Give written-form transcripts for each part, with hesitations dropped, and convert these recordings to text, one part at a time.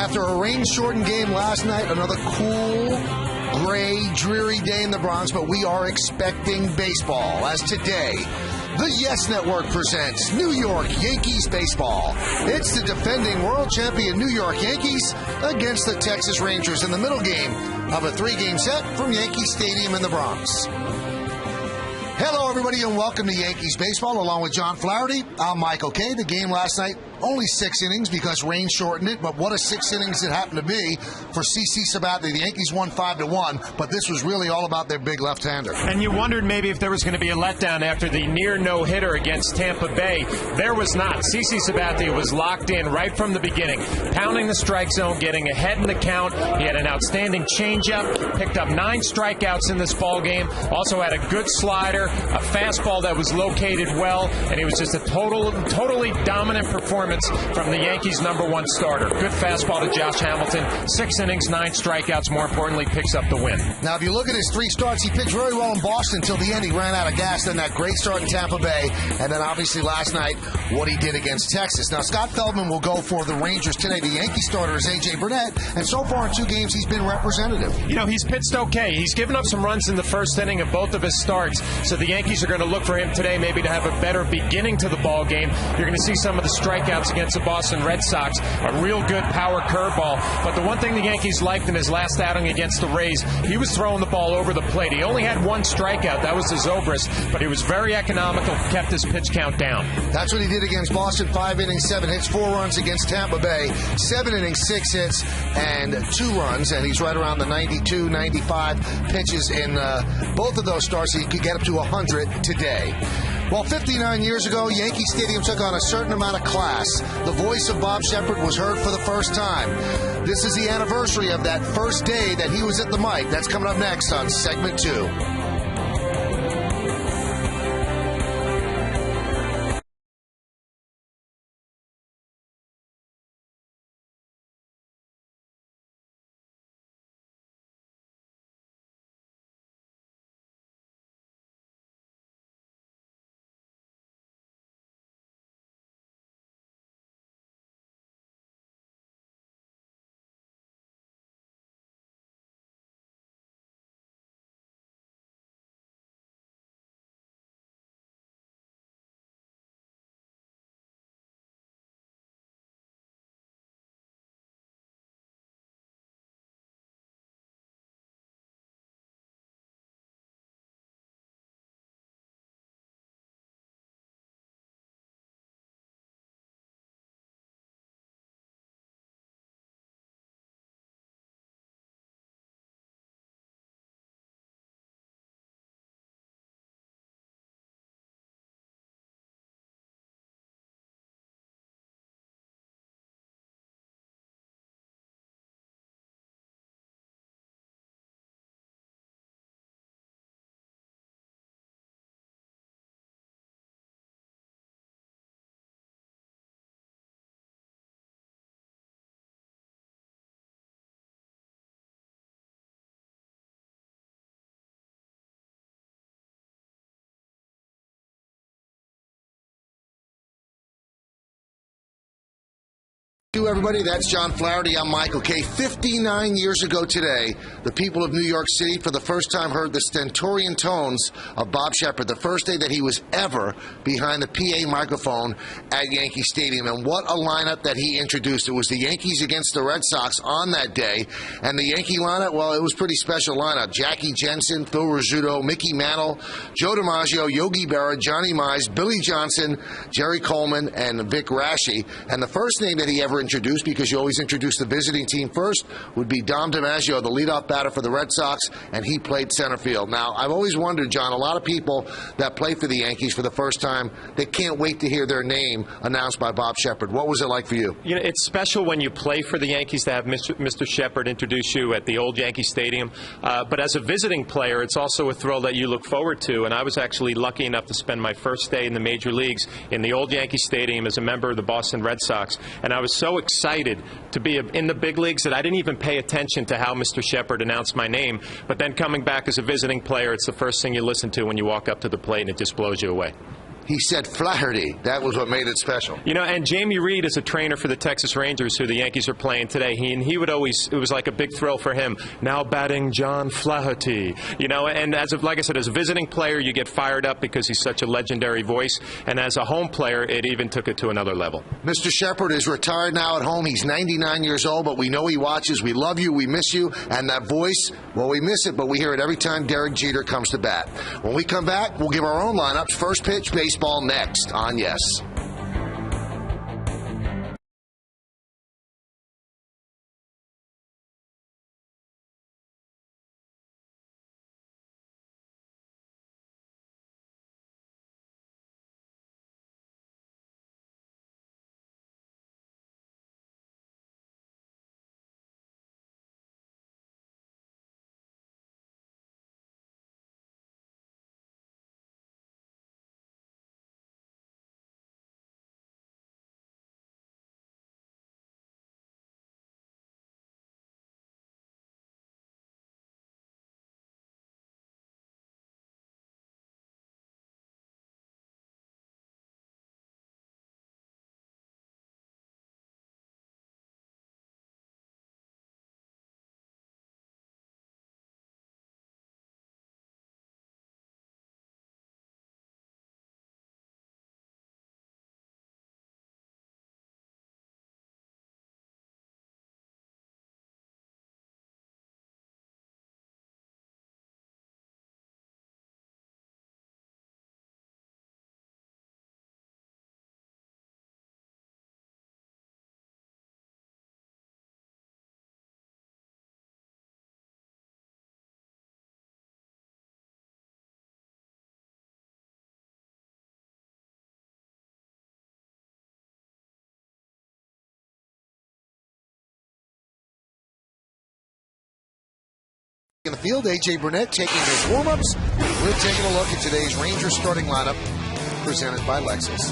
After a rain-shortened game last night, another cool, gray, dreary day in the Bronx, but we are expecting baseball, as today, the Yes Network presents New York Yankees baseball. It's the defending world champion New York Yankees against the Texas Rangers in the middle game of a 3-game set from Yankee Stadium in the Bronx. Hello, everybody, and welcome to Yankees baseball. Along with John Flaherty, I'm Michael Kay. The game last night, only 6 innings because rain shortened it, but what a 6 innings it happened to be for CC Sabathia. The Yankees won 5-1, but this was really all about their big left-hander. And you wondered maybe if there was going to be a letdown after the near no-hitter against Tampa Bay. There was not. CC Sabathia was locked in right from the beginning, pounding the strike zone, getting ahead in the count. He had an outstanding changeup, picked up 9 strikeouts in this ball game, also had a good slider, a fastball that was located well, and he was just a totally dominant performance from the Yankees' number 1 starter. Good fastball to Josh Hamilton. 6 innings, 9 strikeouts. More importantly, picks up the win. Now, if you look at his 3 starts, he pitched very well in Boston until the end. He ran out of gas. Then that great start in Tampa Bay. And then, obviously, last night, what he did against Texas. Now, Scott Feldman will go for the Rangers today. The Yankee starter is A.J. Burnett. And so far in 2 games, he's been representative. You know, he's pitched okay. He's given up some runs in the first inning of both of his starts. So the Yankees are going to look for him today maybe to have a better beginning to the ball game. You're going to see some of the strikeouts against the Boston Red Sox, a real good power curveball. But the one thing the Yankees liked in his last outing against the Rays, he was throwing the ball over the plate. He only had 1 strikeout. That was to Zobrist, but he was very economical, kept his pitch count down. That's what he did against Boston. 5 innings, 7 hits, 4 runs against Tampa Bay. 7 innings, 6 hits, and 2 runs. And he's right around the 92, 95 pitches in both of those starts. So he could get up to 100 today. Well, 59 years ago, Yankee Stadium took on a certain amount of class. The voice of Bob Sheppard was heard for the first time. This is the anniversary of that first day that he was at the mic. That's coming up next on segment 2. To everybody, that's John Flaherty. I'm Michael Kay. 59 years ago today, the people of New York City for the first time heard the stentorian tones of Bob Sheppard, the first day that he was ever behind the PA microphone at Yankee Stadium. And what a lineup that he introduced. It was the Yankees against the Red Sox on that day. And the Yankee lineup, well, it was a pretty special lineup. Jackie Jensen, Phil Rizzuto, Mickey Mantle, Joe DiMaggio, Yogi Berra, Johnny Mize, Billy Johnson, Jerry Coleman, and Vic Raschi. And the first name that he ever introduced, because you always introduce the visiting team first, would be Dom DiMaggio, the leadoff batter for the Red Sox, and he played center field. Now, I've always wondered, John, a lot of people that play for the Yankees for the first time, they can't wait to hear their name announced by Bob Sheppard. What was it like for you? You know, it's special when you play for the Yankees to have Mr. Sheppard introduce you at the old Yankee Stadium. But as a visiting player, it's also a thrill that you look forward to. And I was actually lucky enough to spend my first day in the major leagues in the old Yankee Stadium as a member of the Boston Red Sox. And I was so excited to be in the big leagues that I didn't even pay attention to how Mr. Sheppard announced my name. But then coming back as a visiting player, it's the first thing you listen to when you walk up to the plate, and it just blows you away. He said Flaherty. That was what made it special. You know, and Jamie Reed is a trainer for the Texas Rangers, who the Yankees are playing today. He would always, it was like a big thrill for him. Now batting John Flaherty. You know, and like I said, as a visiting player, you get fired up because he's such a legendary voice. And as a home player, it even took it to another level. Mr. Sheppard is retired now at home. He's 99 years old, but we know he watches. We love you. We miss you. And that voice, well, we miss it, but we hear it every time Derek Jeter comes to bat. When we come back, we'll give our own lineups. First pitch, baseball next on Yes. In the field, A.J. Burnett taking his warm-ups. We're taking a look at today's Rangers starting lineup presented by Lexus.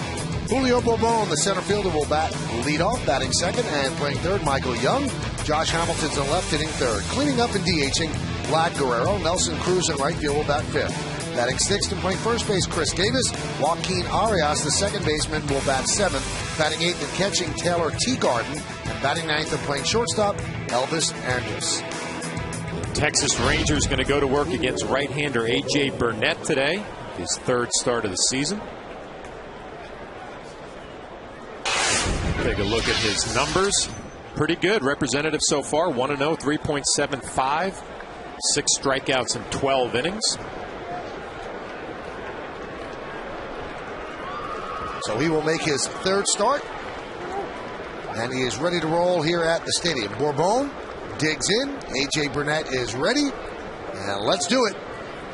Julio Bourbon, the center fielder, will bat leadoff, batting second, and playing third, Michael Young. Josh Hamilton's in left, hitting third. Cleaning up and DHing, Vlad Guerrero. Nelson Cruz in right field will bat fifth. Batting sixth and playing first base, Chris Davis. Joaquin Arias, the second baseman, will bat seventh. Batting eighth and catching, Taylor Teagarden. And batting ninth and playing shortstop, Elvis Andrus. Texas Rangers going to go to work against right-hander A.J. Burnett today, his third start of the season. Take a look at his numbers. Pretty good. Representative so far, 1-0, 3.75, 6 strikeouts in 12 innings. So he will make his third start, and he is ready to roll here at the stadium. Bourbon digs in. A.J. Burnett is ready. And let's do it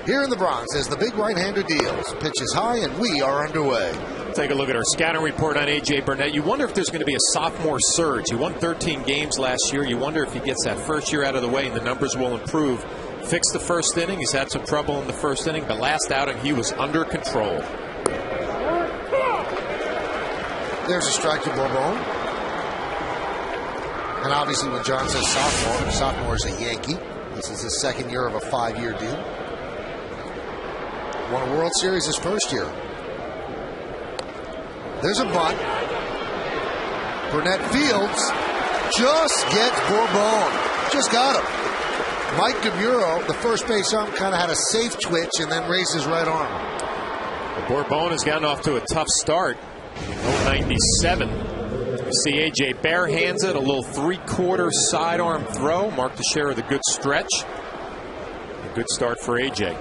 here in the Bronx as the big right-hander deals. Pitch is high, and we are underway. Take a look at our scouting report on A.J. Burnett. You wonder if there's going to be a sophomore surge. He won 13 games last year. You wonder if he gets that first year out of the way and the numbers will improve. Fixed the first inning. He's had some trouble in the first inning, but last outing he was under control. There's a strike to Bourbon. And obviously when John says sophomore is a Yankee. This is his second year of a 5-year deal. Won a World Series his first year. There's a bunt. Burnett fields. Just gets Bourbon. Just got him. Mike DeMuro, the first base arm, kind of had a safe twitch and then raised his right arm. Well, Bourbon has gotten off to a tough start. 0.97. You see A.J. bare hands it, a little 3/4 sidearm throw. Marked a share of the good stretch. A good start for A.J.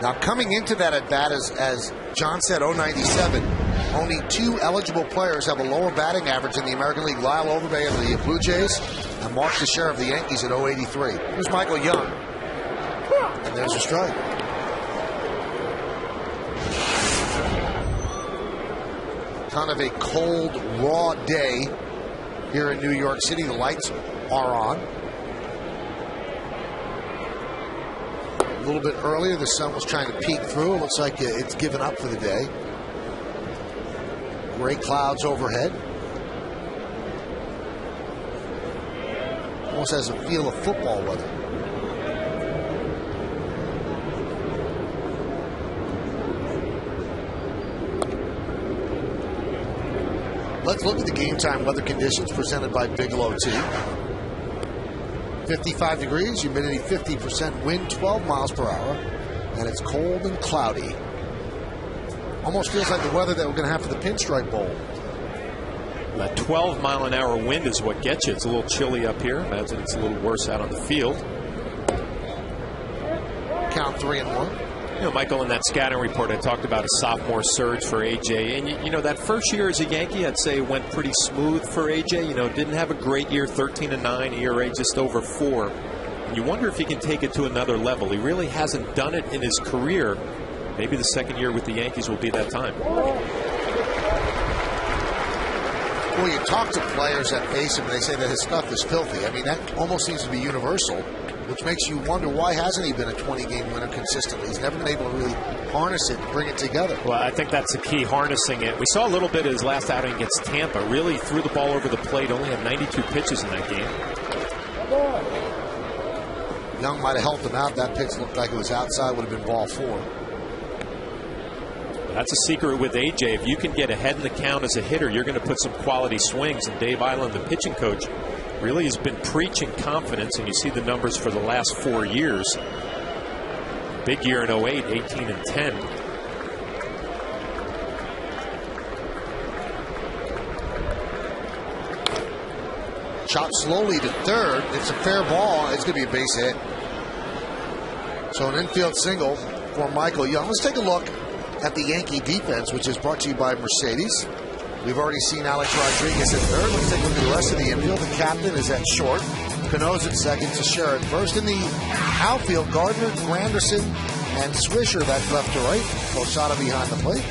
Now coming into that at bat, as John said, 0.97. Only 2 eligible players have a lower batting average in the American League. Lyle Overbay of the Blue Jays and Mark Teixeira of the Yankees at 0.83. Here's Michael Young. And there's a strike. Kind of a cold, raw day here in New York City. The lights are on. A little bit earlier, the sun was trying to peek through. It looks like it's given up for the day. Gray clouds overhead. Almost has a feel of football weather. Let's look at the game time weather conditions presented by Bigelow Tea. 55 degrees, humidity 50%, wind 12 miles per hour, and it's cold and cloudy. Almost feels like the weather that we're going to have for the Pinstripe Bowl. That 12-mile-an-hour wind is what gets you. It's a little chilly up here. Imagine it's a little worse out on the field. Count 3-1. You know, Michael, in that scouting report, I talked about a sophomore surge for A.J. And, you know, that first year as a Yankee, I'd say went pretty smooth for A.J. You know, didn't have a great year, 13-9, ERA just over 4. And you wonder if he can take it to another level. He really hasn't done it in his career. Maybe the second year with the Yankees will be that time. Well, you talk to players that face him, and they say that his stuff is filthy. I mean, that almost seems to be universal, which makes you wonder, why hasn't he been a 20-game winner consistently? He's never been able to really harness it and bring it together. Well, I think that's the key, harnessing it. We saw a little bit of his last outing against Tampa. Really threw the ball over the plate, only had 92 pitches in that game. Young might have helped him out. That pitch looked like it was outside, would have been ball 4. That's a secret with A.J. If you can get ahead in the count as a hitter, you're going to put some quality swings. And Dave Island, the pitching coach, really has been preaching confidence, and you see the numbers for the last 4 years. Big year in 08, 18-10. Chopped slowly to third. It's a fair ball. It's going to be a base hit. So an infield single for Michael Young. Let's take a look at the Yankee defense, which is brought to you by Mercedes. We've already seen Alex Rodriguez at third. Let's take a look at the rest of the infield. The captain is at short. Cano's at second to Sheppard. First in the outfield, Gardner, Granderson, and Swisher. That's left to right. Posada behind the plate.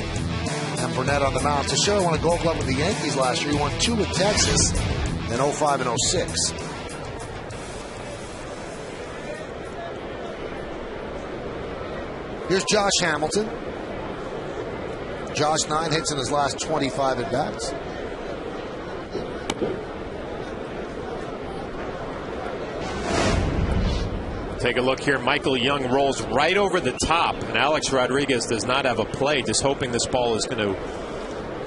And Burnett on the mound. Teixeira won a Gold Glove with the Yankees last year. He won 2 with Texas in 05 and 06. Here's Josh Hamilton. Josh, 9 hits in his last 25 at-bats. Take a look here. Michael Young rolls right over the top, and Alex Rodriguez does not have a play, just hoping this ball is going to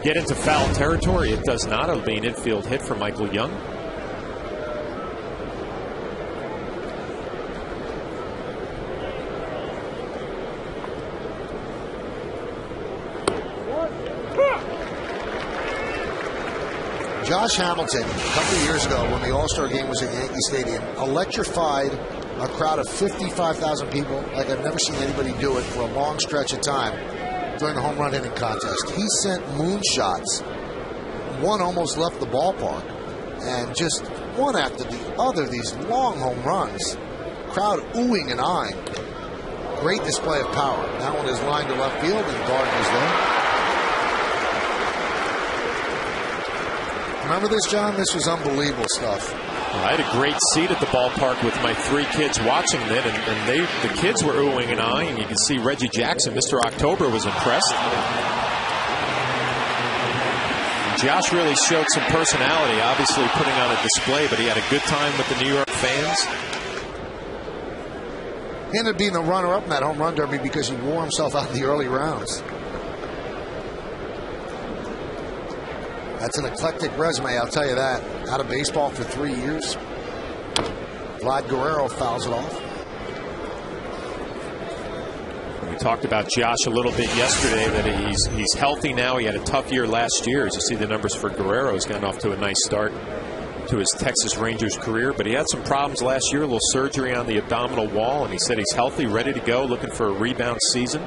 get into foul territory. It does not. It'll be an infield hit for Michael Young. Josh Hamilton, a couple of years ago when the All-Star game was at Yankee Stadium, electrified a crowd of 55,000 people like I've never seen anybody do it for a long stretch of time during the home run hitting contest. He sent moonshots. One almost left the ballpark, and just one after the other, these long home runs. Crowd oohing and eyeing. Great display of power. That one is lined to left field, and Gardner's there. Remember this, John? This was unbelievable stuff. Well, I had a great seat at the ballpark with my 3 kids watching it, and the kids were oohing and eyeing. You can see Reggie Jackson, Mr. October, was impressed. Josh really showed some personality, obviously putting on a display, but he had a good time with the New York fans. He ended up being the runner-up in that home run derby because he wore himself out in the early rounds. That's an eclectic resume, I'll tell you that. Out of baseball for 3 years. Vlad Guerrero fouls it off. We talked about Josh a little bit yesterday, that he's healthy now. He had a tough year last year. As you see the numbers for Guerrero, he's gotten off to a nice start to his Texas Rangers career. But he had some problems last year, a little surgery on the abdominal wall, and he said he's healthy, ready to go, looking for a rebound season.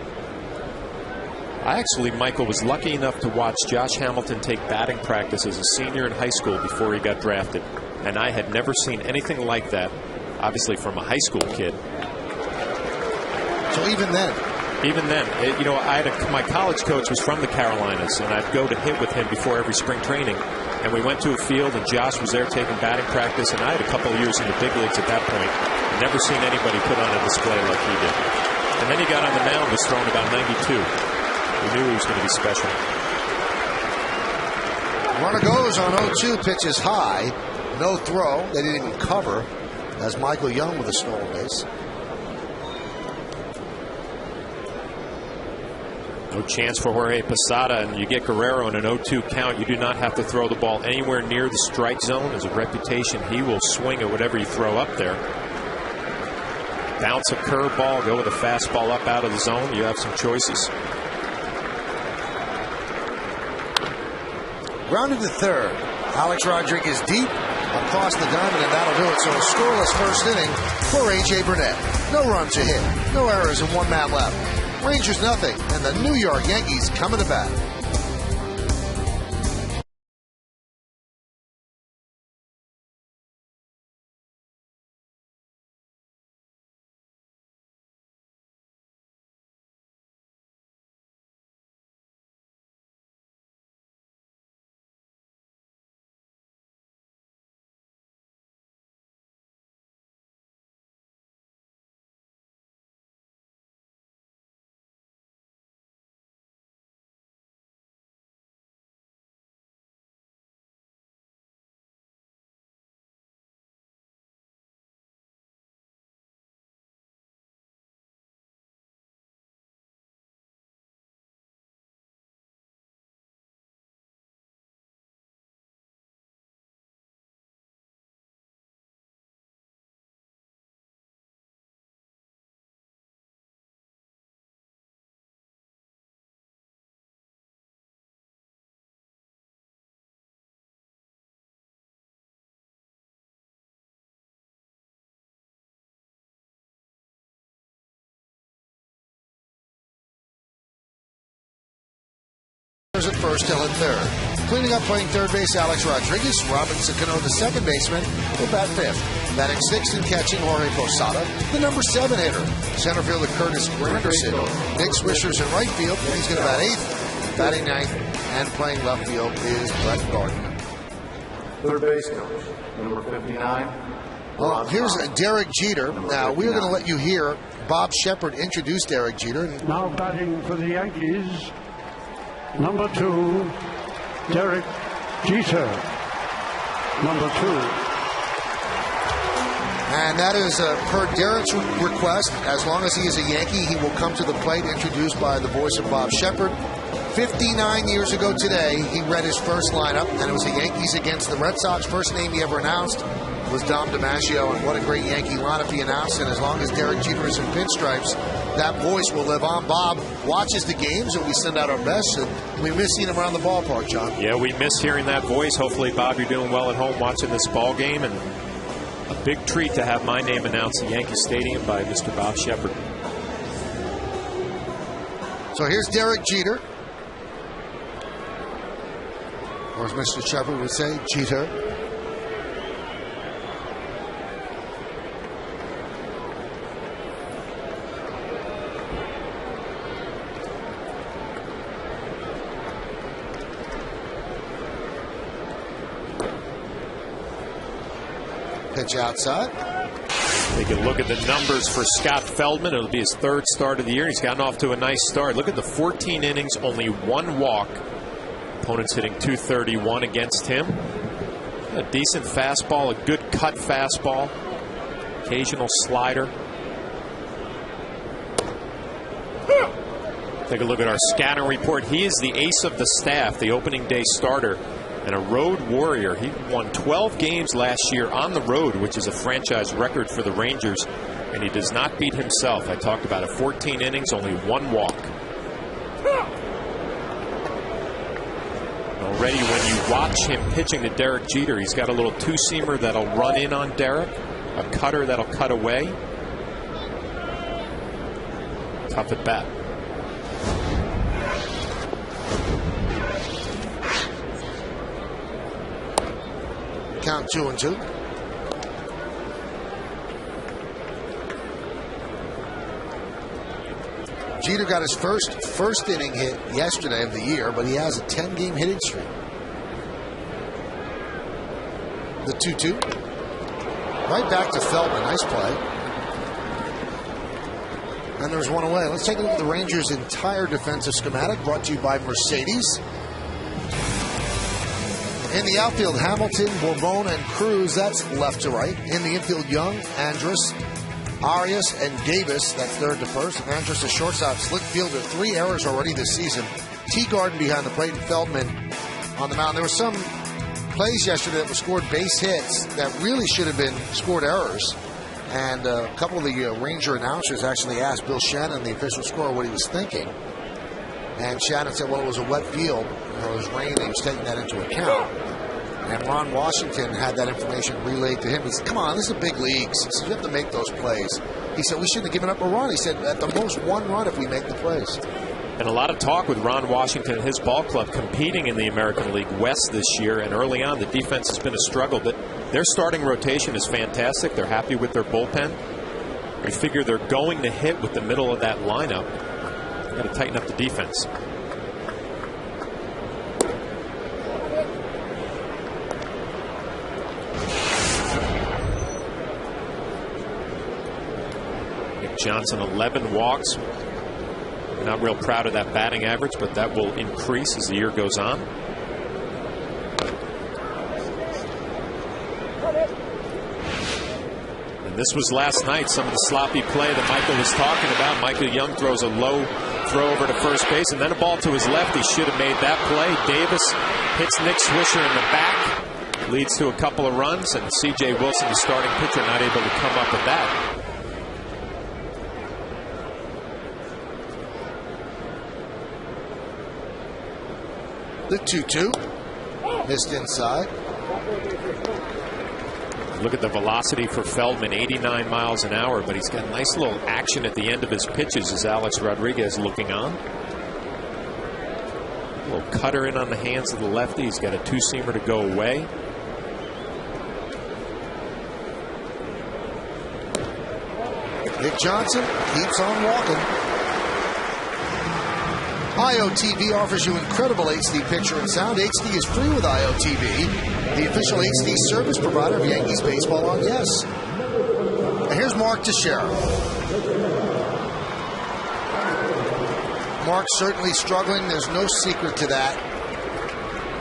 I actually, Michael, was lucky enough to watch Josh Hamilton take batting practice as a senior in high school before he got drafted. And I had never seen anything like that, obviously from a high school kid. So even then, you know, my college coach was from the Carolinas, and I'd go to hit with him before every spring training. And we went to a field, and Josh was there taking batting practice, and I had a couple of years in the big leagues at that point. I'd never seen anybody put on a display like he did. And then he got on the mound, was throwing about 92. We knew he was going to be special. Runner goes on 0-2, pitches high. No throw. They didn't even cover. As Michael Young with a stolen base. No chance for Jorge Posada, and you get Guerrero in an 0-2 count. You do not have to throw the ball anywhere near the strike zone. As a reputation, he will swing at whatever you throw up there. Bounce a curveball, go with a fastball up out of the zone. You have some choices. Grounded to third. Alex Rodriguez deep across the diamond, and that'll do it. So a scoreless first inning for A.J. Burnett. No runs a hit, no errors, and one man left. Rangers nothing, and the New York Yankees coming to bat. At first, Hill at third. Cleaning up playing third base, Alex Rodriguez. Robinson Cano, the second baseman, will bat fifth. Batting sixth and catching, Jorge Posada, the number 7 hitter. Center fielder Curtis Granderson. Nick Swisher's in right field. He's going to bat eighth. Batting ninth and playing left field is Brett Gardner. Third base coach, number 59. Well, here's Derek Jeter. Now, we're going to let you hear Bob Sheppard introduce Derek Jeter. Now batting for the Yankees, number 2, Derek Jeter. Number 2. And that is per Derek's request. As long as he is a Yankee, he will come to the plate, introduced by the voice of Bob Sheppard. 59 years ago today, he read his first lineup, and it was the Yankees against the Red Sox. First name he ever announced was Dom DiMaggio, and what a great Yankee lineup he announced. And as long as Derek Jeter is in pinstripes, that voice will live on. Bob watches the games, and we send out our best, and we miss seeing him around the ballpark, John. Yeah, we miss hearing that voice. Hopefully, Bob, you're doing well at home watching this ball game, and a big treat to have my name announced at Yankee Stadium by Mr. Bob Sheppard. So here's Derek Jeter. Or as Mr. Sheppard would say, Jeter. Pitch outside. Take a look at the numbers for Scott Feldman. It'll be his third start of the year. He's gotten off to a nice start. Look at the 14 innings, only one walk. Opponents hitting .231 against him. A decent fastball, a good cut fastball. Occasional slider. Take a look at our scouting report. He is the ace of the staff, the opening day starter, and a road warrior. He won 12 games last year on the road, which is a franchise record for the Rangers, and he does not beat himself. I talked about it. 14 innings, only one walk. Already when you watch him pitching to Derek Jeter, he's got a little two-seamer that'll run in on Derek, a cutter that'll cut away. Tough at bat. Count 2-2. Jeter got his first inning hit yesterday of the year, but he has a 10-game hitting streak. The 2-2. Right back to Feldman. Nice play. And there's one away. Let's take a look at the Rangers' entire defensive schematic, brought to you by Mercedes. In the outfield, Hamilton, Bourbon, and Cruz. That's left to right. In the infield, Young, Andrus, Arias and Davis, that's third to first. Andrus, the shortstop, slick fielder, 3 errors already this season. Teagarden behind the plate and Feldman on the mound. There were some plays yesterday that were scored base hits that really should have been scored errors. And a couple of the Ranger announcers actually asked Bill Shannon, the official scorer, what he was thinking. And Shannon said, well, it was a wet field. It was rain. He was taking that into account. And Ron Washington had that information relayed to him. He said, come on, this is the big leagues. He said, you have to make those plays. He said, we shouldn't have given up a run. He said, at the most 1 run if we make the plays. And a lot of talk with Ron Washington and his ball club competing in the American League West this year. And early on, the defense has been a struggle. But their starting rotation is fantastic. They're happy with their bullpen. They figure they're going to hit with the middle of that lineup. Got to tighten up the defense. Johnson, 11 walks. Not real proud of that batting average, but that will increase as the year goes on. And this was last night, some of the sloppy play that Michael was talking about. Michael Young throws a low throw over to first base, and then a ball to his left. He should have made that play. Davis hits Nick Swisher in the back. Leads to a couple of runs, and C.J. Wilson, the starting pitcher, not able to come up with that. The 2-2. Missed inside. Look at the velocity for Feldman, 89 miles an hour, but he's got a nice little action at the end of his pitches as Alex Rodriguez looking on. A little cutter in on the hands of the lefty. He's got a 2-seamer to go away. Nick Johnson keeps on walking. IOTV offers you incredible HD picture and sound. HD is free with IOTV, the official HD service provider of Yankees baseball on Yes. And here's Mark Teixeira. Mark's certainly struggling. There's no secret to that.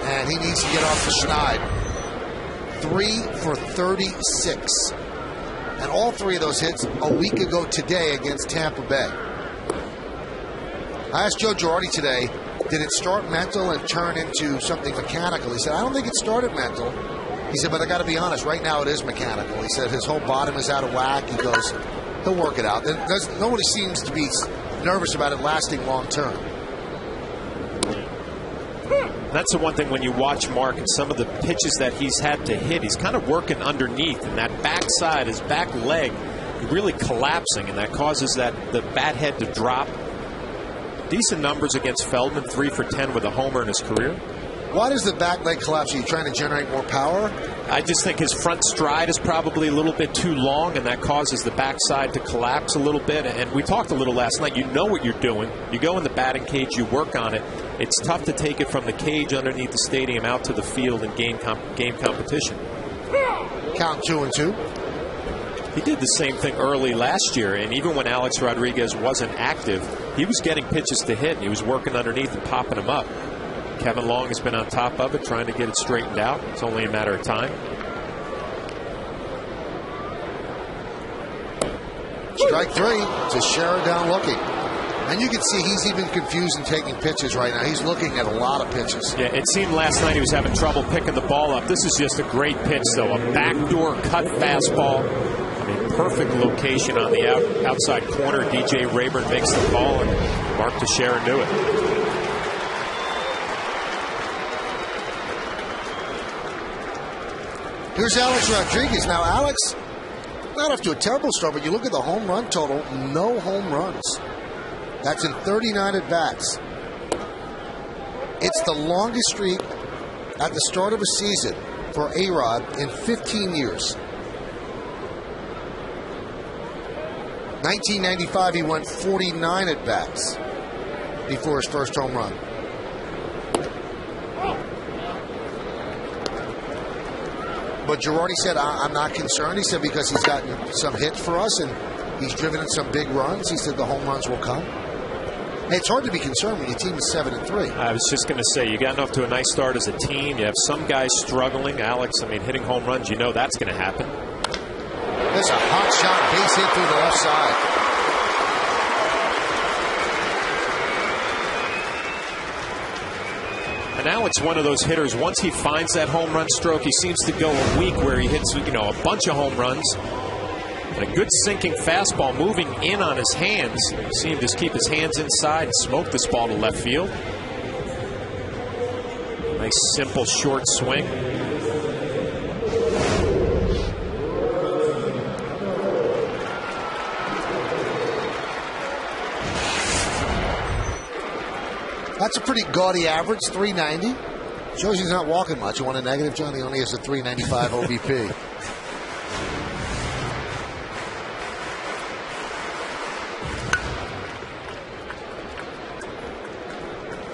And he needs to get off the schneid. 3 for 36. And all 3 of those hits a week ago today against Tampa Bay. I asked Joe Girardi today, did it start mental and turn into something mechanical? He said, I don't think it started mental. He said, but I got to be honest, right now it is mechanical. He said his whole bottom is out of whack. He goes, he'll work it out. Nobody seems to be nervous about it lasting long term. That's the one thing when you watch Mark and some of the pitches that he's had to hit, he's kind of working underneath, and that backside, his back leg, really collapsing, and that causes the bat head to drop. Decent numbers against Feldman, 3 for 10 with a homer in his career. Why does the back leg collapse? Are you trying to generate more power? I just think his front stride is probably a little bit too long, and that causes the backside to collapse a little bit. And we talked a little last night. You know what you're doing. You go in the batting cage, you work on it. It's tough to take it from the cage underneath the stadium out to the field in game competition. Count 2-2. He did the same thing early last year, and even when Alex Rodriguez wasn't active, he was getting pitches to hit, and he was working underneath and popping them up. Kevin Long has been on top of it, trying to get it straightened out. It's only a matter of time. Strike 3. Teixeira down looking. And you can see he's even confused in taking pitches right now. He's looking at a lot of pitches. Yeah, it seemed last night he was having trouble picking the ball up. This is just a great pitch, though. A backdoor cut fastball. Perfect location on the outside corner. DJ Rayburn makes the call, and Mark Teixeira knew it. Here's Alex Rodriguez. Now, Alex, not off to a terrible start, but you look at the home run total, no home runs. That's in 39 at-bats. It's the longest streak at the start of a season for A-Rod in 15 years. 1995, he went 49 at-bats before his first home run. But Girardi said, I'm not concerned. He said, because he's gotten some hits for us and he's driven in some big runs. He said the home runs will come. Hey, it's hard to be concerned when your team is 7-3. I was just going to say, you gotten off to a nice start as a team. You have some guys struggling. Alex, I mean, hitting home runs, you know that's going to happen. The There's a hot shot base hit through the left side. And now it's one of those hitters, once he finds that home run stroke, he seems to go a week where he hits, a bunch of home runs. And a good sinking fastball moving in on his hands. You see him just keep his hands inside and smoke this ball to left field. Nice, simple, short swing. That's a pretty gaudy average, 390. Shows he's not walking much. You want a negative, John? He only has a 395 OBP.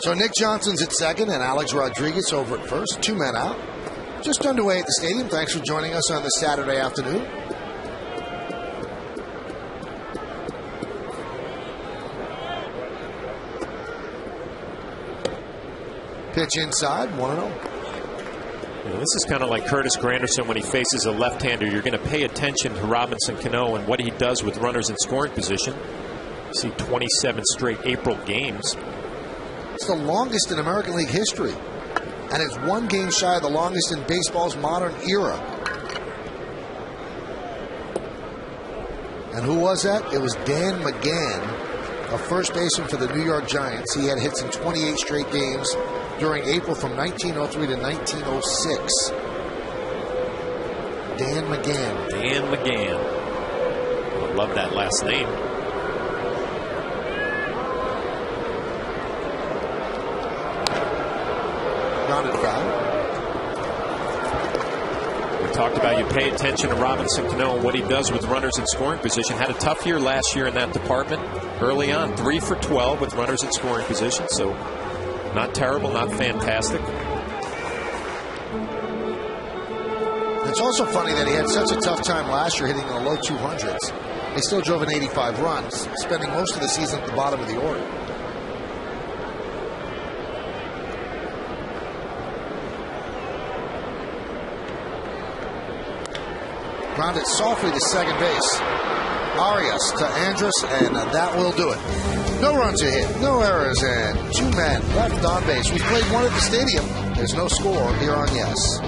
So Nick Johnson's at second and Alex Rodriguez over at first. 2 men out. Just underway at the stadium. Thanks for joining us on this Saturday afternoon. Pitch inside, 1-0. This is kind of like Curtis Granderson when he faces a left-hander. You're going to pay attention to Robinson Cano and what he does with runners in scoring position. You see 27 straight April games. It's the longest in American League history. And it's 1 game shy of the longest in baseball's modern era. And who was that? It was Dan McGann, a first baseman for the New York Giants. He had hits in 28 straight games during April from 1903 to 1906. Dan McGann. Dan McGann. I love that last name. Grounded foul. We talked about you pay attention to Robinson Cano and what he does with runners in scoring position. Had a tough year last year in that department. Early on, 3 for 12 with runners in scoring position. So not terrible, not fantastic. It's also funny that he had such a tough time last year hitting in the low 200s. They still drove in 85 runs, spending most of the season at the bottom of the order. Grounded softly to second base. Arias to Andrus, and that will do it. No runs are hit, no errors, and 2 men left on base. We played one at the stadium. There's no score here on Yes.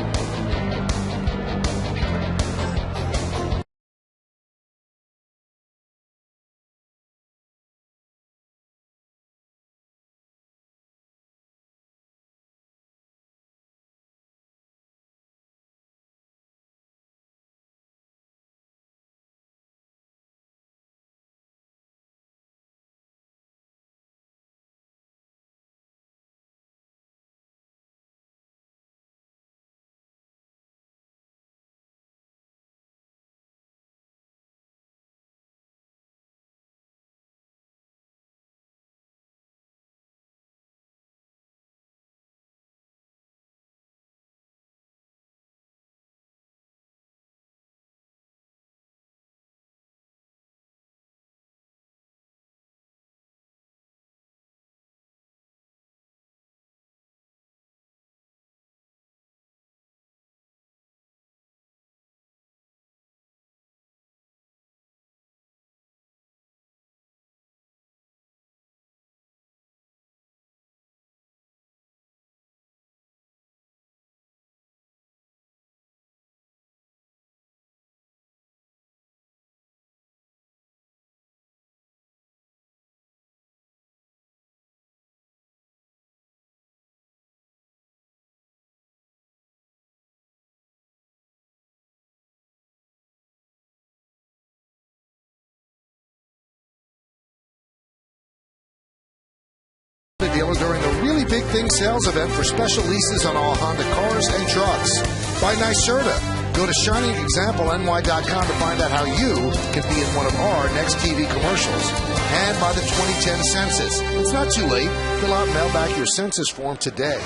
Dealer during the Really Big Things sales event for special leases on all Honda cars and trucks. By NYSERDA. Go to ShiningExampleNY.com to find out how you can be in one of our next TV commercials. And by the 2010 census. It's not too late. Fill out and mail back your census form today.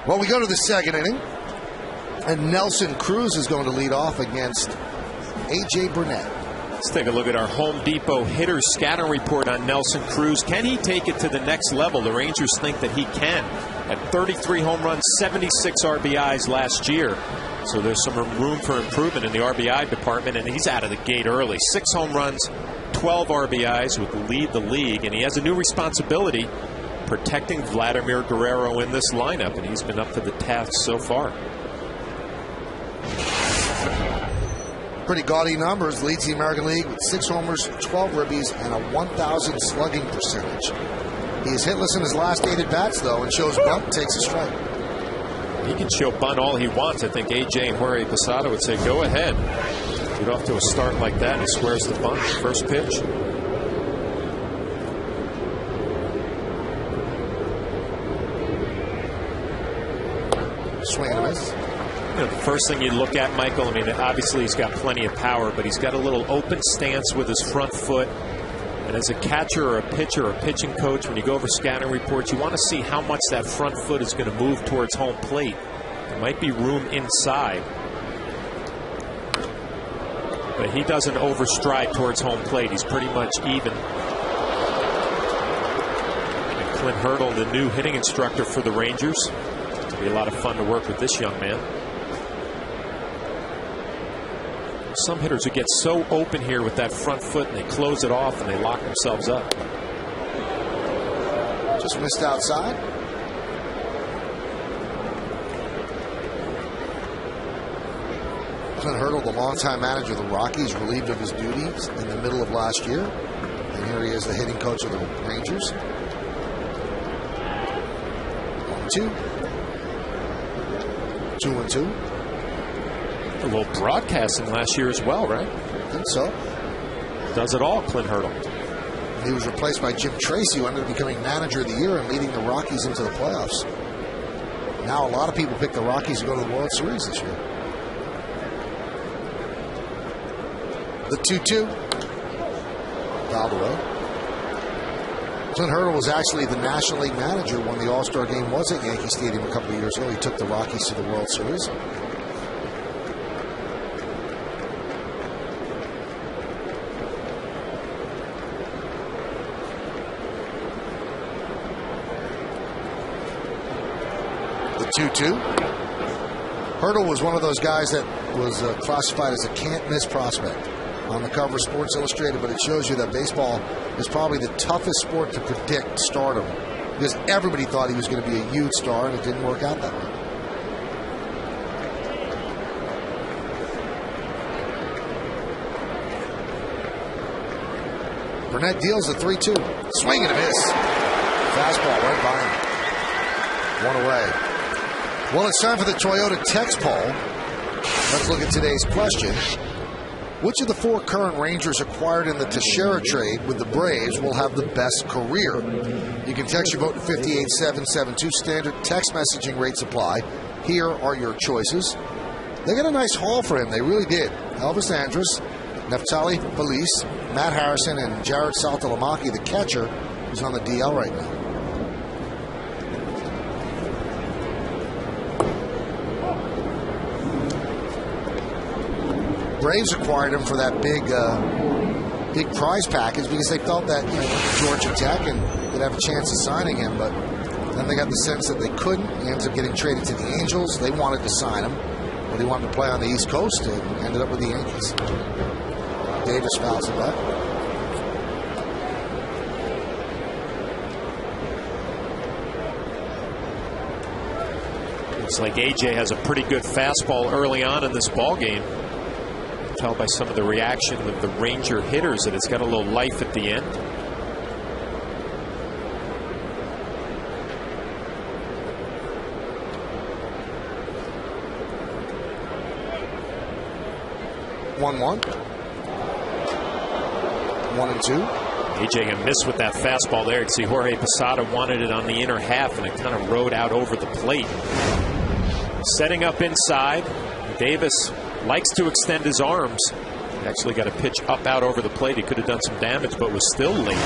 Well, we go to the second inning. And Nelson Cruz is going to lead off against A.J. Burnett. Let's take a look at our Home Depot hitters scouting report on Nelson Cruz. Can he take it to the next level? The Rangers think that he can. Had 33 home runs, 76 RBIs last year. So there's some room for improvement in the RBI department, and he's out of the gate early. 6 home runs, 12 RBIs would lead the league, and he has a new responsibility protecting Vladimir Guerrero in this lineup, and he's been up to the task so far. Pretty gaudy numbers. Leads the American League with 6 homers, 12 ribbies, and a 1,000 slugging percentage. He is hitless in his last 8 at-bats, though, and shows bunt, takes a strike. He can show bunt all he wants. I think AJ and Jorge Posada would say, go ahead. Get off to a start like that, and he squares the bunt. First pitch. Swing and a miss. You know, the first thing you look at, Michael, I mean, obviously he's got plenty of power, but he's got a little open stance with his front foot. And as a catcher or a pitcher or a pitching coach, when you go over scouting reports, you want to see how much that front foot is going to move towards home plate. There might be room inside, but he doesn't overstride towards home plate. He's pretty much even. And Clint Hurdle, the new hitting instructor for the Rangers. It'll be a lot of fun to work with this young man. Some hitters who get so open here with that front foot, and they close it off and they lock themselves up. Just missed outside. Clint Hurdle, the longtime manager of the Rockies, relieved of his duties in the middle of last year. And here he is, the hitting coach of the Rangers. 1-2. 2-1-2. A little broadcasting last year as well, right? I think so. Does it all, Clint Hurdle. He was replaced by Jim Tracy, who ended up becoming manager of the year and leading the Rockies into the playoffs. Now a lot of people pick the Rockies to go to the World Series this year. The 2-2. Fouled away. Clint Hurdle was actually the National League manager when the All-Star game was at Yankee Stadium a couple of years ago. He took the Rockies to the World Series. The 2-2. Hurdle was one of those guys that was classified as a can't-miss prospect on the cover of Sports Illustrated, but it shows you that baseball is probably the toughest sport to predict stardom, because everybody thought he was going to be a huge star, and it didn't work out that way. Burnett deals a 3-2. Swing and a miss. Fastball right by him. 1 away. Well, it's time for the Toyota TEX poll. Let's look at today's question. Which of the 4 current Rangers acquired in the Teixeira trade with the Braves will have the best career? You can text your vote to 58772. Standard text messaging rates apply. Here are your choices. They got a nice haul for him. They really did. Elvis Andrus, Neftali Felice, Matt Harrison, and Jared Saltalamacchi, the catcher, who's on the DL right now. Braves acquired him for that big prize package because they felt that, you know, Georgia Tech and they'd have a chance of signing him, but then they got the sense that they couldn't. He ends up getting traded to the Angels. They wanted to sign him, but he wanted to play on the East Coast and ended up with the Yankees. Davis fouls it back. Looks like AJ has a pretty good fastball early on in this ball game. Tell by some of the reaction of the Ranger hitters that it's got a little life at the end. One, 1-2. AJ can miss with that fastball there. You can see Jorge Posada wanted it on the inner half, and it kind of rode out over the plate. Setting up inside, Davis likes to extend his arms. He actually got a pitch up out over the plate. He could have done some damage, but was still late.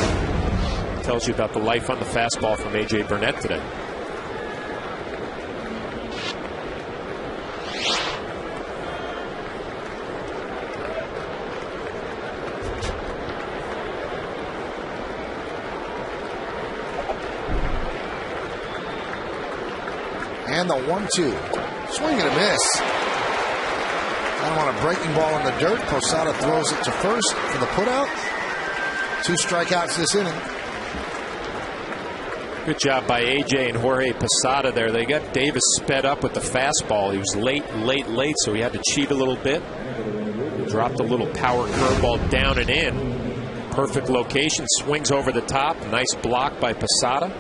Tells you about the life on the fastball from A.J. Burnett today. And the 1-2. Swing and a miss. I want a breaking ball in the dirt. Posada throws it to first for the putout. 2 strikeouts this inning. Good job by A.J. and Jorge Posada there. They got Davis sped up with the fastball. He was late, so he had to cheat a little bit. Dropped a little power curveball down and in. Perfect location. Swings over the top. Nice block by Posada.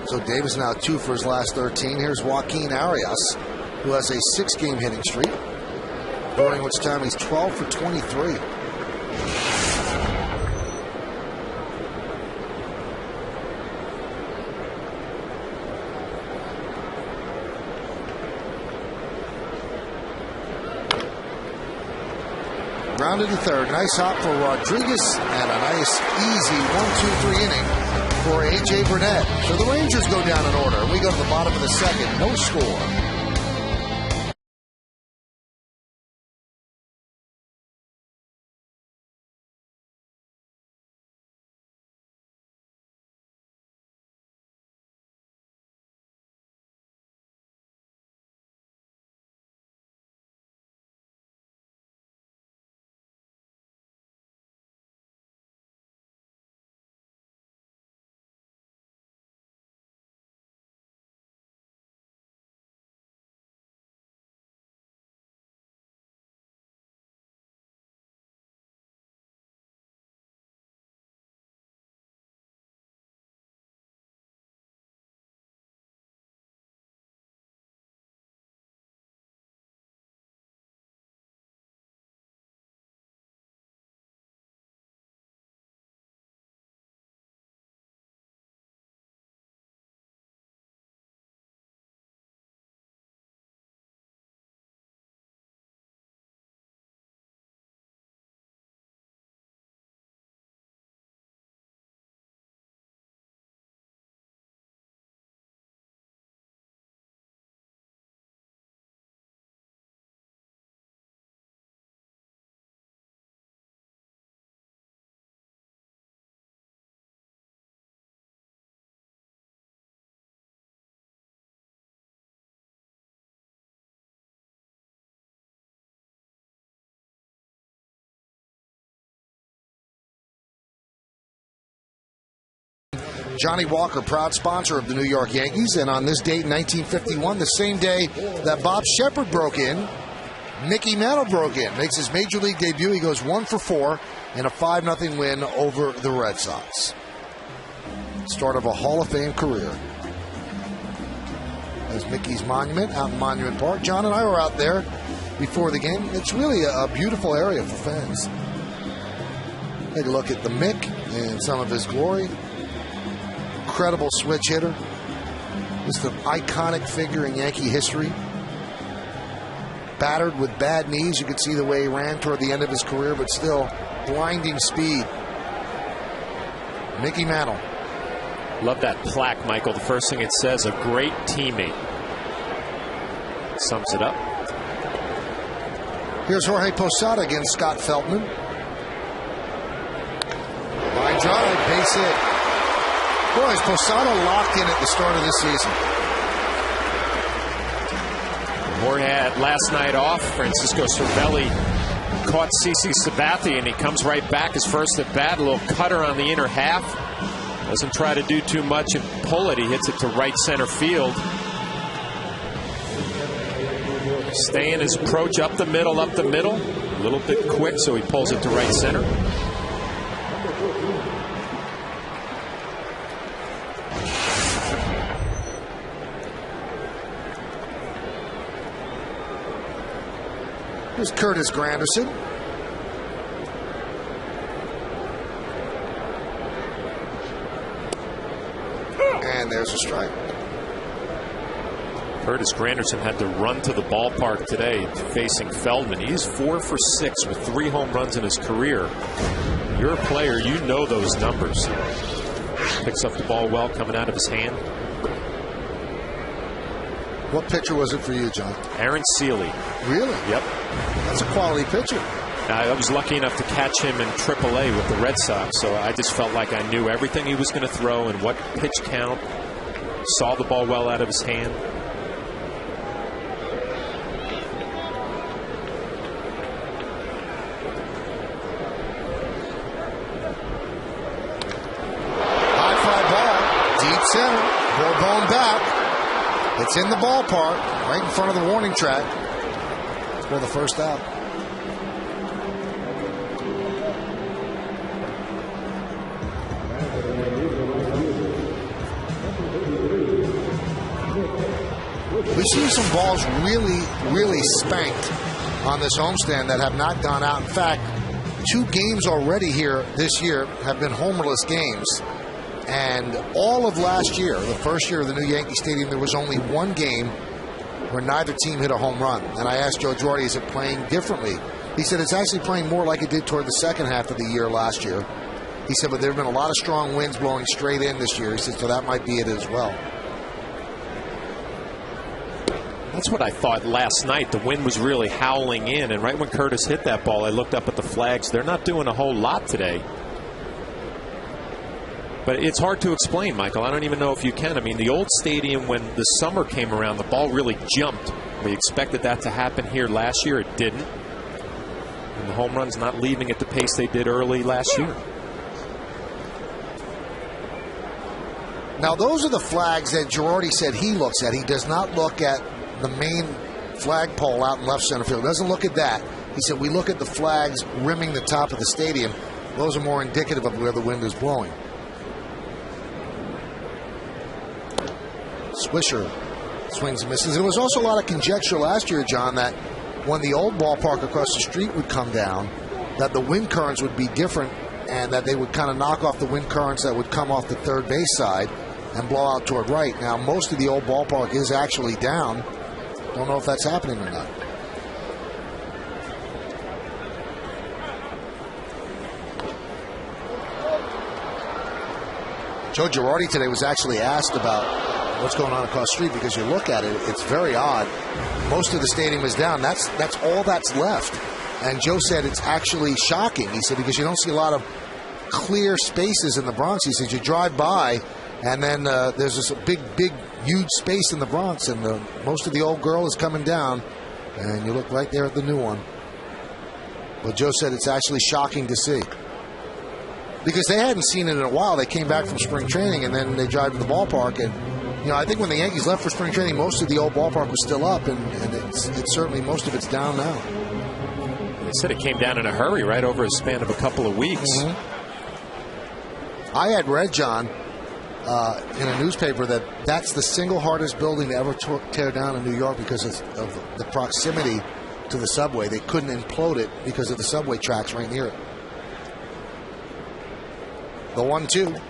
So Davis now 2 for his last 13. Here's Joaquin Arias, who has a 6-game hitting streak, during which time he's 12 for 23. Grounded to third. Nice hop for Rodriguez, and a nice, easy 1-2-3 inning for A.J. Burnett. So the Rangers go down in order. We go to the bottom of the second. No score. Johnny Walker, proud sponsor of the New York Yankees, and on this date in 1951, the same day that Bob Sheppard broke in, Mickey Mantle broke in, makes his major league debut. He goes 1 for 4 in a 5-0 win over the Red Sox. Start of a Hall of Fame career. There's Mickey's monument out in Monument Park. John and I were out there before the game. It's really a beautiful area for fans. Take a look at the Mick and some of his glory. Incredible switch hitter. Just an iconic figure in Yankee history. Battered with bad knees. You could see the way he ran toward the end of his career, but still blinding speed. Mickey Mantle. Love that plaque, Michael. The first thing it says, a great teammate. Sums it up. Here's Jorge Posada against Scott Feldman. Line drive, base hit. Boy, is Posada locked in at the start of this season. Jorge had last night off. Francisco Cervelli caught CC Sabathia, and he comes right back. His first at bat, a little cutter on the inner half. Doesn't try to do too much and pull it. He hits it to right center field. Staying his approach up the middle. A little bit quick, so he pulls it to right center. Here's Curtis Granderson. And there's a strike. Curtis Granderson had to run to the ballpark today facing Feldman. He's 4 for 6 with 3 home runs in his career. You're a player, you know those numbers. Picks up the ball well coming out of his hand. What pitcher was it for you, John? Aaron Seeley. Really? Yep. That's a quality pitcher. I was lucky enough to catch him in AAA with the Red Sox, so I just felt like I knew everything he was going to throw and what pitch count. Saw the ball well out of his hand. High fly ball, deep center, ball going back. It's in the ballpark, right in front of the warning track. For the first out. We've seen some balls really spanked on this homestand that have not gone out. In fact, 2 games already here this year have been homerless games. And all of last year, the first year of the new Yankee Stadium, there was only 1 game where neither team hit a home run. And I asked Joe Girardi, is it playing differently? He said it's actually playing more like it did toward the second half of the year last year. He said, but there have been a lot of strong winds blowing straight in this year. He said, so that might be it as well. That's what I thought last night. The wind was really howling in, and right when Curtis hit that ball, I looked up at the flags. They're not doing a whole lot today. But it's hard to explain, Michael. I don't even know if you can. I mean, the old stadium, when the summer came around, the ball really jumped. We expected that to happen here last year. It didn't. And the home run's not leaving at the pace they did early last year. Now, those are the flags that Girardi said he looks at. He does not look at the main flagpole out in left center field. He doesn't look at that. He said we look at the flags rimming the top of the stadium. Those are more indicative of where the wind is blowing. Swisher swings and misses. There was also a lot of conjecture last year, John, that when the old ballpark across the street would come down, that the wind currents would be different and that they would kind of knock off the wind currents that would come off the third base side and blow out toward right. Now, most of the old ballpark is actually down. Don't know if that's happening or not. Joe Girardi today was actually asked about what's going on across the street, because you look at it, it's very odd. Most of the stadium is down. That's all that's left. And Joe said it's actually shocking. He said because you don't see a lot of clear spaces in the Bronx. He said you drive by and then there's this big, huge space in the Bronx, and most of the old girl is coming down, and you look right there at the new one. But Joe said it's actually shocking to see, because they hadn't seen it in a while. They came back from spring training, and then they drive to the ballpark, and I think when the Yankees left for spring training, most of the old ballpark was still up, and it's certainly most of it's down now. They said it came down in a hurry, right over a span of a couple of weeks. Mm-hmm. I had read, John, in a newspaper that's the single hardest building to ever tear down in New York because of the proximity to the subway. They couldn't implode it because of the subway tracks right near it. The 1-2.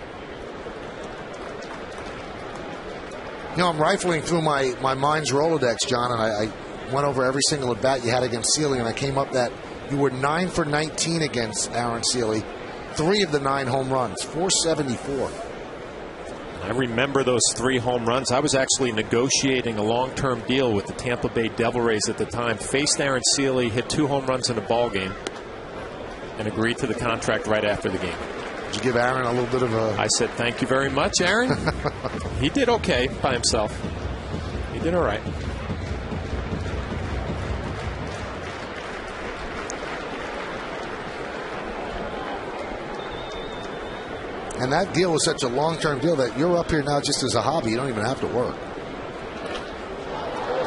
I'm rifling through my mind's Rolodex, John, and I went over every single at bat you had against Sealy, and I came up that you were 9 for 19 against Aaron Sealy. 3 of the 9 home runs, 474. I remember those 3 home runs. I was actually negotiating a long-term deal with the Tampa Bay Devil Rays at the time. Faced Aaron Sealy, hit 2 home runs in a ball game, and agreed to the contract right after the game. Did you give Aaron a little bit of a... I said, thank you very much, Aaron. He did okay by himself. He did all right. And that deal was such a long-term deal that you're up here now just as a hobby. You don't even have to work.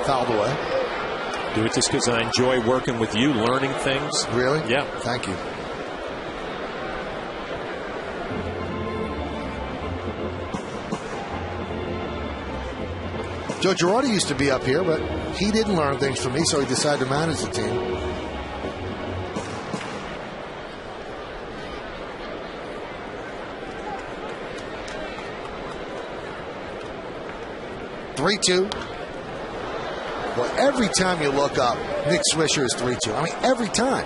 Fouled away. Do it just because I enjoy working with you, learning things. Really? Yeah. Thank you. Joe Girardi used to be up here, but he didn't learn things from me, so he decided to manage the team. .32. Well, every time you look up, Nick Swisher is 3-2. I mean, every time.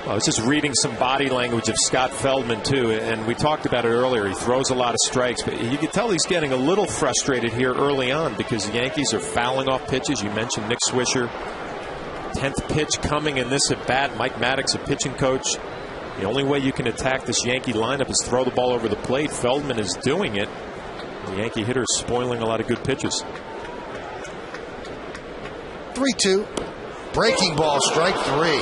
Well, I was just reading some body language of Scott Feldman, too, and we talked about it earlier. He throws a lot of strikes, but you can tell he's getting a little frustrated here early on because the Yankees are fouling off pitches. You mentioned Nick Swisher 10th pitch coming in this at bat. Mike Maddox, a pitching coach. The only way you can attack this Yankee lineup is throw the ball over the plate. Feldman is doing it. The Yankee hitter is spoiling a lot of good pitches. 3-2. Breaking ball, strike 3.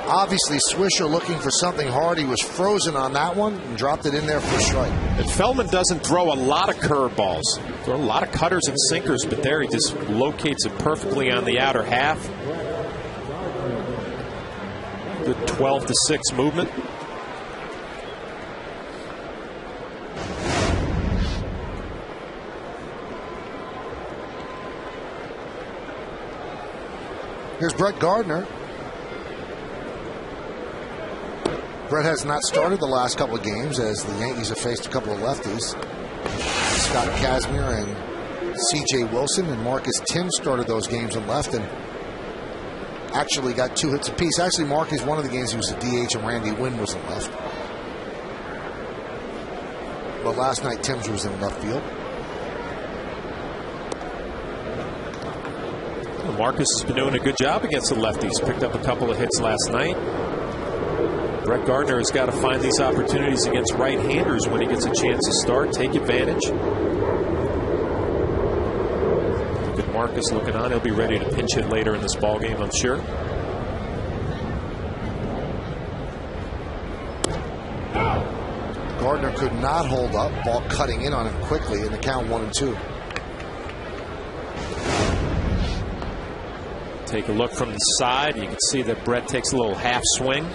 Obviously, Swisher looking for something hard. He was frozen on that one and dropped it in there for a strike. And Feldman doesn't throw a lot of curveballs. Throw a lot of cutters and sinkers, but there he just locates it perfectly on the outer half. Good 12-6 movement. Here's Brett Gardner. Brett has not started the last couple of games as the Yankees have faced a couple of lefties. Scott Kazmir and C.J. Wilson and Marcus Tim started those games in left and actually got 2 hits apiece. Actually, Marcus, one of the games he was a DH and Randy Wynn was in left. But last night, Tim's was in left field. Well, Marcus has been doing a good job against the lefties. Picked up a couple of hits last night. Brett Gardner has got to find these opportunities against right-handers when he gets a chance to start. Take advantage. Good Marcus looking on. He'll be ready to pinch hit later in this ballgame, I'm sure. Gardner could not hold up. Ball cutting in on him quickly in the count 1-2. Take a look from the side. You can see that Brett takes a little half swing.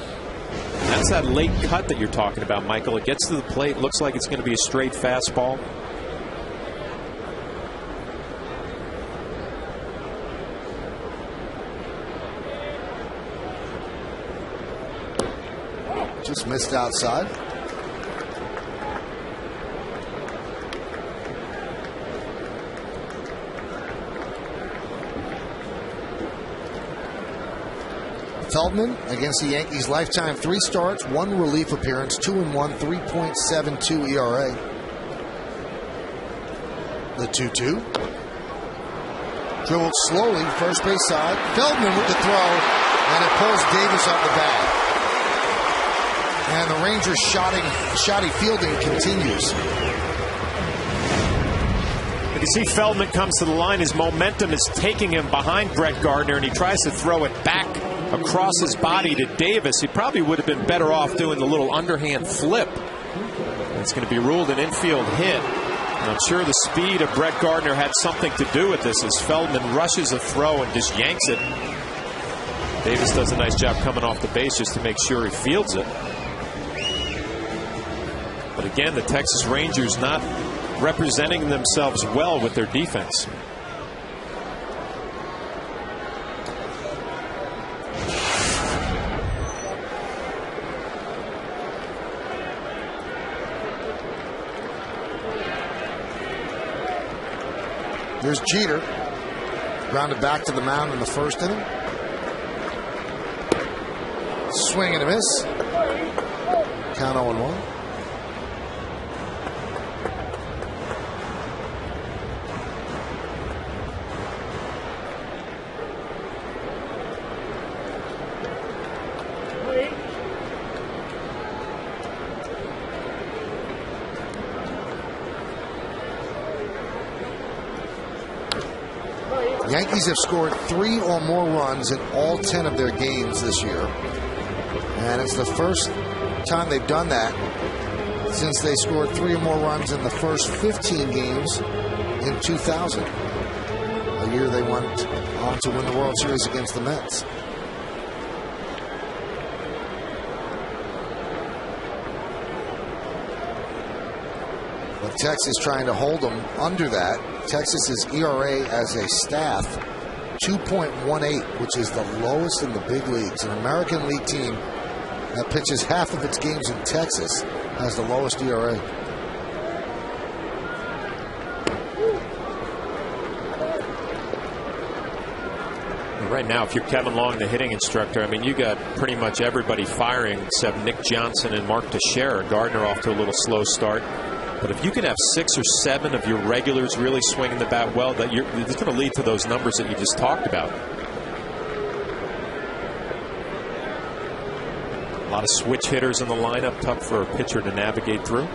That's that late cut that you're talking about, Michael. It gets to the plate. Looks like it's going to be a straight fastball. Just missed outside. Feldman against the Yankees, lifetime 3 starts, 1 relief appearance, 2-1, 3.72 ERA. The 2-2. Dribbled slowly, first base side. Feldman with the throw, and it pulls Davis off the bat. And the Rangers' shoddy fielding continues. You can see Feldman comes to the line. His momentum is taking him behind Brett Gardner, and he tries to throw it back across his body to Davis. He probably would have been better off doing the little underhand flip. It's going to be ruled an infield hit. And I'm sure the speed of Brett Gardner had something to do with this as Feldman rushes a throw and just yanks it. Davis does a nice job coming off the base just to make sure he fields it. But again, the Texas Rangers not representing themselves well with their defense. Here's Jeter. Grounded back to the mound in the first inning. Swing and a miss. Count 0-1. Yankees have scored 3 or more runs in all 10 of their games this year. And it's the first time they've done that since they scored 3 or more runs in the first 15 games in 2000. A year they went on to win the World Series against the Mets. But Texas trying to hold them under that. Texas's ERA as a staff, 2.18, which is the lowest in the big leagues. An American League team that pitches half of its games in Texas has the lowest ERA. Right now, if you're Kevin Long, the hitting instructor, I mean, you got pretty much everybody firing except Nick Johnson and Mark Teixeira. Gardner off to a little slow start. But if you can have 6 or 7 of your regulars really swinging the bat well, it's going to lead to those numbers that you just talked about. lot of switch hitters in the lineup, tough for a pitcher to navigate through.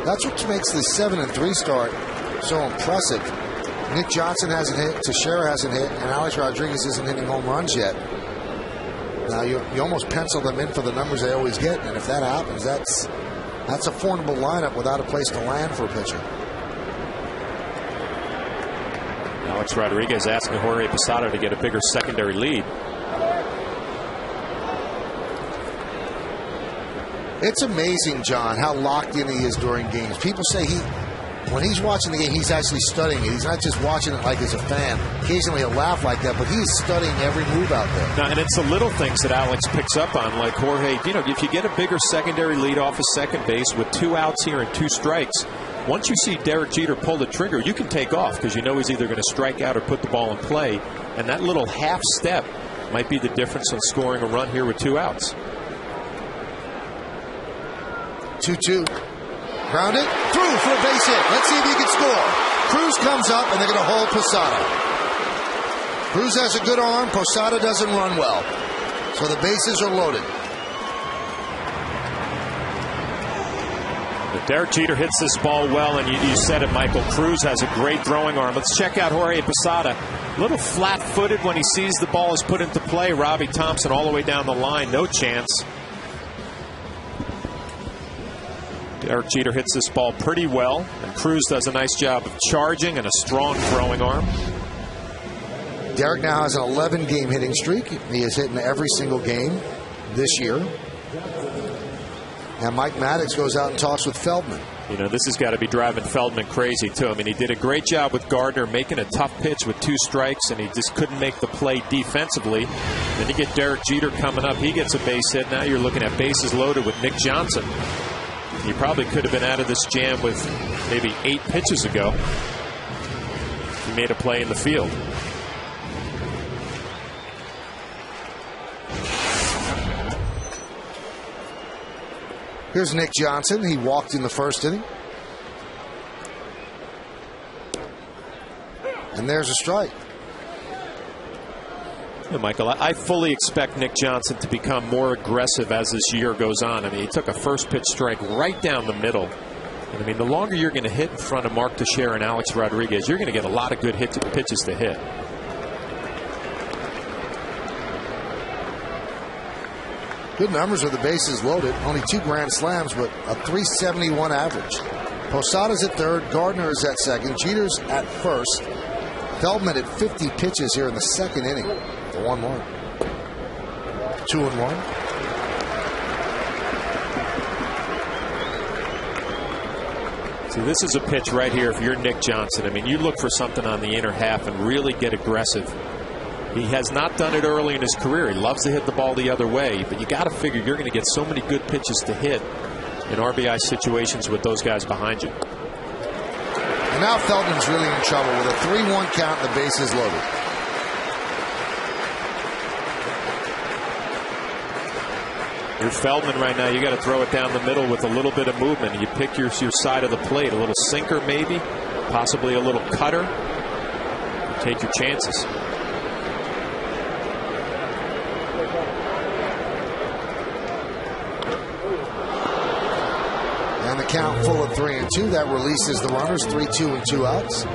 That's what makes the 7-3 start so impressive. Nick Johnson hasn't hit, Teixeira hasn't hit, and Alex Rodriguez isn't hitting home runs yet. Now you almost pencil them in for the numbers they always get, and if that happens, that's a formidable lineup without a place to land for a pitcher. Alex Rodriguez asking Jorge Posada to get a bigger secondary lead. It's amazing, John, how locked in he is during games. People say when he's watching the game, he's actually studying it. He's not just watching it like as a fan. Occasionally he'll laugh like that, but he's studying every move out there. Now, and it's the little things that Alex picks up on, like Jorge, if you get a bigger secondary lead off of second base with 2 outs here and 2 strikes, once you see Derek Jeter pull the trigger, you can take off because you know he's either going to strike out or put the ball in play. And that little half step might be the difference in scoring a run here with 2 outs. 2-2. Grounded. Through for a base hit. Let's see if he can score. Cruz comes up, and they're going to hold Posada. Cruz has a good arm. Posada doesn't run well. So the bases are loaded. Derek Jeter hits this ball well, and you said it, Michael. Cruz has a great throwing arm. Let's check out Jorge Posada. A little flat-footed when he sees the ball is put into play. Robbie Thompson all the way down the line. No chance. Derek Jeter hits this ball pretty well, and Cruz does a nice job of charging and a strong throwing arm. Derek now has an 11-game hitting streak. He has hit in every single game this year. And Mike Maddox goes out and talks with Feldman. This has got to be driving Feldman crazy, too. I mean, he did a great job with Gardner making a tough pitch with 2 strikes, and he just couldn't make the play defensively. Then you get Derek Jeter coming up. He gets a base hit. Now you're looking at bases loaded with Nick Johnson. He probably could have been out of this jam with maybe 8 pitches ago. He made a play in the field. Here's Nick Johnson. He walked in the first inning. And there's a strike. Yeah, Michael, I fully expect Nick Johnson to become more aggressive as this year goes on. I mean, he took a first pitch strike right down the middle. And I mean, the longer you're going to hit in front of Mark Teixeira and Alex Rodriguez, you're going to get a lot of good pitches to hit. Good numbers with the bases loaded. Only 2 grand slams, but a .371 average. Posada's at third. Gardner is at second. Jeter's at first. Feldman at 50 pitches here in the second inning. The 1-1. 2-1. See, this is a pitch right here if you're Nick Johnson. I mean, you look for something on the inner half and really get aggressive. He has not done it early in his career. He loves to hit the ball the other way, but you got to figure you're going to get so many good pitches to hit in RBI situations with those guys behind you. And now Feldman's really in trouble with a 3-1 count and the bases loaded. You're Feldman right now. You got to throw it down the middle with a little bit of movement. You pick your side of the plate. A little sinker maybe, possibly a little cutter. Take your chances. And the count full of 3-2. That releases the runners. 3-2 and 2 outs.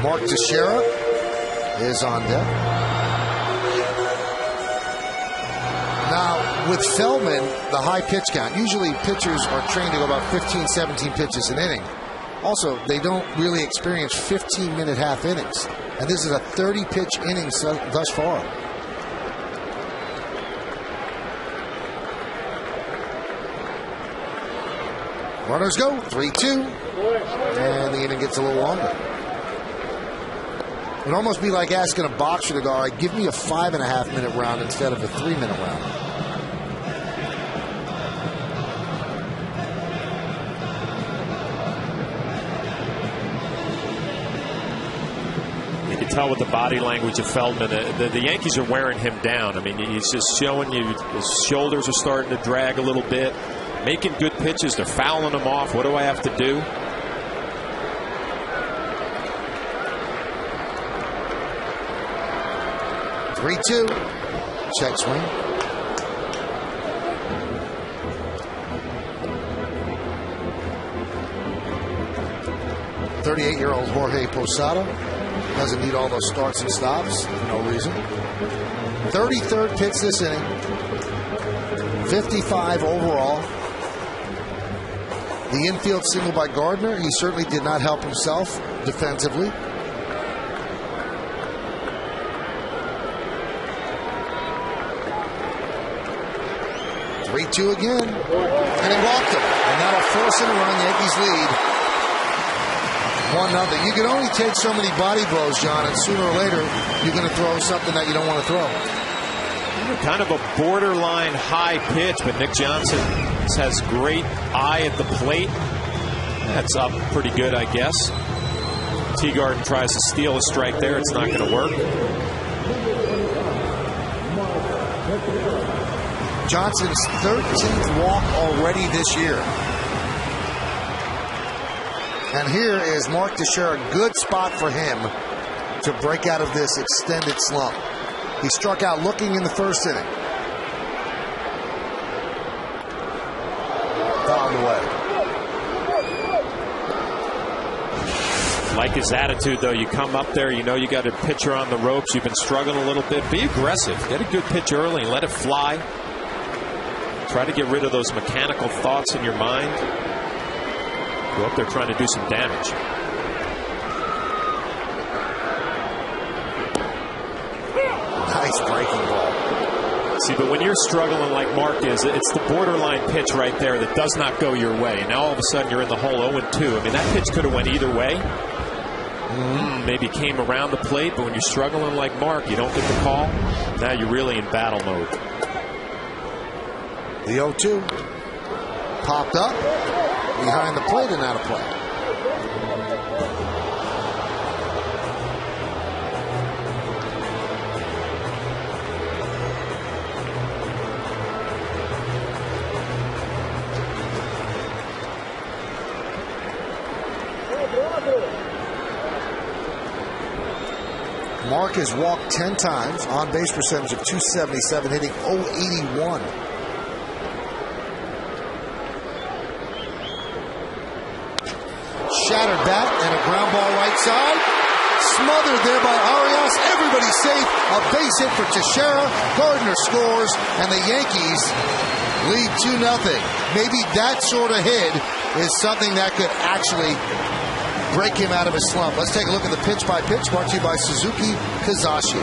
Mark Teixeira is on deck. Now, with Feldman, the high pitch count, usually pitchers are trained to go about 15, 17 pitches an inning. Also, they don't really experience 15-minute half innings. And this is a 30-pitch inning thus far. Runners go, 3-2. And the inning gets a little longer. It would almost be like asking a boxer to go, all right, give me a 5.5-minute round instead of a 3-minute round. You can tell with the body language of Feldman, the Yankees are wearing him down. I mean, he's just showing you his shoulders are starting to drag a little bit. Making good pitches. They're fouling him off. What do I have to do? 3-2. Check swing. .38-year-old Jorge Posada doesn't need all those starts and stops for no reason. 33rd pitch this inning. 55 overall. The infield single by Gardner. He certainly did not help himself defensively. .32 again. And he walked him. And that'll force him to run. Yankees lead 1-0. You can only take so many body blows, John, and sooner or later you're going to throw something that you don't want to throw. Kind of a borderline high pitch, but Nick Johnson has great eye at the plate. That's up pretty good, I guess. Teagarden tries to steal a strike there. It's not going to work. Johnson's 13th walk already this year. And here is Mark Teixeira, a good spot for him to break out of this extended slump. He struck out looking in the first inning. Fouled away. Like his attitude, though. You come up there, you know you got a pitcher on the ropes. You've been struggling a little bit. Be aggressive. Get a good pitch early and let it fly. Try to get rid of those mechanical thoughts in your mind. Go up there trying to do some damage. Nice breaking ball. See, but when you're struggling like Mark is, it's the borderline pitch right there that does not go your way. And now all of a sudden you're in the hole 0-2. I mean, that pitch could have went either way. Maybe came around the plate, but when you're struggling like Mark, you don't get the call. Now you're really in battle mode. The 0-2 popped up behind the plate and out of play. Mark has walked 10 times, on base percentage of .277, hitting .081. Shattered bat and a ground ball right side. Smothered there by Arias. Everybody's safe. A base hit for Teixeira. Gardner scores, and the Yankees lead 2-0. Maybe that sort of hit is something that could actually break him out of his slump. Let's take a look at the pitch-by-pitch brought to you by Suzuki Kazashi.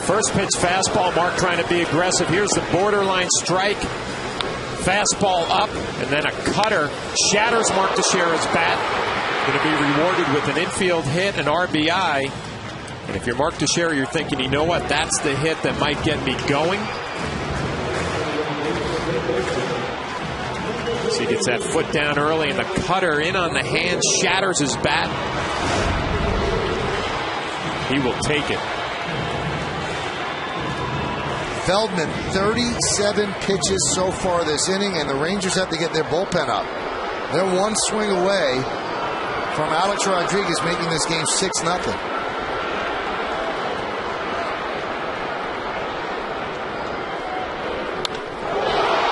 First pitch fastball, Mark trying to be aggressive. Here's the borderline strike. Fastball up, and then a cutter shatters Mark Teixeira's bat. Going to be rewarded with an infield hit, an RBI. And if you're Mark Teixeira, you're thinking, you know what, that's the hit that might get me going. So he gets that foot down early, and the cutter in on the hand shatters his bat. He will take it. Feldman, 37 pitches so far this inning, and the Rangers have to get their bullpen up. They're one swing away from Alex Rodriguez making this game 6-0.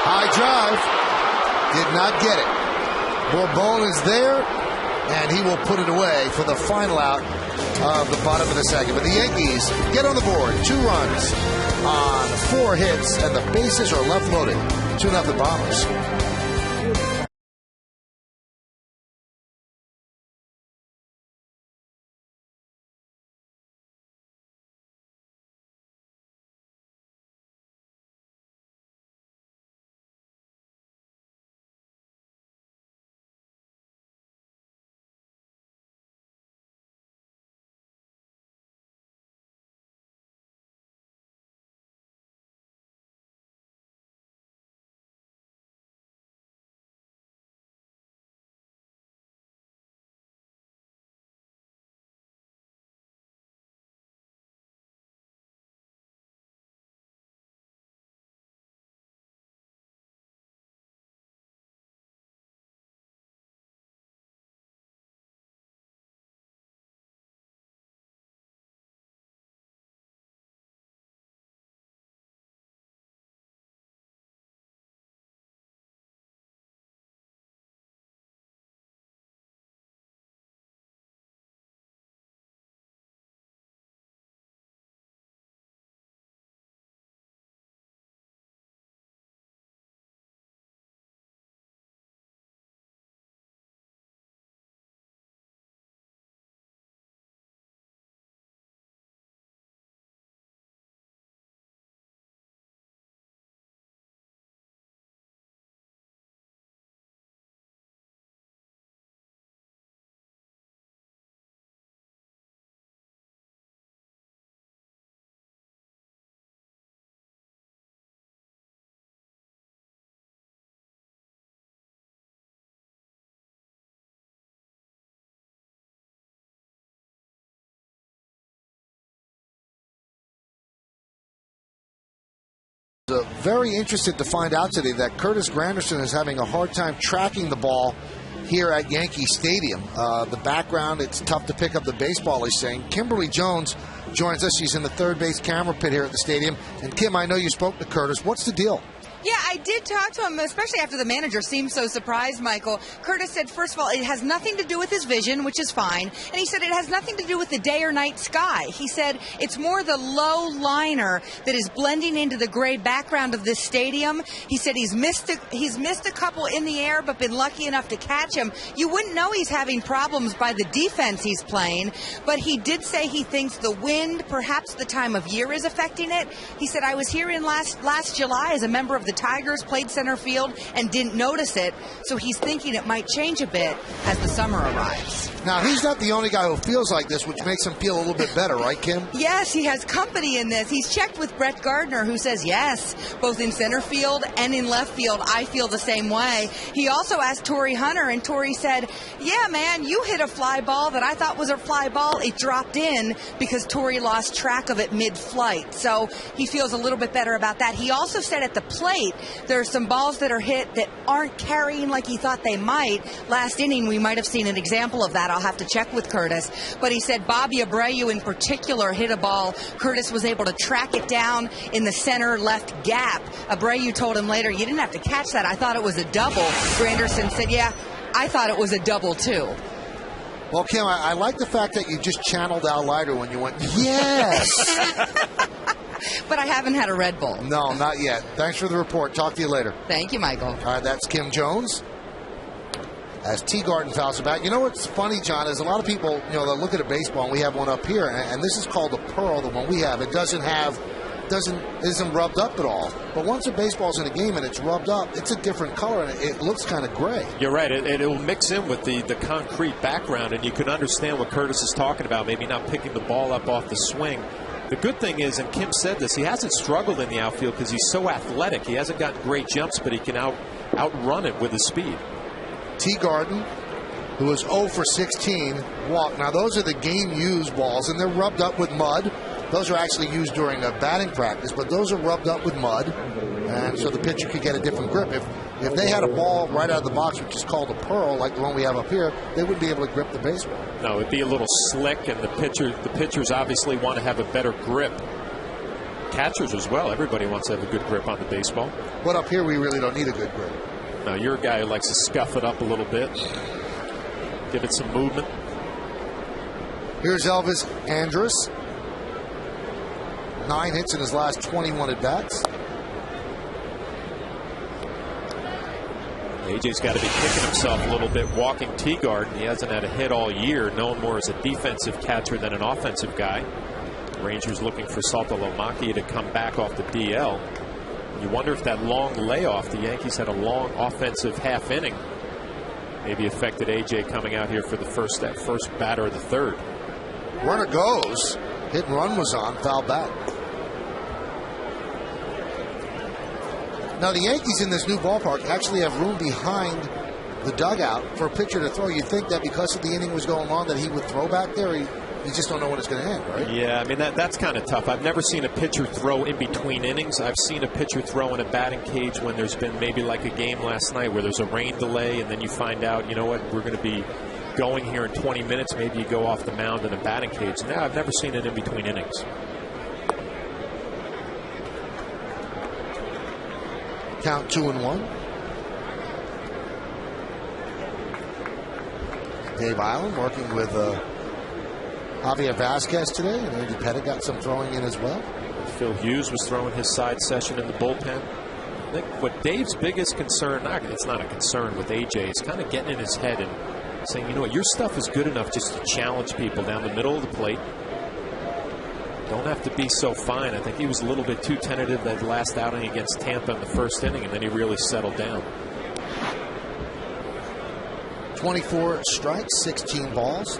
High drive. Did not get it. Bourbon is there, and he will put it away for the final out of the bottom of the second. But the Yankees get on the board. 2 runs on 4 hits, and the bases are left loaded. 2-0 Bombers. very interested to find out today that Curtis Granderson is having a hard time tracking the ball here at Yankee Stadium. The background, it's tough to pick up the baseball, he's saying. Kimberly Jones joins us. She's in the third base camera pit here at the stadium. And Kim, I know you spoke to Curtis. What's the deal? Yeah, I did talk to him, especially after the manager seemed so surprised, Michael. Curtis said, first of all, it has nothing to do with his vision, which is fine. And he said it has nothing to do with the day or night sky. He said it's more the low liner that is blending into the gray background of this stadium. He said he's missed a couple in the air, but been lucky enough to catch him. You wouldn't know he's having problems by the defense he's playing, but he did say he thinks the wind, perhaps the time of year, is affecting it. He said, I was here in last July as a member of the Tigers, played center field, and didn't notice it, so he's thinking it might change a bit as the summer arrives. Now, he's not the only guy who feels like this, which makes him feel a little bit better, right, Kim? Yes, he has company in this. He's checked with Brett Gardner, who says, yes, both in center field and in left field, I feel the same way. He also asked Torrey Hunter, and Torrey said, yeah, man, you hit a fly ball that I thought was a fly ball. It dropped in because Torrey lost track of it mid-flight, so he feels a little bit better about that. He also said at the plate, there are some balls that are hit that aren't carrying like he thought they might. Last inning, we might have seen an example of that. I'll have to check with Curtis. But he said Bobby Abreu in particular hit a ball. Curtis was able to track it down in the center left gap. Abreu told him later, you didn't have to catch that. I thought it was a double. Granderson said, yeah, I thought it was a double too. Well, Kim, I like the fact that you just channeled Al Leiter when you went, yes! But I haven't had a Red Bull. No, not yet. Thanks for the report. Talk to you later. Thank you, Michael. All right, that's Kim Jones. As Teagarden fouls about. You know what's funny, John, is a lot of people, they'll look at a baseball, and we have one up here, and this is called a pearl, the one we have. It isn't rubbed up at all. But once a baseball's in a game and it's rubbed up, it's a different color, and it looks kind of gray. You're right. It'll mix in with the concrete background, and you can understand what Curtis is talking about, maybe not picking the ball up off the swing. The good thing is, and Kim said this, he hasn't struggled in the outfield because he's so athletic. He hasn't gotten great jumps, but he can outrun it with his speed. Teagarden, who is 0 for 16, walk. Now, those are the game-used balls, and they're rubbed up with mud. Those are actually used during a batting practice, but those are rubbed up with mud, and so the pitcher could get a different grip. If they had a ball right out of the box, which is called a pearl, like the one we have up here, they wouldn't be able to grip the baseball. No, it'd be a little slick, and the pitchers obviously want to have a better grip. Catchers as well. Everybody wants to have a good grip on the baseball. But up here, we really don't need a good grip. No, you're a guy who likes to scuff it up a little bit, give it some movement. Here's Elvis Andrus. 9 hits in his last 21 at-bats. AJ's got to be kicking himself a little bit walking Teagarden. He hasn't had a hit all year, known more as a defensive catcher than an offensive guy. Rangers looking for Saltalamacchia to come back off the DL. You wonder if that long layoff, the Yankees had a long offensive half inning, maybe affected AJ coming out here for that first batter of the third. Runner goes. Hit and run was on. Foul back. Now, the Yankees in this new ballpark actually have room behind the dugout for a pitcher to throw. You'd think that because of the inning was going on that he would throw back there. You just don't know when it's going to end, right? Yeah, I mean, that's kind of tough. I've never seen a pitcher throw in between innings. I've seen a pitcher throw in a batting cage when there's been maybe like a game last night where there's a rain delay, and then you find out, you know what, we're going to be going here in 20 minutes. Maybe you go off the mound in a batting cage. No, I've never seen it in between innings. Count 2-1. Dave Island working with Javier Vasquez today, and Andy Pettit got some throwing in as well. Phil Hughes was throwing his side session in the bullpen. I think what Dave's biggest concern, it's not a concern with AJ, it's kind of getting in his head and saying, you know what, your stuff is good enough just to challenge people down the middle of the plate. Don't have to be so fine. I think he was a little bit too tentative that last outing against Tampa in the first inning, and then he really settled down. 24 strikes, 16 balls.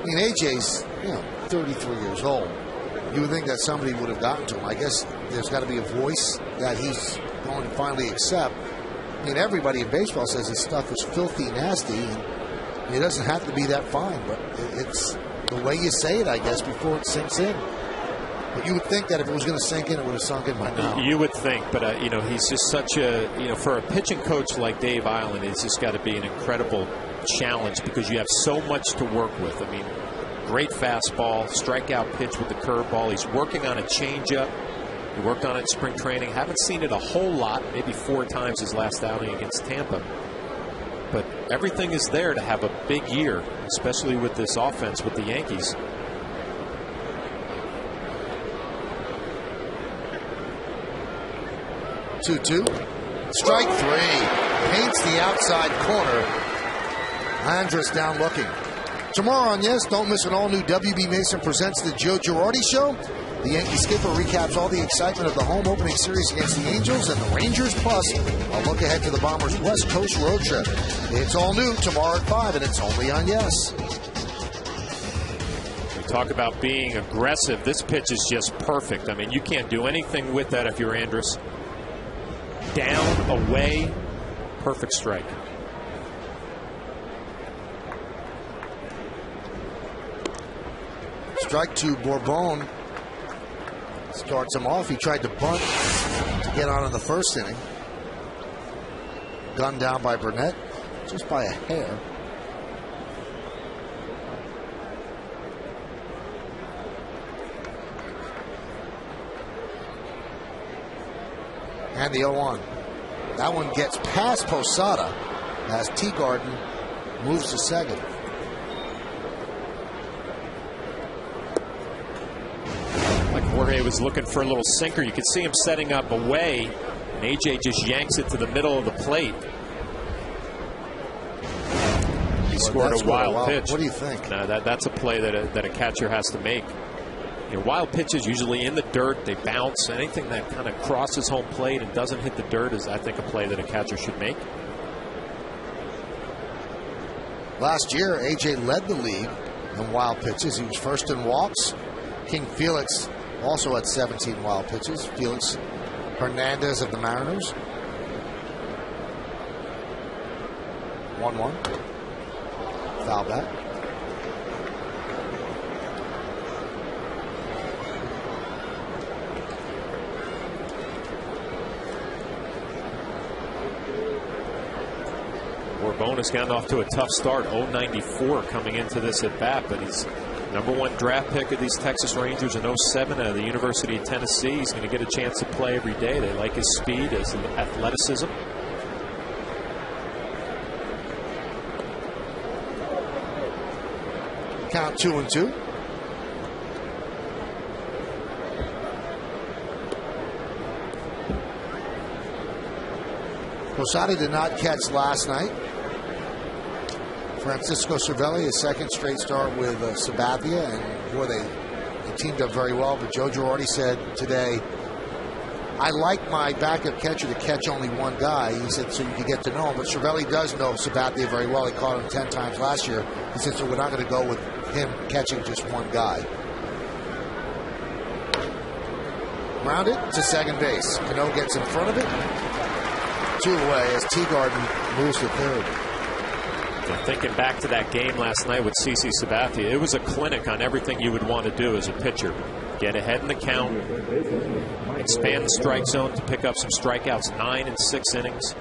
I mean, AJ's 33 years old. You would think that somebody would have gotten to him. I guess there's got to be a voice that he's going to finally accept. I mean, everybody in baseball says his stuff is filthy nasty. And It doesn't have to be that fine, but it's the way you say it, I guess, before it sinks in. But you would think that if it was going to sink in, it would have sunk in by now. You would think, but he's just such a for a pitching coach like Dave Island, it's just got to be an incredible challenge because you have so much to work with. I mean, great fastball, strikeout pitch with the curveball. He's working on a changeup. He worked on it in spring training. Haven't seen it a whole lot, maybe 4 times his last outing against Tampa. But everything is there to have a big year, especially with this offense with the Yankees. Two. Strike 3. Paints the outside corner. Andrus down looking. Tomorrow on Yes, don't miss an all-new WB Mason presents the Joe Girardi Show. The Yankee skipper recaps all the excitement of the home opening series against the Angels and the Rangers, plus a look ahead to the Bombers' West Coast road trip. It's all new tomorrow at 5, and it's only on Yes. We talk about being aggressive. This pitch is just perfect. I mean, you can't do anything with that if you're Andrus. Down, away, perfect strike. Strike 2, Bourbon starts him off. He tried to bunt to get on in the first inning. Gunned down by Burnett, just by a hair. And the 0-1. That one gets past Posada as Teagarden moves to second. Like Jorge was looking for a little sinker. You could see him setting up away, and AJ just yanks it to the middle of the plate. He scored a wild pitch. What do you think? No, that's a play that a catcher has to make. Wild pitches usually in the dirt, they bounce. Anything that kind of crosses home plate and doesn't hit the dirt is, I think, a play that a catcher should make. Last year, AJ led the league in wild pitches. He was first in walks. King Felix also had 17 wild pitches. Felix Hernandez of the Mariners. 1-1. Foul back. Bourbon has gotten off to a tough start. 0-94 coming into this at bat, but he's #1 draft pick of these Texas Rangers in 07 out of the University of Tennessee. He's going to get a chance to play every day. They like his speed, his athleticism. Count 2-2. Posada did not catch last night. Francisco Cervelli, his second straight start with Sabathia, and boy, they teamed up very well. But Joe Girardi said today, I like my backup catcher to catch only one guy. He said, so you can get to know him. But Cervelli does know Sabathia very well. He caught him 10 times last year. He said, so we're not going to go with him catching just one guy. Grounded to second base. Cano gets in front of it. 2 away as Teagarden moves to third. Thinking back to that game last night with CC Sabathia, it was a clinic on everything you would want to do as a pitcher. Get ahead in the count, expand the strike zone to pick up some strikeouts, 9 and 6 innings.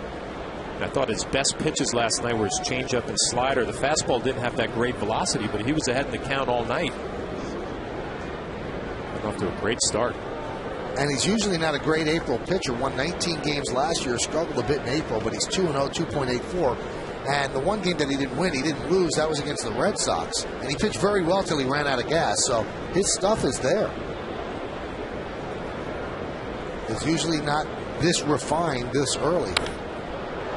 And I thought his best pitches last night were his changeup and slider. The fastball didn't have that great velocity, but he was ahead in the count all night. Got off to a great start. And he's usually not a great April pitcher. Won 19 games last year, struggled a bit in April, but he's 2-0, 2.84. And the one game that he didn't win, he didn't lose, that was against the Red Sox. And he pitched very well till he ran out of gas, so his stuff is there. It's usually not this refined this early.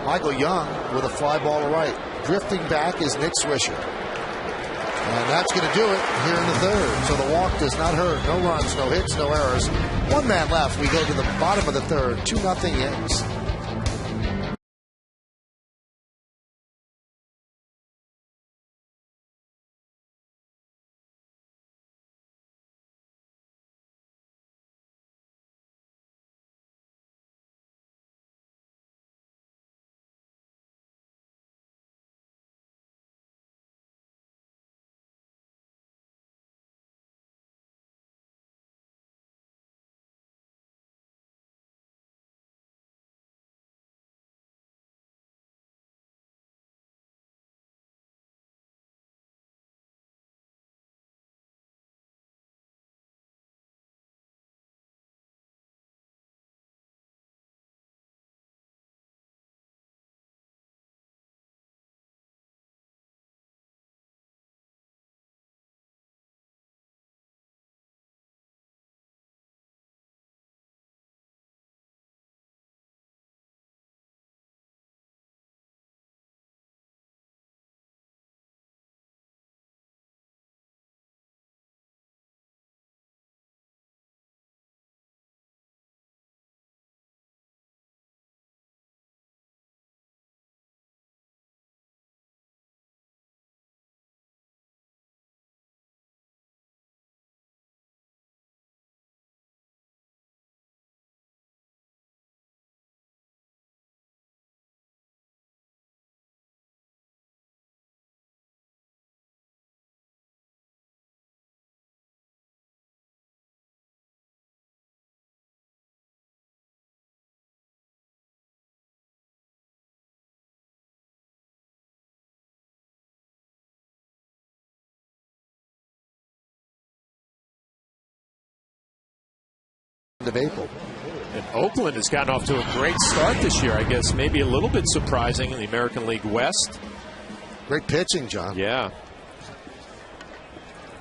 Michael Young with a fly ball to right. Drifting back is Nick Swisher. And that's going to do it here in the third. So the walk does not hurt. No runs, no hits, no errors. 1 man left. We go to the bottom of the third. 2-0 Yanks. of April. And Oakland has gotten off to a great start this year. I guess maybe a little bit surprising in the American League West. Great pitching, John. Yeah.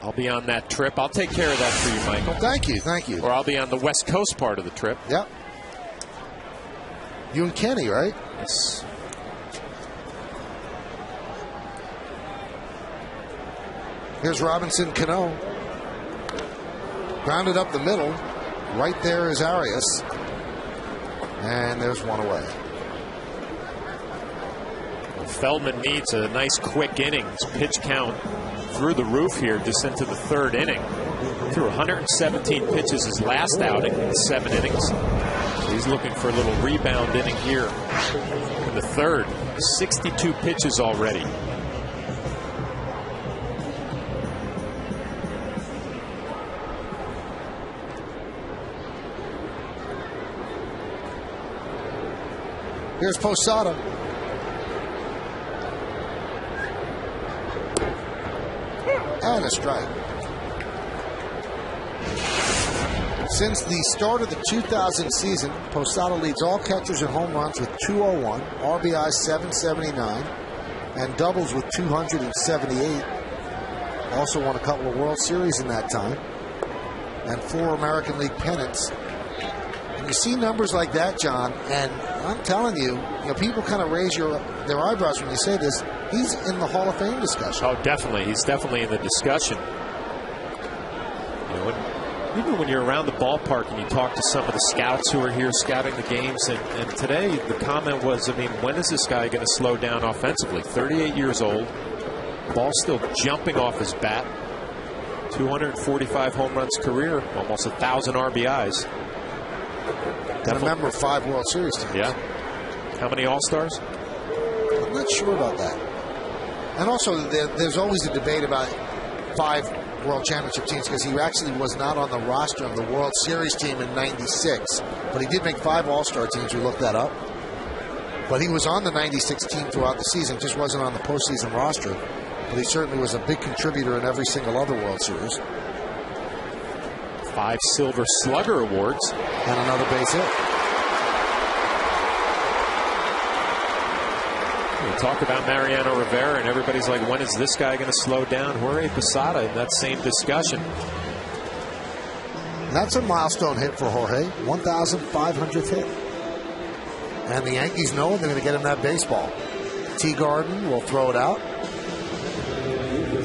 I'll be on that trip. I'll take care of that for you, Michael. Thank you, thank you. Or I'll be on the West Coast part of the trip. Yep. You and Kenny, right? Yes. Here's Robinson Cano. Grounded up the middle. Right there is Arias. And there's one away. Feldman needs a nice quick innings. Pitch count through the roof here just into the third inning. Threw 117 pitches his last outing in 7 innings. So he's looking for a little rebound inning here in the third. 62 pitches already. Here's Posada. And a strike. Since the start of the 2000 season, Posada leads all catchers in home runs with 201, RBI 779, and doubles with 278. Also won a couple of World Series in that time, and 4 American League pennants. And you see numbers like that, John, and I'm telling you, people kind of raise their eyebrows when you say this. He's in the Hall of Fame discussion. Oh, definitely. He's definitely in the discussion. Even when you're around the ballpark and you talk to some of the scouts who are here scouting the games, and today the comment was, when is this guy going to slow down offensively? 38 years old, ball still jumping off his bat, 245 home runs career, almost 1,000 RBIs. And a member of 5 World Series teams. Yeah. How many All-Stars? I'm not sure about that. And also, there's always a debate about 5 World Championship teams because he actually was not on the roster of the World Series team in '96. But he did make 5 All-Star teams. We looked that up. But he was on the '96 team throughout the season, just wasn't on the postseason roster. But he certainly was a big contributor in every single other World Series. 5 Silver Slugger Awards. And another base hit. We talk about Mariano Rivera, and everybody's like, when is this guy going to slow down? Jorge Posada in that same discussion. That's a milestone hit for Jorge. 1,500th hit. And the Yankees know they're going to get him that baseball. T. Garden will throw it out.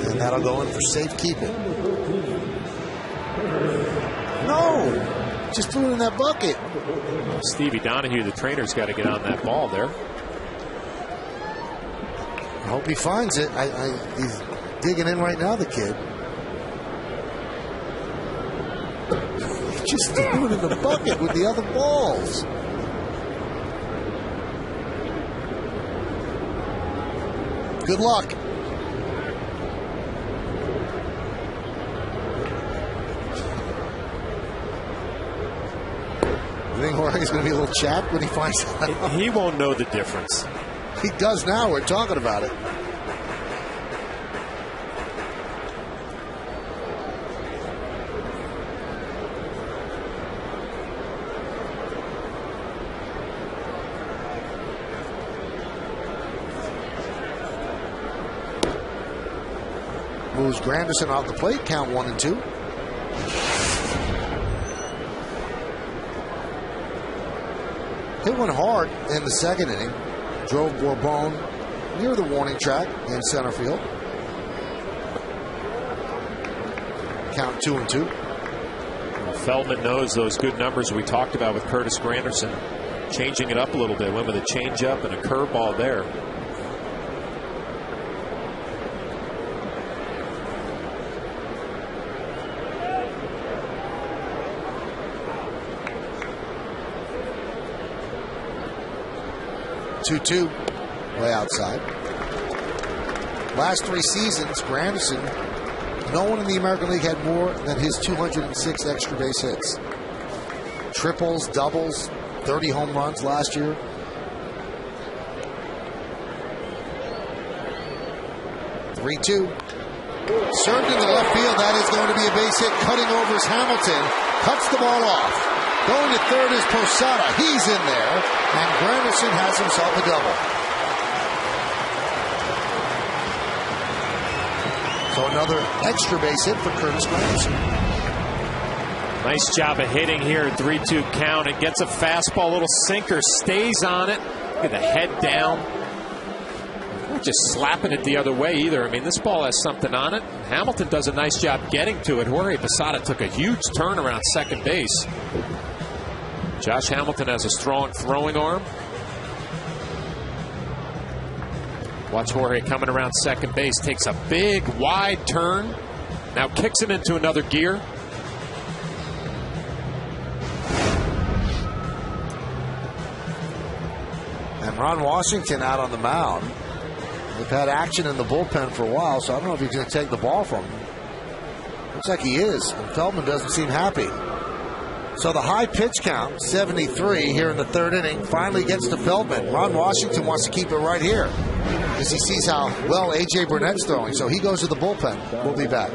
And that'll go in for safekeeping. No! Just threw it in that bucket. Stevie Donahue, the trainer's got to get on that ball there. I hope he finds it. He's digging in right now, the kid. He just threw it in the bucket with the other balls. Good luck. You think Jorge's going to be a little chapped when he finds out? He won't know the difference. He does now. We're talking about it. Moves Granderson off the plate. Count 1-2. Hit one hard in the second inning. Drove Bourbon near the warning track in center field. Count 2-2. Feldman knows those good numbers we talked about with Curtis Granderson. Changing it up a little bit. Went with a changeup and a curveball there. Two, way outside. Last 3 seasons, Granderson, no one in the American League had more than his 206 extra base hits. Triples, doubles, 30 home runs last year. Three-two. Served in the left field. That is going to be a base hit. Cutting over is Hamilton. Cuts the ball off. Going to third is Posada. He's in there. And Granderson has himself a double. So another extra base hit for Curtis Granderson. Nice job of hitting here. 3-2 count. It gets a fastball, a little sinker, stays on it. Look at the head down. Not just slapping it the other way either. I mean, this ball has something on it. Hamilton does a nice job getting to it. Jorge Posada took a huge turn around second base. Josh Hamilton has a strong throwing arm. Watch Jorge coming around second base. Takes a big, wide turn. Now kicks it into another gear. And Ron Washington out on the mound. We've had action in the bullpen for a while, so I don't know if he's going to take the ball from him. Looks like he is, and Feldman doesn't seem happy. So the high pitch count, 73 here in the third inning, finally gets to Feldman. Ron Washington wants to keep it right here because he sees how well A.J. Burnett's throwing. So he goes to the bullpen. We'll be back.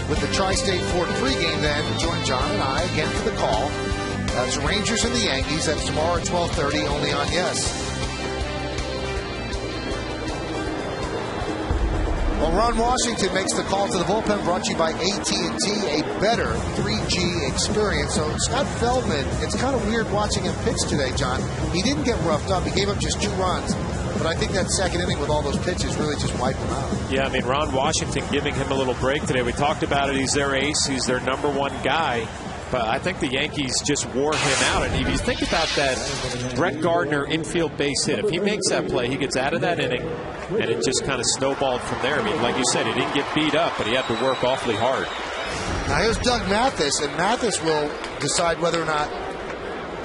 With the Tri-State Ford pregame then, join John and I again for the call. That's Rangers and the Yankees. That's tomorrow at 12:30, only on Yes. Well, Ron Washington makes the call to the bullpen, brought to you by AT&T, a better 3G experience. So Scott Feldman, it's kind of weird watching him pitch today, John. He didn't get roughed up. He gave up just 2 runs. But I think that second inning with all those pitches really just wiped him out. Yeah, I mean, Ron Washington giving him a little break today. We talked about it. He's their ace. He's their #1 guy. But I think the Yankees just wore him out. And if you think about that Brett Gardner infield base hit, if he makes that play, he gets out of that inning, and it just kind of snowballed from there. I mean, like you said, he didn't get beat up, but he had to work awfully hard. Now here's Doug Mathis, and Mathis will decide whether or not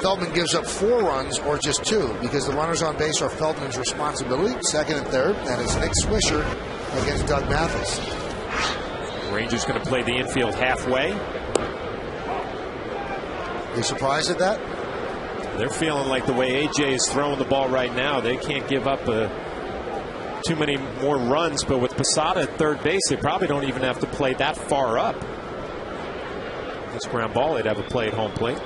Feldman gives up 4 runs or just 2, because the runners on base are Feldman's responsibility, second and third, and it's Nick Swisher against Doug Mathis. Rangers going to play the infield halfway. You surprised at that? They're feeling like the way A.J. is throwing the ball right now, they can't give up too many more runs, but with Posada at third base, they probably don't even have to play that far up. This ground ball, they'd have a play at home plate.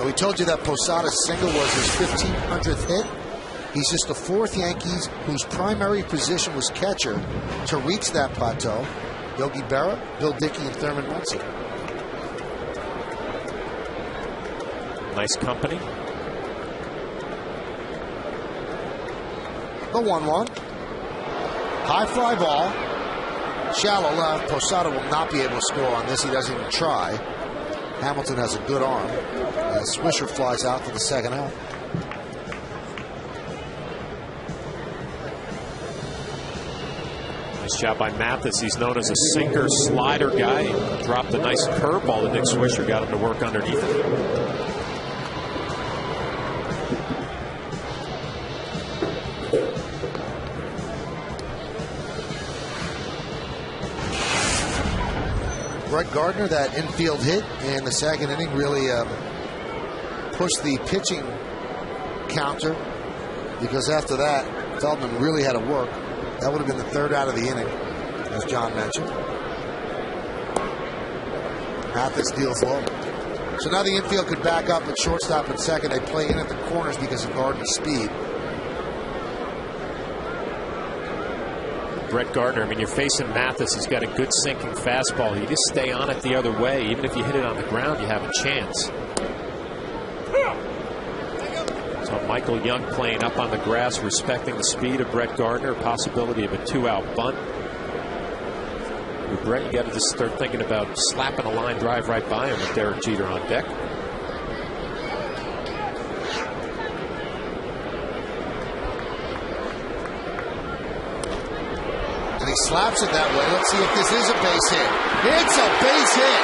We told you that Posada's single was his 1,500th hit. He's just the 4th Yankees whose primary position was catcher to reach that plateau. Yogi Berra, Bill Dickey, and Thurman Muncy. Nice company. The 1-1. High fly ball. Shallow left. Posada will not be able to score on this. He doesn't even try. Hamilton has a good arm. Swisher flies out for the second out. Nice job by Mathis. He's known as a sinker slider guy. He dropped a nice curveball that Nick Swisher got him to work underneath it. Brett Gardner, that infield hit in the second inning really pushed the pitching counter, because after that, Feldman really had to work. That would have been the third out of the inning, as John mentioned. Mathis deals low. So now the infield could back up at shortstop and second. They play in at the corners because of Gardner's speed. Brett Gardner, I mean, you're facing Mathis. He's got a good sinking fastball. You just stay on it the other way. Even if you hit it on the ground, you have a chance. So Michael Young playing up on the grass, respecting the speed of Brett Gardner. Possibility of a 2-out bunt. With Brett, you got to just start thinking about slapping a line drive right by him with Derek Jeter on deck. And he slaps it that way. Let's see if this is a base hit. It's a base hit.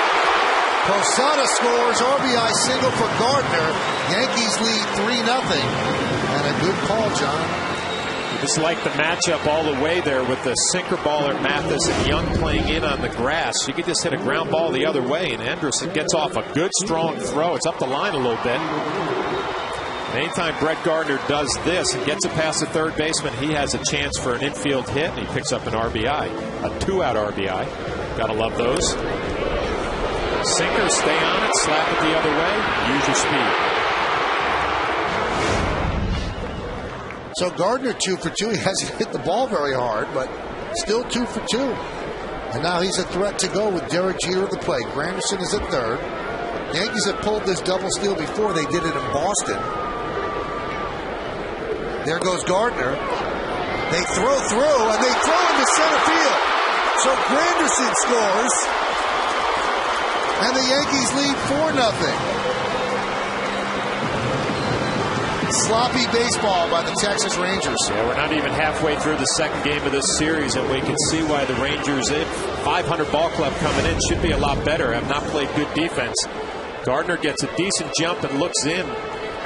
Posada scores, RBI single for Gardner. Yankees lead 3-0. And a good call, John. Just like the matchup all the way there with the sinker baller Mathis and Young playing in on the grass. You could just hit a ground ball the other way, and Granderson gets off a good, strong throw. It's up the line a little bit. And anytime Brett Gardner does this and gets it past the third baseman, he has a chance for an infield hit, and he picks up an RBI, a 2-out RBI. Gotta love those. Sinker, stay on it, slap it the other way, use your speed. So Gardner 2 for 2. He hasn't hit the ball very hard, but still 2 for 2. And now he's a threat to go with Derek Jeter at the plate. Granderson is at third. Yankees have pulled this double steal before. They did it in Boston. There goes Gardner. They throw through, and they throw into center field. So Granderson scores, and the Yankees lead 4-0. Sloppy baseball by the Texas Rangers. Yeah, we're not even halfway through the second game of this series, and we can see why the Rangers, 500 ball club coming in, should be a lot better. Have not played good defense. Gardner gets a decent jump and looks in.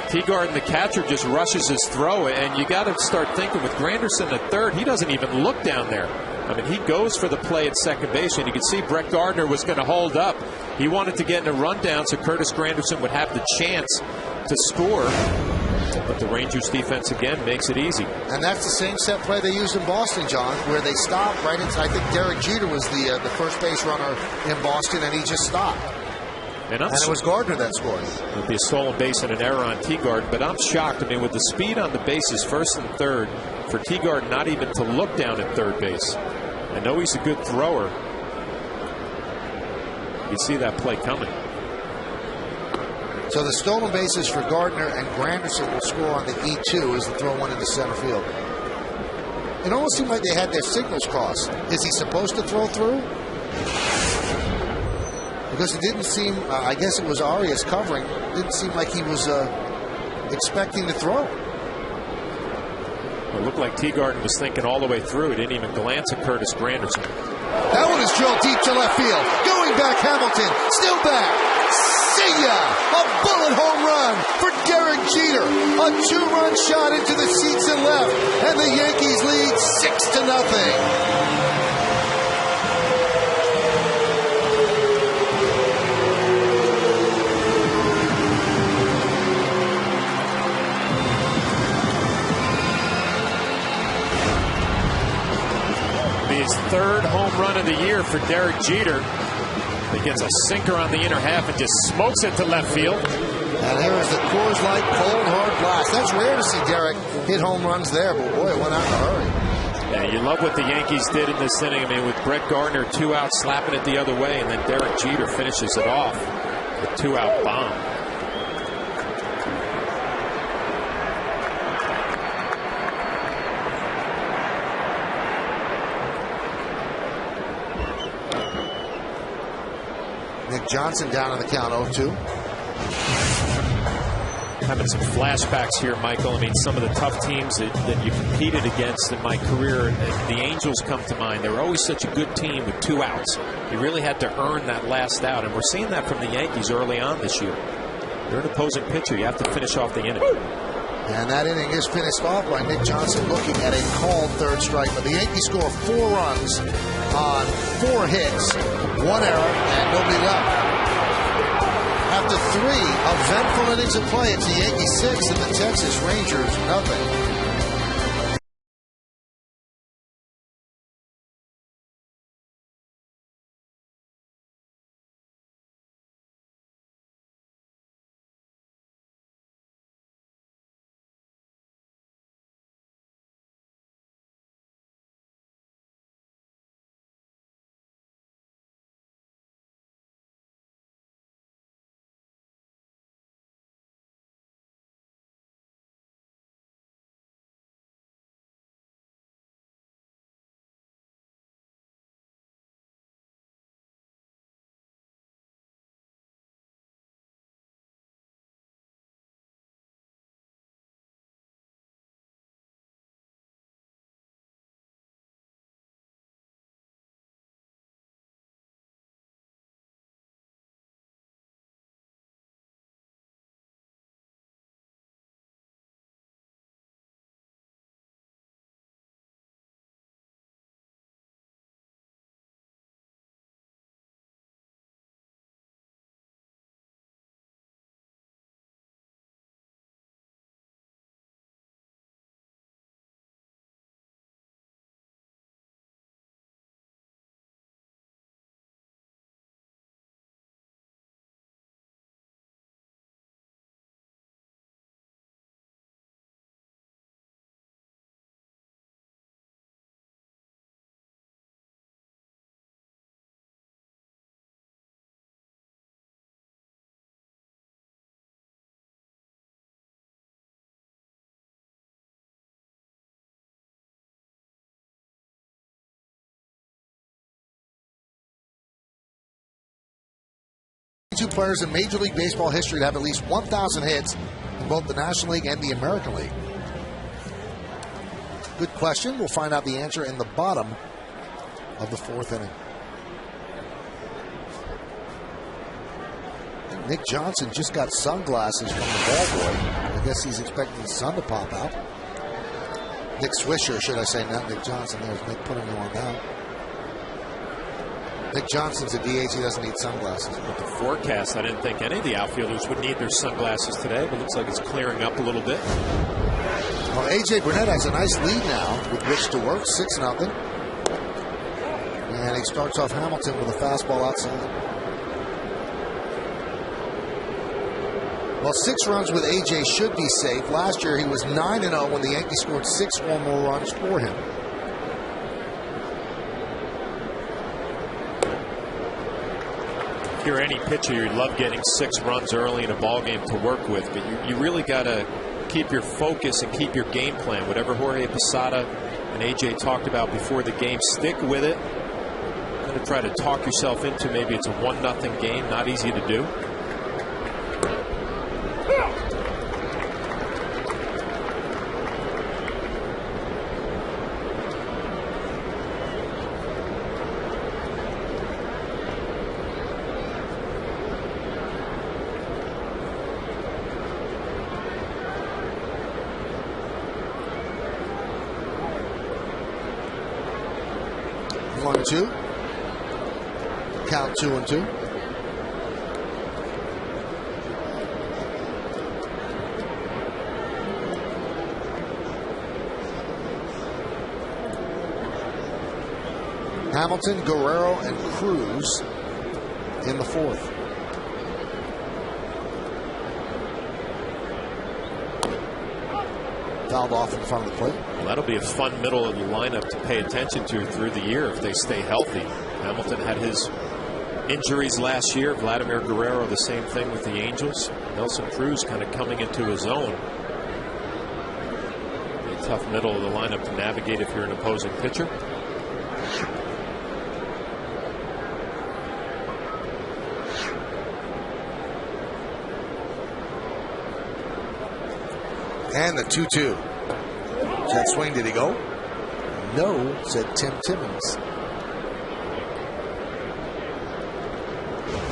Teagard, the catcher, just rushes his throw, and you got to start thinking with Granderson at third, he doesn't even look down there. I mean, he goes for the play at second base, and you can see Brett Gardner was going to hold up. He wanted to get in a rundown so Curtis Granderson would have the chance to score. But the Rangers defense again makes it easy. And that's the same set play they used in Boston, John, where they stopped right into, I think Derek Jeter was the first base runner in Boston, and he just stopped. And it was Gardner that scored. It would be a stolen base and an error on Teagard, but I'm shocked. I mean, with the speed on the bases, first and third, for Teagard not even to look down at third base. I know he's a good thrower. You see that play coming. So the stolen bases for Gardner, and Granderson will score on the E2 as they throw one into center field. It almost seemed like they had their signals crossed. Is he supposed to throw through? Because it didn't seem, I guess it was Arias covering, it didn't seem like he was expecting to throw. It looked like Teagard was thinking all the way through. He didn't even glance at Curtis Granderson. That one is drilled deep to left field. Going back, Hamilton. Still back. See ya! A bullet home run for Derek Jeter. A 2-run shot into the seats and left. And the Yankees lead 6-0. His third home run of the year for Derek Jeter. He gets a sinker on the inner half and just smokes it to left field. And here is the Coors Light cold hard blast. That's rare to see Derek hit home runs there, but boy, it went out in a hurry. Yeah, you love what the Yankees did in this inning. I mean, with Brett Gardner 2 out, slapping it the other way, and then Derek Jeter finishes it off with a 2-out bomb. Nick Johnson down on the count, 0-2. Having some flashbacks here, Michael. I mean, some of the tough teams that you competed against in my career, the Angels come to mind. They were always such a good team with 2 outs. You really had to earn that last out, and we're seeing that from the Yankees early on this year. You're an opposing pitcher. You have to finish off the inning. And that inning is finished off by Nick Johnson looking at a called third strike. But the Yankees score 4 runs on 4 hits, 1 error, and nobody left. After 3 eventful innings of play, it's the Yankees 6 and the Texas Rangers nothing. Two players in Major League Baseball history to have at least 1,000 hits in both the National League and the American League. Good question. We'll find out the answer in the bottom of the 4th inning. Nick Johnson just got sunglasses from the ball boy. I guess he's expecting the sun to pop out. Nick Swisher, should I say, not Nick Johnson. There's Nick putting him on down. Nick Johnson's a DH. He doesn't need sunglasses. With the forecast, I didn't think any of the outfielders would need their sunglasses today, but it looks like it's clearing up a little bit. Well, A.J. Burnett has a nice lead now with which to work, 6-0. And he starts off Hamilton with a fastball outside. Well, 6 runs with A.J. should be safe. Last year he was 9-0 when the Yankees scored 6 or more runs for him. If you're any pitcher, you love getting 6 runs early in a ball game to work with, but you really got to keep your focus and keep your game plan. Whatever Jorge Posada and AJ talked about before the game, stick with it. You're going to try to talk yourself into maybe it's a 1-0 game, not easy to do. Count 2-2. Hamilton, Guerrero, and Cruz in the 4th. Fouled off in front of the plate. Well, that'll be a fun middle of the lineup to pay attention to through the year if they stay healthy. Hamilton had his injuries last year. Vladimir Guerrero, the same thing with the Angels. Nelson Cruz kind of coming into his own. A tough middle of the lineup to navigate if you're an opposing pitcher. And the 2-2. Jet swing, did he go? No, said Tim Timmons.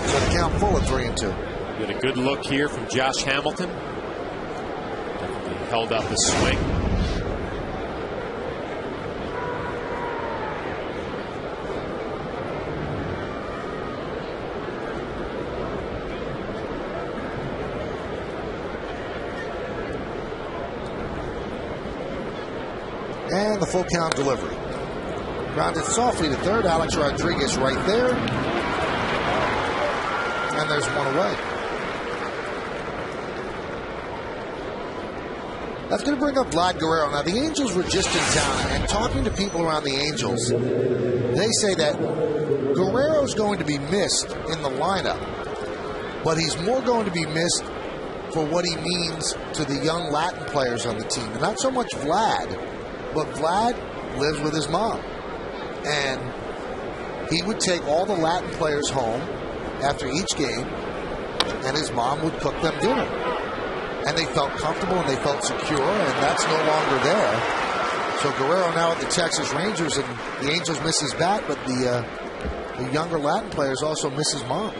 So the count full at 3-2. Get a good look here from Josh Hamilton. Definitely held up the swing. And the full count delivery. Grounded softly to third. Alex Rodriguez right there. And there's one away. That's going to bring up Vlad Guerrero. Now, the Angels were just in town, and talking to people around the Angels, they say that Guerrero's going to be missed in the lineup, but he's more going to be missed for what he means to the young Latin players on the team. And not so much Vlad, but Vlad lives with his mom. And he would take all the Latin players home after each game, and his mom would cook them dinner. And they felt comfortable and they felt secure, and that's no longer there. So Guerrero now at the Texas Rangers, and the Angels miss his bat, but the younger Latin players also miss his mom.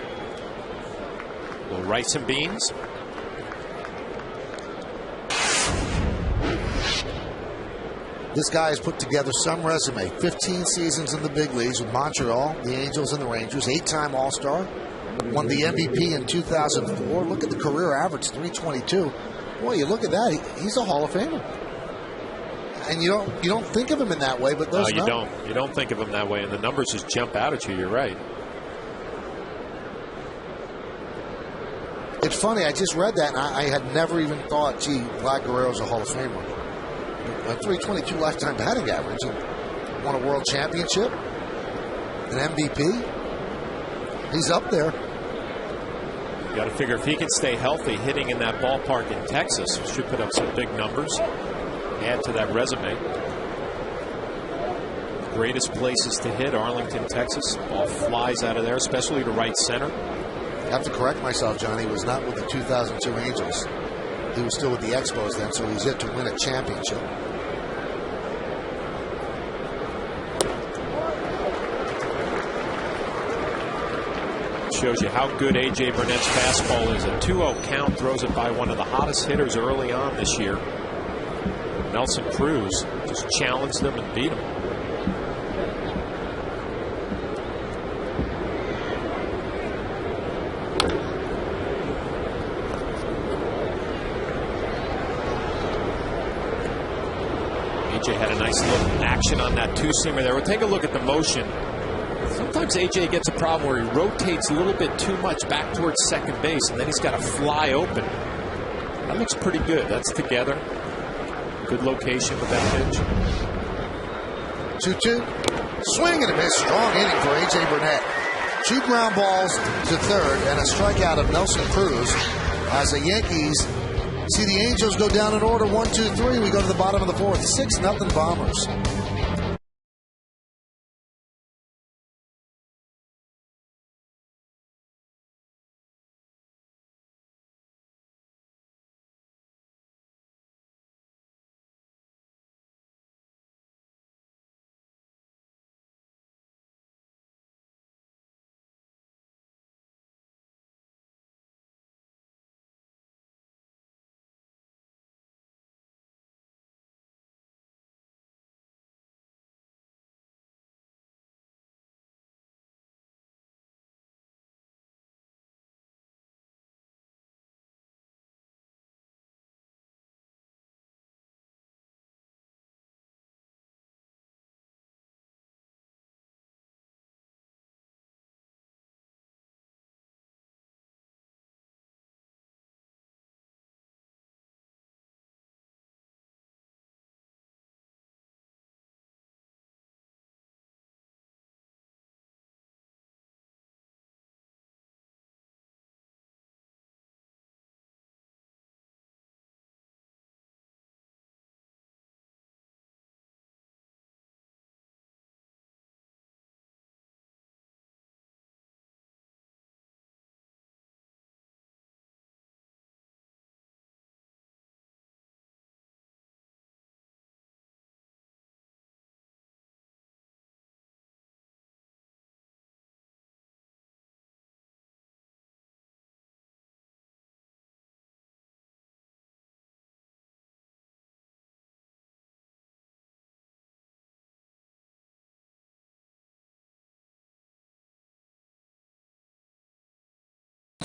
Well, rice and beans. This guy has put together some resume. 15 seasons in the big leagues with Montreal, the Angels, and the Rangers. 8-time All-Star. Won the MVP in 2004. Look at the career average, 322. Boy, you look at that. He's a Hall of Famer. And you don't think of him in that way, but those no, you don't. You don't think of him that way, and the numbers just jump out at you. You're right. It's funny. I just read that, and I had never even thought, gee, Vlad Guerrero's a Hall of Famer. A 322 lifetime batting average. He won a world championship, an MVP. He's up there. You got to figure if he can stay healthy, hitting in that ballpark in Texas, should put up some big numbers. Add to that resume. Greatest places to hit, Arlington, Texas. Ball flies out of there, especially to right center. I have to correct myself, John. He was not with the 2002 Angels. He was still with the Expos then, so he's yet to win a championship. Shows you how good A.J. Burnett's fastball is. A 2-0 count, throws it by one of the hottest hitters early on this year. Nelson Cruz just challenged them and beat him. A.J. had a nice little action on that two-seamer there. We'll take a look at the motion. Sometimes A.J. gets a problem where he rotates a little bit too much back towards second base, and then he's got to fly open. That looks pretty good. That's together. Good location with that pitch. 2-2. Swing and a miss. Strong inning for A.J. Burnett. 2 ground balls to third and a strikeout of Nelson Cruz as the Yankees see the Angels go down in order 1-2-3. We go to the bottom of the fourth. 6-0 Bombers.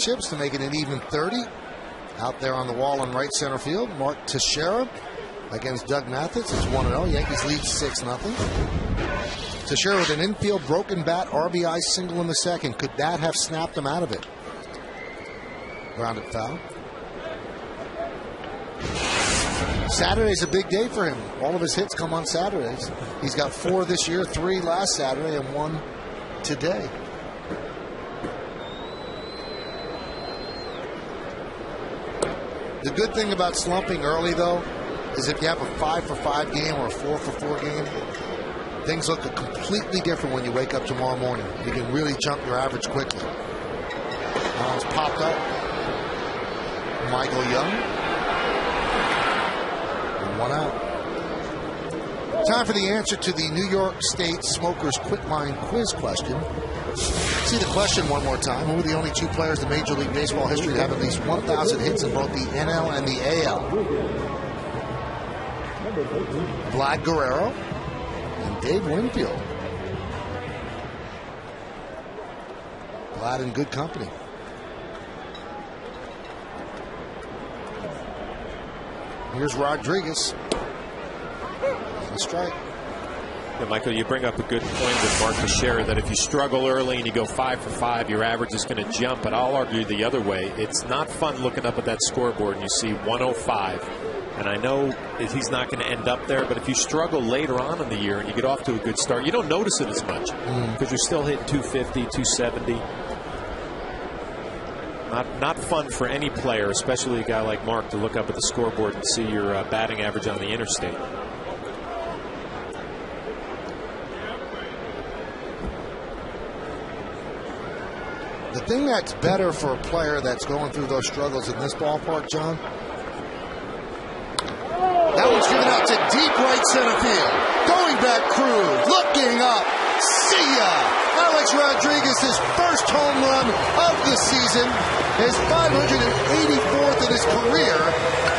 championships to make it an even 30. Out there on the wall in right center field, Mark Teixeira against Doug Mathis. It's 1-0. Yankees lead 6-0. Teixeira with an infield broken bat, RBI single in the second. Could that have snapped him out of it? Grounded foul. Saturday's a big day for him. All of his hits come on Saturdays. He's got 4 this year, 3 last Saturday, and 1 today. The good thing about slumping early, though, is if you have a 5-for-5 game or a 4-for-4 game, things look completely different when you wake up tomorrow morning. You can really jump your average quickly. Now it's popped up. Michael Young. And 1 out. Time for the answer to the New York State Smokers Quitline quiz question. See the question one more time. Who are the only 2 players in Major League Baseball history to have at least 1,000 hits in both the NL and the AL? Vlad Guerrero and Dave Winfield. Vlad in good company. Here's Rodriguez. And a strike. Yeah, Michael, you bring up a good point with Mark Teixeira that if you struggle early and you go 5-for-5, your average is going to jump. But I'll argue the other way. It's not fun looking up at that scoreboard and you see 105. And I know he's not going to end up there, but if you struggle later on in the year and you get off to a good start, you don't notice it as much because you're still hitting 250, 270. Not fun for any player, especially a guy like Mark, to look up at the scoreboard and see your batting average on the interstate. The thing that's better for a player that's going through those struggles in this ballpark, John, that one's given out to deep right center field. Going back, Cruz, looking up, see ya! Alex Rodriguez, his first home run of the season, his 584th in his career,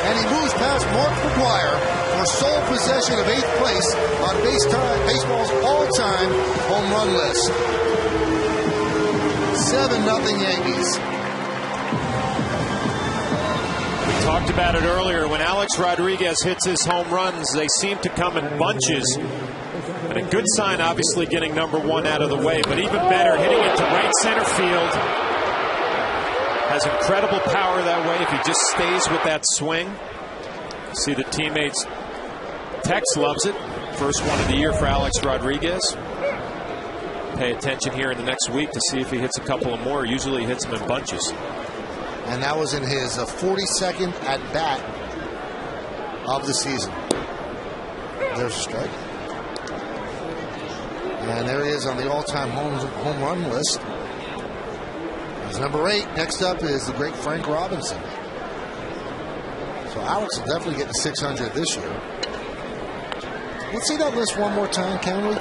and he moves past Mark McGwire for sole possession of 8th place on baseball's all-time home run list. 7-0 Yankees. We talked about it earlier. When Alex Rodriguez hits his home runs, they seem to come in bunches. And a good sign, obviously, getting number 1 out of the way. But even better, hitting it to right center field. Has incredible power that way if he just stays with that swing. See the teammates. Tex loves it. First one of the year for Alex Rodriguez. Pay attention here in the next week to see if he hits a couple of more. Usually he hits them in bunches. And that was in his 42nd at-bat of the season. There's a strike. And there he is on the all-time home run list. He's number 8. Next up is the great Frank Robinson. So Alex will definitely get to 600 this year. Let's see that list one more time, can we?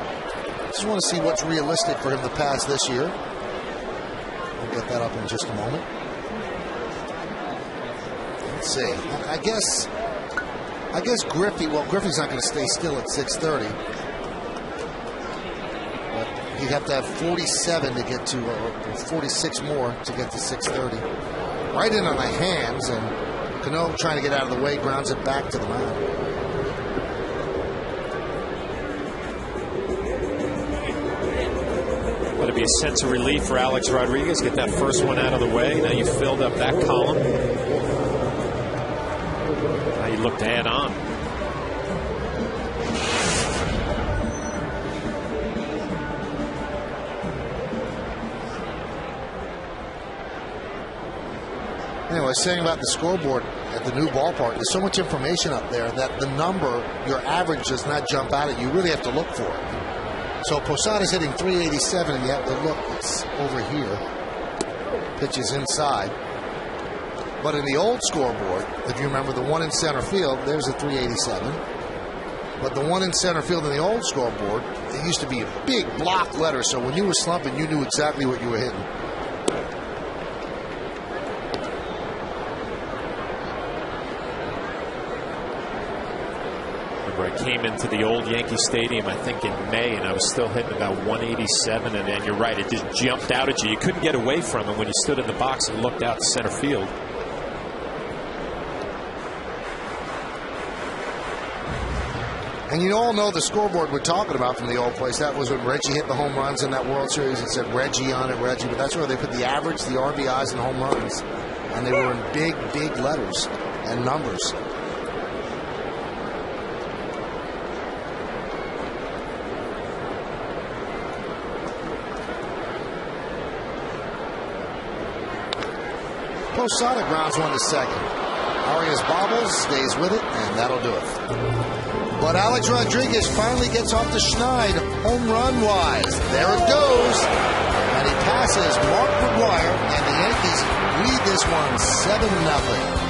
Just want to see what's realistic for him to pass this year. We'll get that up in just a moment. Let's see. I guess Griffey. Well, Griffey's not going to stay still at 630. But he'd have to have 47 to get to, or 46 more to get to 630. Right in on the hands, and Cano trying to get out of the way, grounds it back to the mound. That'll be a sense of relief for Alex Rodriguez. Get that first one out of the way. Now you filled up that column. Now you look to add on. Anyway, I was saying about the scoreboard at the new ballpark, there's so much information up there that the number, your average, does not jump out at you. You really have to look for it. So Posada's hitting 387, and you have to look. It's over here. Pitch is inside. But in the old scoreboard, if you remember the one in center field, there's a 387. But the one in center field in the old scoreboard, it used to be a big block letter. So when you were slumping, you knew exactly what you were hitting. Remember, I came into the old Yankee Stadium, I think in May, and I was still hitting about 187, and then you're right, it just jumped out at you. You couldn't get away from it when you stood in the box and looked out to center field. And you all know the scoreboard we're talking about from the old place. That was when Reggie hit the home runs in that World Series. It said Reggie on it, Reggie. But that's where they put the average, the RBIs, and home runs. And they were in big, big letters and numbers. Posada grounds one to second. Arias bobbles, stays with it, and that'll do it. But Alex Rodriguez finally gets off the schneid, home run wise. There it goes. And he passes Mark McGwire, and the Yankees lead this one 7-0.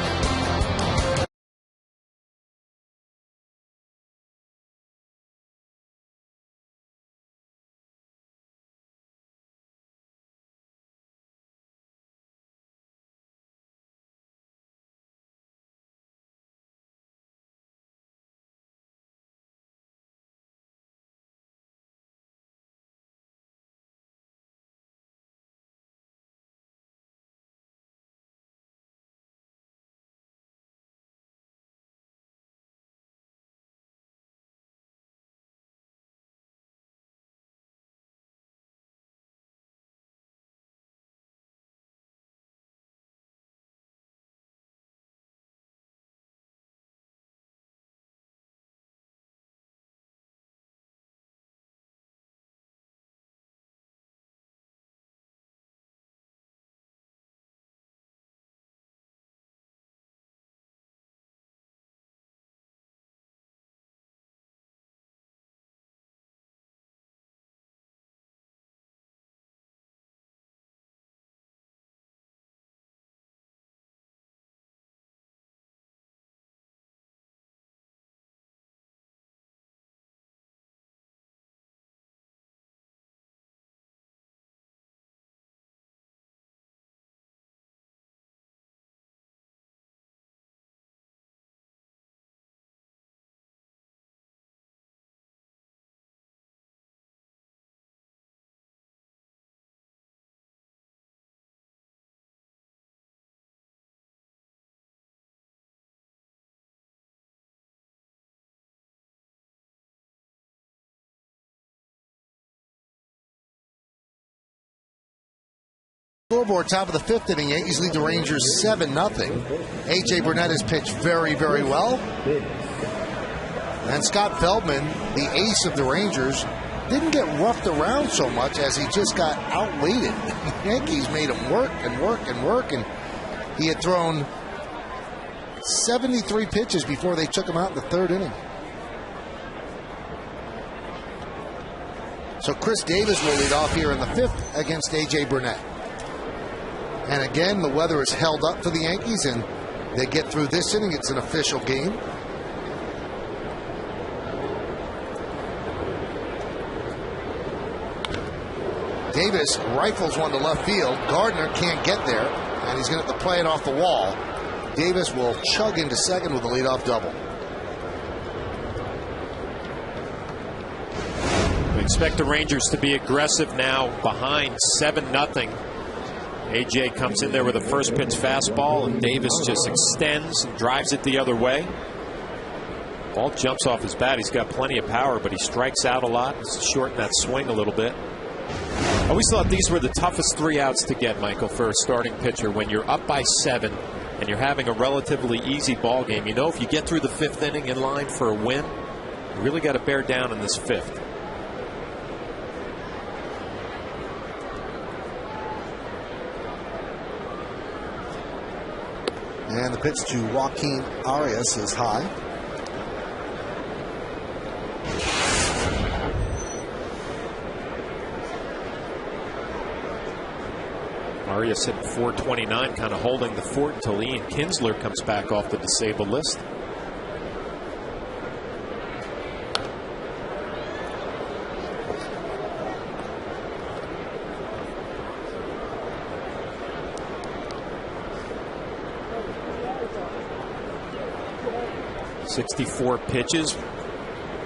Scoreboard, top of the fifth inning. Yankees lead the Rangers 7-0. A.J. Burnett has pitched very, very well. And Scott Feldman, the ace of the Rangers, didn't get roughed around so much as he just got outweighted. The Yankees made him work and work and work, and he had thrown 73 pitches before they took him out in the third inning. So Chris Davis will lead off here in the fifth against A.J. Burnett. And again, the weather is held up for the Yankees, and they get through this inning. It's an official game. Davis rifles one to left field. Gardner can't get there, and he's going to have to play it off the wall. Davis will chug into second with a leadoff double. We expect the Rangers to be aggressive now, behind 7-0. A.J. comes in there with a first pitch fastball, and Davis just extends and drives it the other way. Ball jumps off his bat. He's got plenty of power, but he strikes out a lot. He's shortened that swing a little bit. I always thought these were the toughest 3 outs to get, Michael, for a starting pitcher. When you're up by 7 and you're having a relatively easy ball game, you know if you get through the 5th inning in line for a win, you really got to bear down in this 5th. And the pitch to Joaquin Arias is high. Arias hit 429, kind of holding the fort until Ian Kinsler comes back off the disabled list. .64 pitches,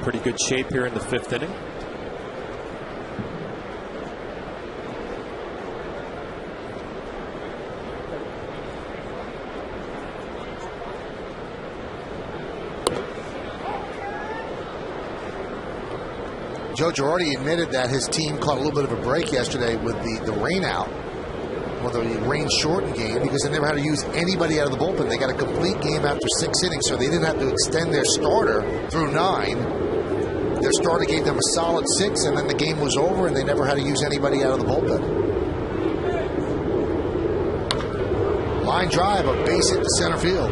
pretty good shape here in the 5th inning. Joe Girardi admitted that his team caught a little bit of a break yesterday with the rain out. Well, the rain shortened game because they never had to use anybody out of the bullpen. They got a complete game after 6 innings, so they didn't have to extend their starter through 9. Their starter gave them a solid 6, and then the game was over, and they never had to use anybody out of the bullpen. Line drive, a base hit to center field.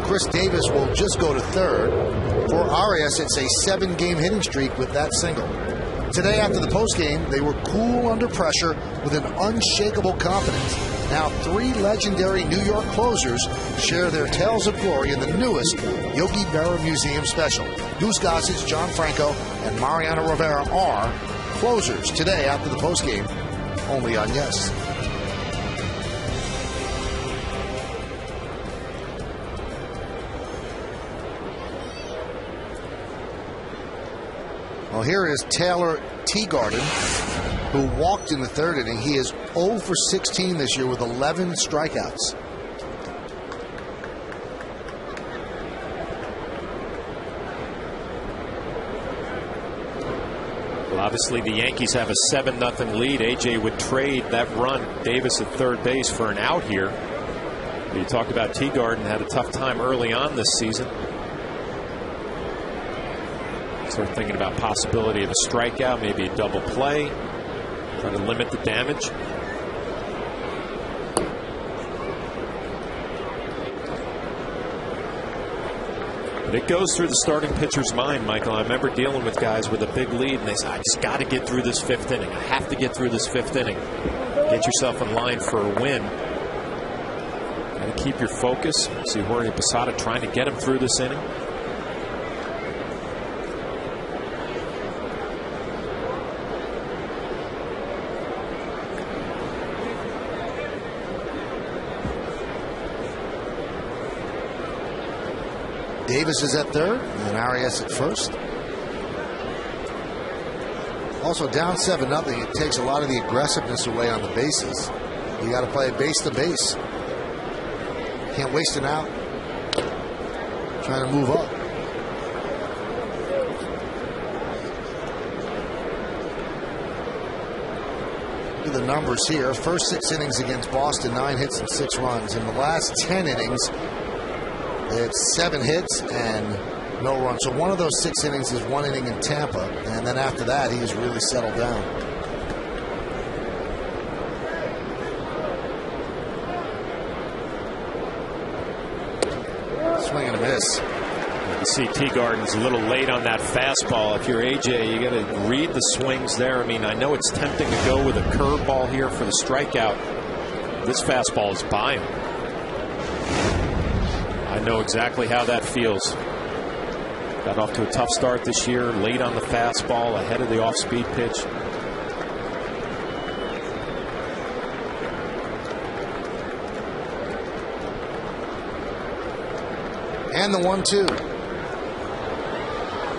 Chris Davis will just go to 3rd. For Arias, it's a 7-game hitting streak with that single. Today, after the postgame, they were cool under pressure with an unshakable confidence. Now, 3 legendary New York closers share their tales of glory in the newest Yogi Berra Museum special. Goose Gossage, John Franco, and Mariano Rivera are closers today after the postgame, only on Yes. Well, here is Taylor Teagarden, who walked in the 3rd inning. He is 0 for 16 this year with 11 strikeouts. Well, obviously, the Yankees have a 7-0 lead. A.J. would trade that run, Davis at 3rd base, for an out here. You talk about Teagarden, had a tough time early on this season. Start thinking about possibility of a strikeout, maybe a double play, try to limit the damage. But it goes through the starting pitcher's mind, Michael. I remember dealing with guys with a big lead, and they say, I just got to get through this 5th inning. I have to get through this 5th inning. Get yourself in line for a win. Got to keep your focus. See Jorge Posada trying to get him through this inning. Davis is at 3rd and Arias at 1st. Also down 7-0. It takes a lot of the aggressiveness away on the bases. You got to play base to base. Can't waste an out. Trying to move up. Look at the numbers here. First 6 innings against Boston, 9 hits and 6 runs. In the last 10 innings, it's 7 hits and no runs. So one of those 6 innings is 1 inning in Tampa, and then after that, he's really settled down. Swing and a miss. You see Teagarden's a little late on that fastball. If you're AJ, you got to read the swings there. I mean, I know it's tempting to go with a curveball here for the strikeout. This fastball is by him. I know exactly how that feels. Got off to a tough start this year, late on the fastball, ahead of the off-speed pitch. And the 1-2.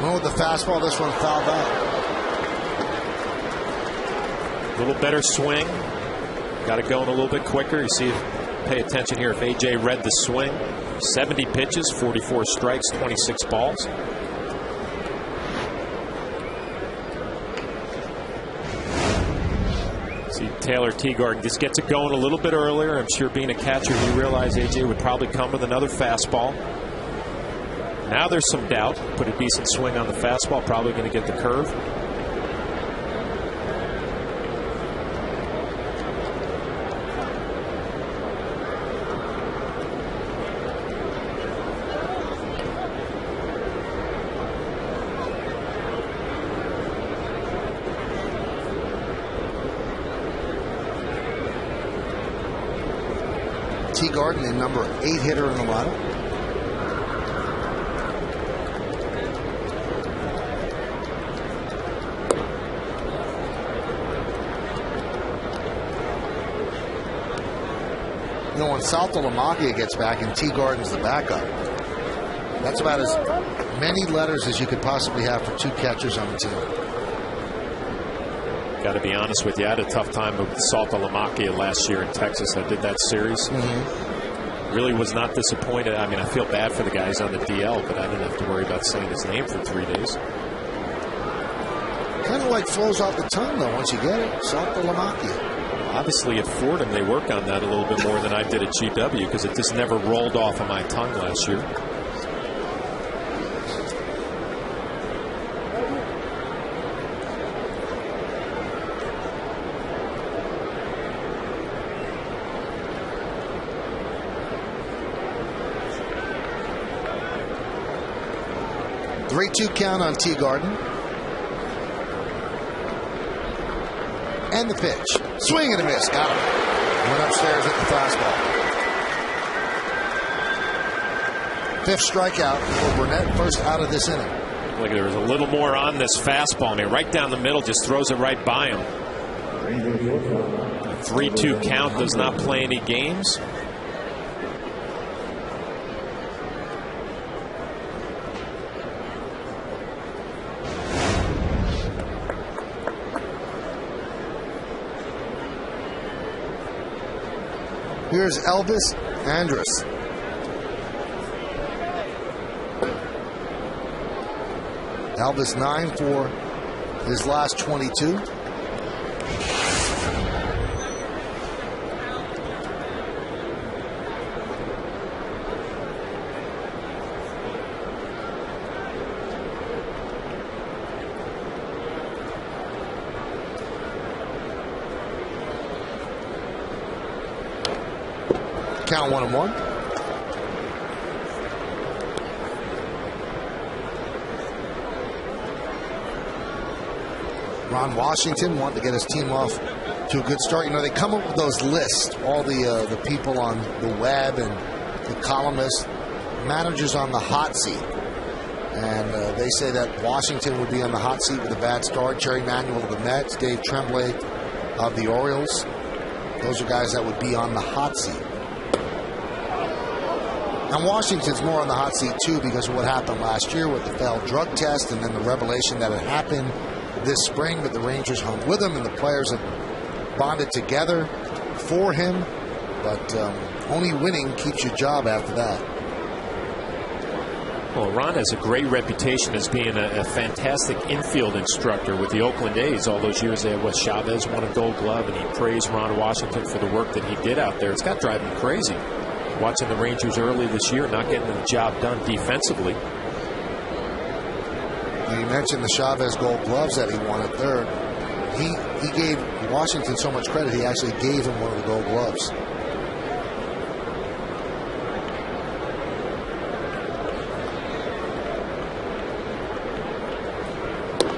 Went with the fastball, this one fouled out. A little better swing. Got it going a little bit quicker. You see, pay attention here if AJ read the swing. 70 pitches, 44 strikes, 26 balls. See Taylor Teagarden just gets it going a little bit earlier. I'm sure being a catcher, he realized AJ would probably come with another fastball. Now there's some doubt. Put a decent swing on the fastball, probably going to get the curve. Teagarden, the number 8 hitter in the lineup. You know, when Salto Lamaggia gets back and Teagarden's the backup, That's about as many letters as you could possibly have for 2 catchers on the team. Got to be honest with you, I had a tough time with Saltalamacchia last year in Texas. I did that series. Really was not disappointed. I mean, I feel bad for the guys on the DL, but I didn't have to worry about saying his name for 3 days. Kind of like flows off the tongue, though, once you get it. Saltalamacchia. Obviously, at Fordham, they work on that a little bit more than I did at GW because it just never rolled off of my tongue last year. Three-two count on Teagarden. And the pitch. Swing and a miss. Got him. Went upstairs at the fastball. 5th strikeout for Burnett. First out of this inning. Look, there was a little more on this fastball. I mean, right down the middle, just throws it right by him. A 3-2 count does not play any games. Here's Elvis Andrus. Elvis 9 for his last 22. Count 1-1. Ron Washington wanted to get his team off to a good start. You know, they come up with those lists, all the people on the web and the columnists, managers on the hot seat. And they say that Washington would be on the hot seat with a bad start. Jerry Manuel of the Mets, Dave Tremblay of the Orioles. Those are guys that would be on the hot seat. And Washington's more on the hot seat, too, because of what happened last year with the failed drug test and then the revelation that had happened this spring. But the Rangers hung with him, and the players have bonded together for him. But only winning keeps your job after that. Well, Ron has a great reputation as being a fantastic infield instructor with the Oakland A's. All those years there was Chavez won a Gold Glove, and he praised Ron Washington for the work that he did out there. It's got driving him crazy. Watching the Rangers early this year, not getting the job done defensively. You mentioned the Chavez Gold Gloves that he won at third. He gave Washington so much credit, he actually gave him one of the Gold Gloves.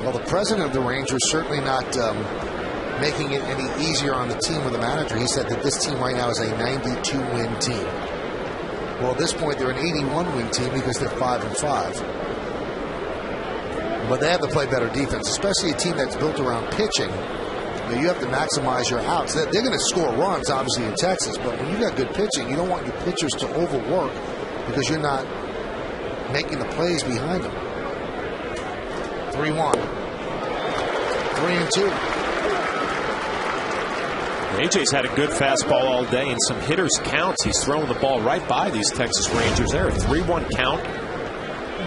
Well, the president of the Rangers certainly not making it any easier on the team or the manager. He said that this team right now is a 92-win team. Well, at this point, they're an 81-win team because they're 5-5. But they have to play better defense, especially a team that's built around pitching. You have to maximize your outs. They're going to score runs, obviously, in Texas, but when you got good pitching, you don't want your pitchers to overwork because you're not making the plays behind them. 3-1. 3-2. AJ's had a good fastball all day and some hitters counts. He's throwing the ball right by these Texas Rangers there. A 3-1 count.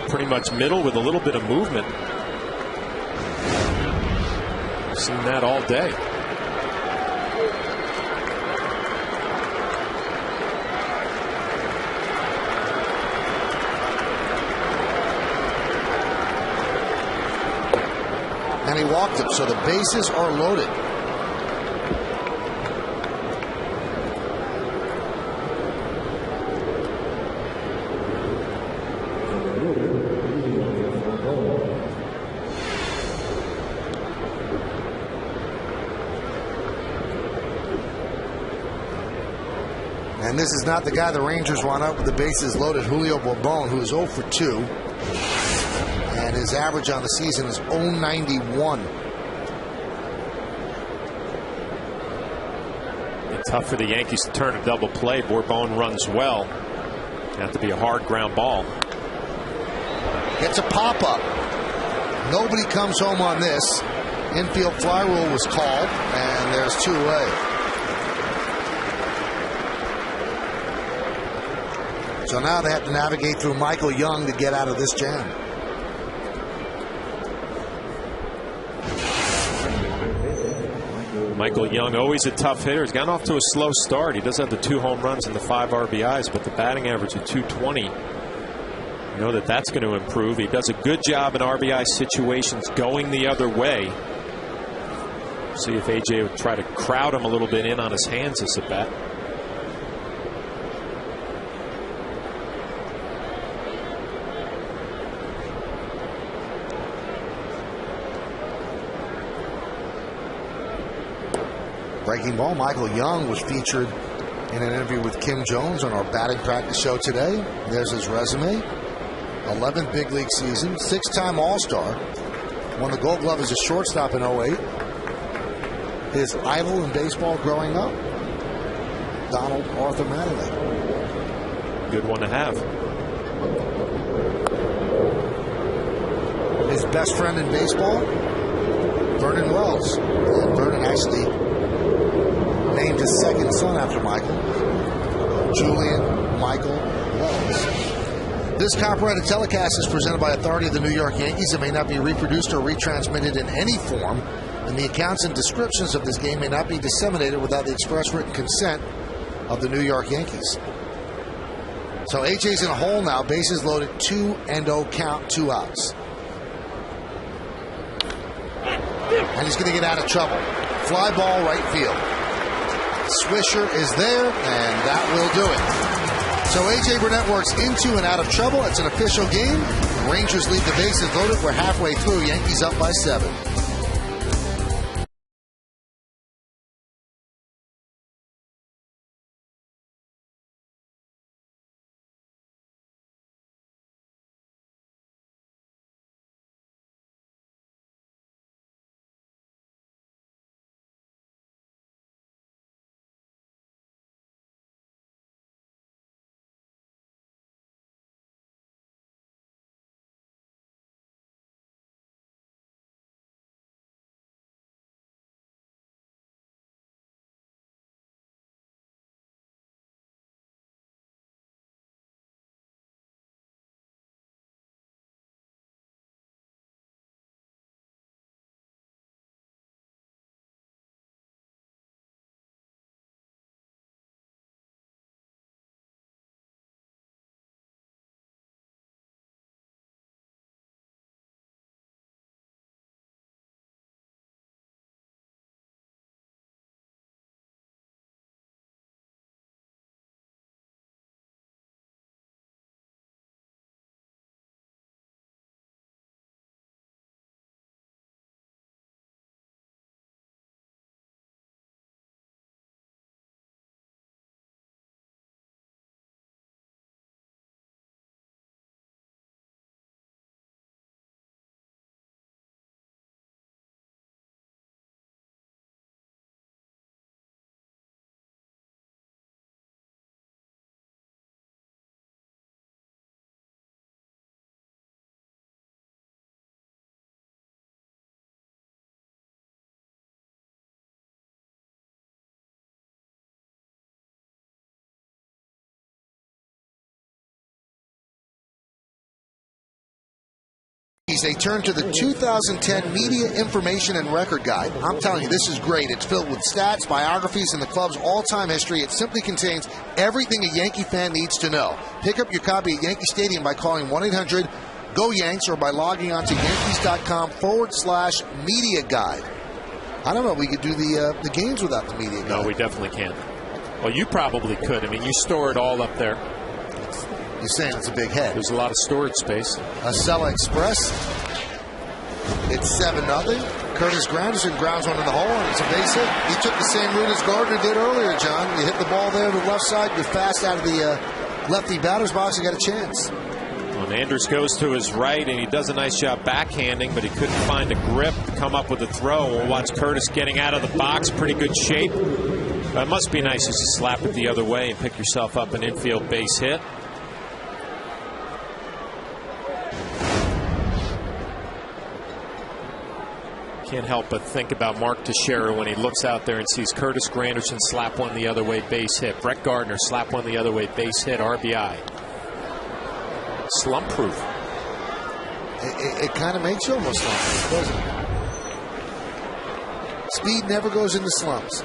Pretty much middle with a little bit of movement. We've seen that all day. And he walked him, so the bases are loaded. And this is not the guy the Rangers want out with the bases loaded, Julio Bourbon, who is 0 for 2. And his average on the season is .091. It's tough for the Yankees to turn a double play. Bourbon runs well. Have to be a hard ground ball. Gets a pop-up. Nobody comes home on this. Infield fly rule was called, and there's 2 away. So now they have to navigate through Michael Young to get out of this jam. Michael Young, always a tough hitter. He's gotten off to a slow start. He does have the 2 home runs and the 5 RBIs, but the batting average of 220. You know that's going to improve. He does a good job in RBI situations going the other way. See if AJ would try to crowd him a little bit in on his hands this at bat. Breaking ball, Michael Young was featured in an interview with Kim Jones on our batting practice show today. There's his resume. 11th big league season, 6-time All-Star. Won the Gold Glove as a shortstop in 08. His idol in baseball growing up, Donald Arthur Mattingly. Good one to have. His best friend in baseball, Vernon Wells. And Vernon actually named his second son after Michael, Julian Michael Wells. This copyrighted telecast is presented by authority of the New York Yankees. It may not be reproduced or retransmitted in any form, and the accounts and descriptions of this game may not be disseminated without the express written consent of the New York Yankees. So AJ's in a hole now, bases loaded, 2-0 count, 2 outs. And he's going to get out of trouble. Fly ball right field. Swisher is there, and that will do it. So A.J. Burnett works into and out of trouble. It's an official game. Rangers lead the bases loaded. We're halfway through. Yankees up by 7. They turn to the 2010 Media Information and Record Guide. I'm telling you, this is great. It's filled with stats, biographies, and the club's all-time history. It simply contains everything a Yankee fan needs to know. Pick up your copy at Yankee Stadium by calling 1-800-GO-YANKS or by logging on to Yankees.com/media guide. I don't know if we could do the games without the media guide. No, we definitely can't. Well, you probably could. I mean, you store it all up there. You're saying it's a big head. There's a lot of storage space. Acela Express. It's 7-0. Curtis Granderson grounds one in the hole, and it's a base hit. He took the same route as Gardner did earlier, John. You hit the ball there to the left side, you're fast out of the lefty batter's box, you got a chance. Well, Andrews goes to his right, and he does a nice job backhanding, but he couldn't find a grip to come up with a throw. We'll watch Curtis getting out of the box. Pretty good shape. But it must be nice just to slap it the other way and pick yourself up an infield base hit. Can't help but think about Mark Teixeira when he looks out there and sees Curtis Granderson slap one the other way, base hit. Brett Gardner slap one the other way, base hit, RBI. Slump proof. It kind of makes you almost slump, doesn't it? Speed never goes into slumps.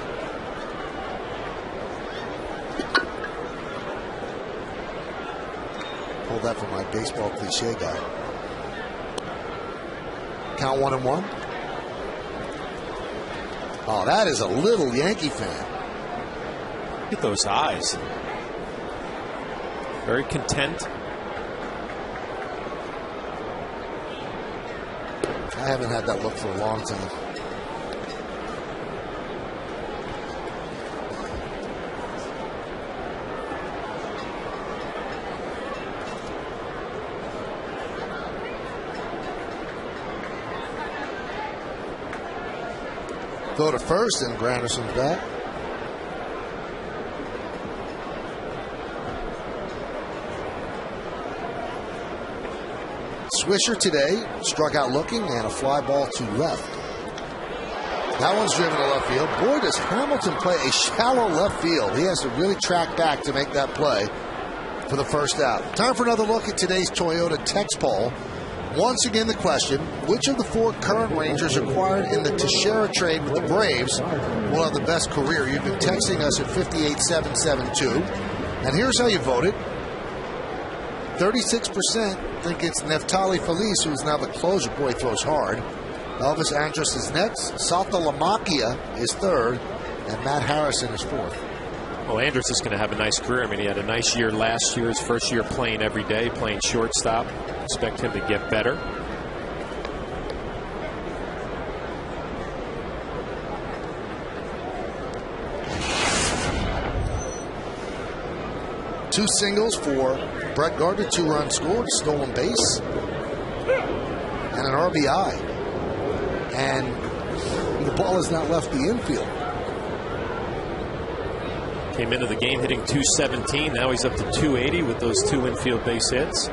Pull that from my baseball cliche guy. Count 1-1. Oh, that is a little Yankee fan. Look at those eyes. Very content. I haven't had that look for a long time. Go to first, and Granderson's back. Swisher today struck out looking, and a fly ball to left. That one's driven to left field. Boy, does Hamilton play a shallow left field. He has to really track back to make that play for the first out. Time for another look at today's Toyota Text poll. Once again, the question, which of the 4 current Rangers acquired in the Teixeira trade with the Braves will have the best career? You've been texting us at 58772. And here's how you voted. 36% think it's Neftali Feliz, who's now the closer. Boy, he throws hard. Elvis Andrus is next. Salta Lamacchia is third. And Matt Harrison is fourth. Well, Andrus is going to have a nice career. I mean, he had a nice year last year, his first year playing every day, playing shortstop. Expect him to get better. Two singles for Brett Gardner, 2 runs scored, stolen base, and an RBI. And the ball has not left the infield. Came into the game hitting .217. Now he's up to .280 with those 2 infield base hits.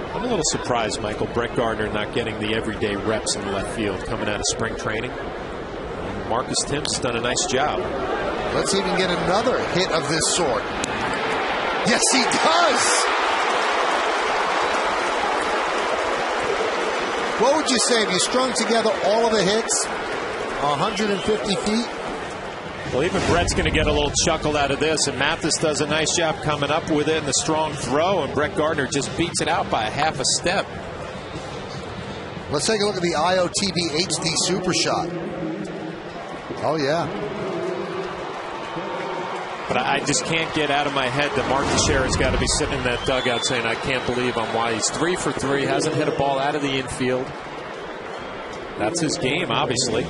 I'm a little surprised, Michael, Brett Gardner not getting the everyday reps in left field coming out of spring training. Marcus Tim's done a nice job. Let's see if we can get another hit of this sort. Yes, he does. What would you say if you strung together all of the hits, 150 feet? Well, even Brett's going to get a little chuckle out of this, and Mathis does a nice job coming up with it and the strong throw, and Brett Gardner just beats it out by a half a step. Let's take a look at the IOTB HD Super Shot. Oh, yeah. But I just can't get out of my head that Mark Teixeira's got to be sitting in that dugout saying, I can't believe I'm wide. He's 3 for 3, hasn't hit a ball out of the infield. That's his game, obviously.